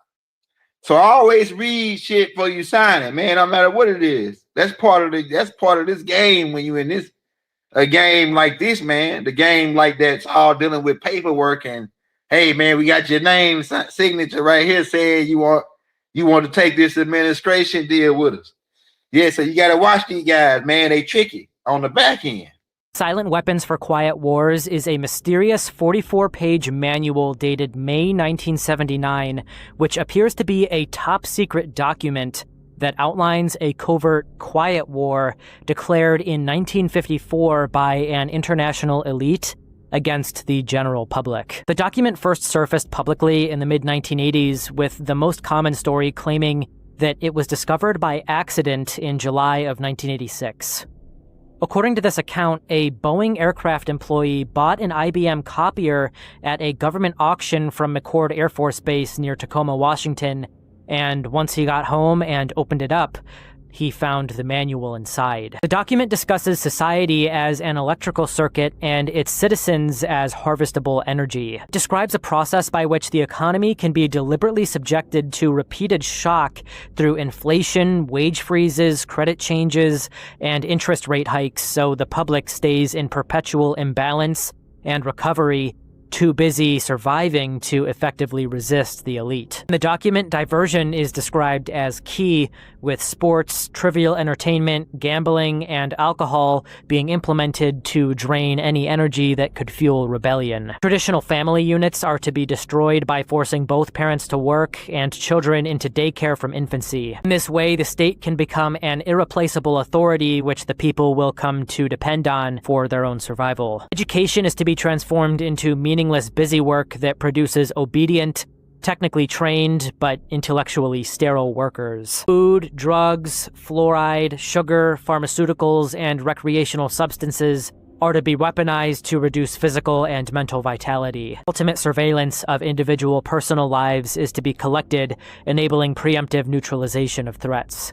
So I always read shit before you sign it, man. No matter what it is, that's part of this game. When you in a game like this, man, the game like that's all dealing with paperwork and hey, man, we got your name signature right here saying you want to take this administration deal with us. Yeah, so you got to watch these guys, man. They tricky on the back end. Silent Weapons for Quiet Wars is a mysterious 44-page manual dated May 1979, which appears to be a top-secret document that outlines a covert quiet war declared in 1954 by an international elite against the general public. The document first surfaced publicly in the mid-1980s, with the most common story claiming that it was discovered by accident in July of 1986. According to this account, a Boeing aircraft employee bought an IBM copier at a government auction from McChord Air Force Base near Tacoma, Washington, and once he got home and opened it up, he found the manual inside. The document discusses society as an electrical circuit and its citizens as harvestable energy. It describes a process by which the economy can be deliberately subjected to repeated shock through inflation, wage freezes, credit changes, and interest rate hikes, so the public stays in perpetual imbalance and recovery, too busy surviving to effectively resist the elite. In the document, diversion is described as key, with sports, trivial entertainment, gambling, and alcohol being implemented to drain any energy that could fuel rebellion. Traditional family units are to be destroyed by forcing both parents to work and children into daycare from infancy. In this way, the state can become an irreplaceable authority which the people will come to depend on for their own survival. Education is to be transformed into meaningless busy work that produces obedient, technically trained, but intellectually sterile workers. Food, drugs, fluoride, sugar, pharmaceuticals, and recreational substances are to be weaponized to reduce physical and mental vitality. Ultimate surveillance of individual personal lives is to be collected, enabling preemptive neutralization of threats.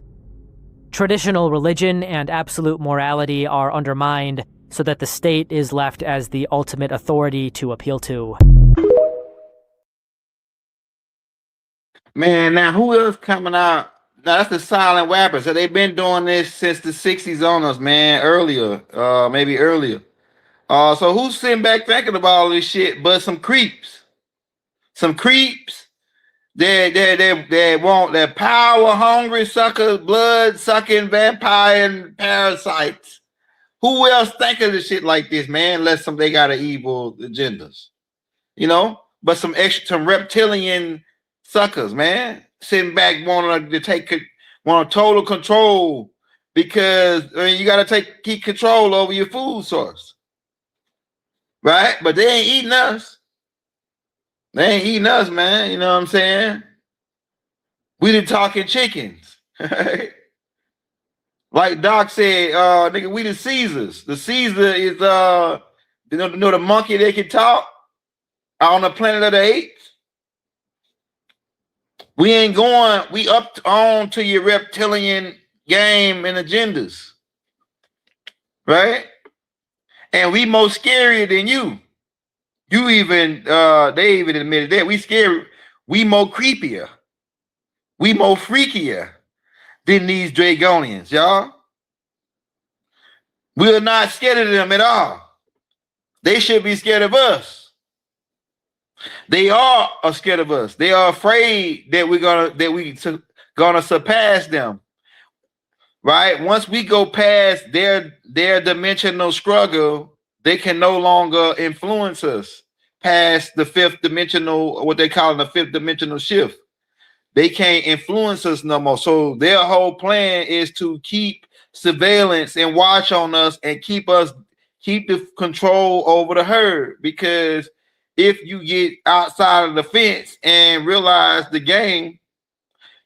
Traditional religion and absolute morality are undermined so that the state is left as the ultimate authority to appeal to. Man, now who else coming out? Now that's the silent rappers. So they've been doing this since the 60s on us, man. Maybe earlier. So who's sitting back thinking about all this shit but some creeps? Some creeps. They want that power hungry sucker, blood sucking vampire and parasites. Who else think of this shit like this, man? Unless they got an evil agendas, But some reptilian suckers, man, sitting back wanting to want total control because you got to keep control over your food source, right? But they ain't eating us. They ain't eating us, man. You know what I'm saying? We the talking chickens. Like Doc said, nigga, we the Caesars. The Caesar is the monkey that can talk on the planet of the apes. We ain't going, we up on to your reptilian game and agendas. Right? And we more scarier than you. You even they even admitted that. We scary, we more creepier. We more freakier than these Dragonians, y'all. We're not scared of them at all. They should be scared of us. They are scared of us. They are afraid that we're gonna surpass them. Right? Once we go past their dimensional struggle, they can no longer influence us past the fifth dimensional, what they call the fifth dimensional shift. They can't influence us no more. So their whole plan is to keep surveillance and watch on us and keep the control over the herd. Because if you get outside of the fence and realize the game,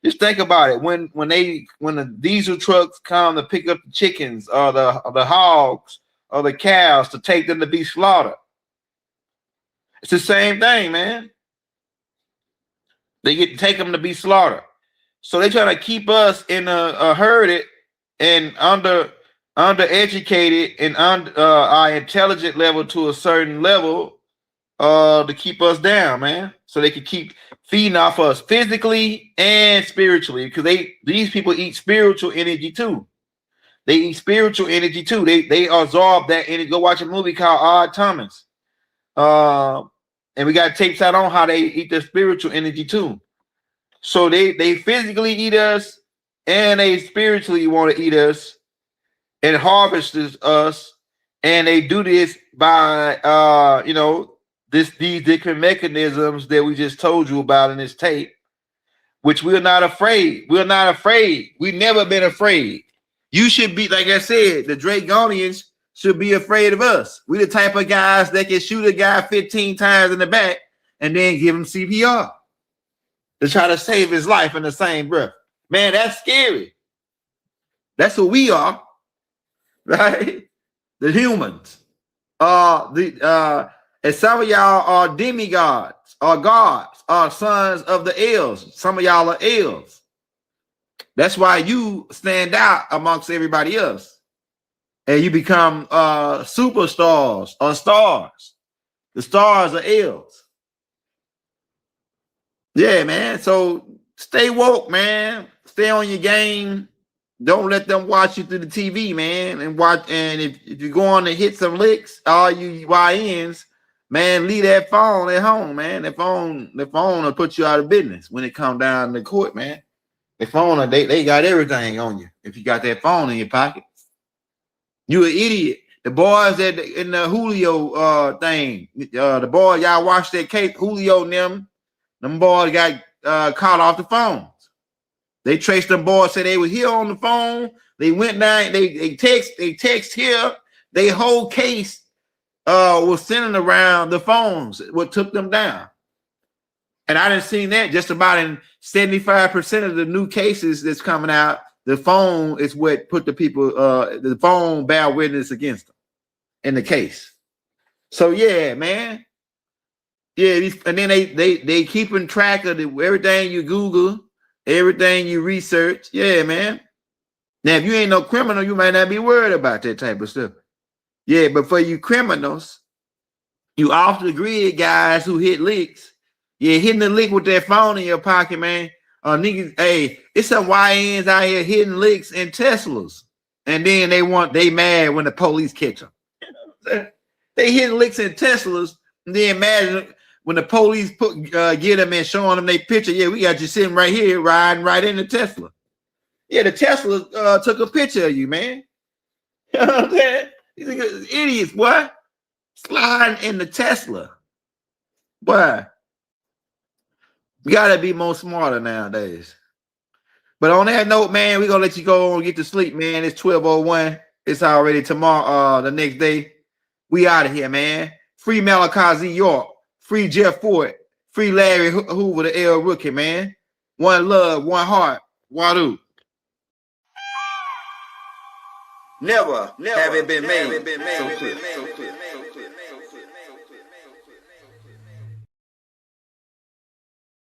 just think about it. When the diesel trucks come to pick up the chickens or the hogs or the cows to take them to be slaughtered, it's the same thing, man. They get to take them to be slaughtered. So they try to keep us in a herded and undereducated and our intelligent level to a certain level to keep us down, man. So they can keep feeding off us physically and spiritually, because these people eat spiritual energy too. They eat spiritual energy too. They absorb that energy. Go watch a movie called Odd Thomas. And we got tapes out on how they eat their spiritual energy too. So they physically eat us and they spiritually want to eat us and harvest us. And they do this by these different mechanisms that we just told you about in this tape, which we're not afraid. We're not afraid. We've never been afraid. You should be, like I said, the Dragonians should be afraid of us. We the type of guys that can shoot a guy 15 times in the back and then give him CPR to try to save his life in the same breath. Man, that's scary. That's who we are, right? The humans. And some of y'all are demigods, or gods, or sons of the elves. Some of y'all are elves. That's why you stand out amongst everybody else. And you become superstars or stars. The stars are L's. Yeah, man. So stay woke, man. Stay on your game. Don't let them watch you through the TV, man. And watch. And if you're going to hit some licks, all you YNs, man, leave that phone at home, man. The phone will put you out of business when it comes down to court, man. The phone, they got everything on you. If you got that phone in your pocket, you an idiot. The boys that in the Julio thing, the boy y'all watched that case, Julio and them boys got caught off the phones. They traced them boys, said they were here on the phone. They went down, they text here. They whole case was centered around the phones, what took them down. And I done seen that just about in 75% of the new cases that's coming out, the phone is what put the people, the phone bear witness against them in the case. So yeah, man. Yeah, and then they keeping track of everything you Google, everything you research. Yeah, man. Now, if you ain't no criminal, you might not be worried about that type of stuff. Yeah, but for you criminals, you off the grid guys who hit licks, yeah, hitting the lick with that phone in your pocket, man. Niggas, hey, it's some YNs out here hitting licks in Teslas, and then they mad when the police catch them. They hitting licks in Teslas, and then imagine when the police get them and showing them their picture. Yeah, we got you sitting right here riding right in the Tesla. Yeah, the Tesla took a picture of you, man. You know what I'm saying? These idiots, boy. Sliding in the Tesla. Boy. We gotta be more smarter nowadays. But on that note, man, we're gonna let you go and get to sleep, man. It's 12:01. It's already tomorrow, the next day. We out of here, man. Free Malachi Z. York. Free Jeff Ford. Free Larry Hoover, the L Rookie, man. One love, one heart. Wadu. Never have it been made so clear.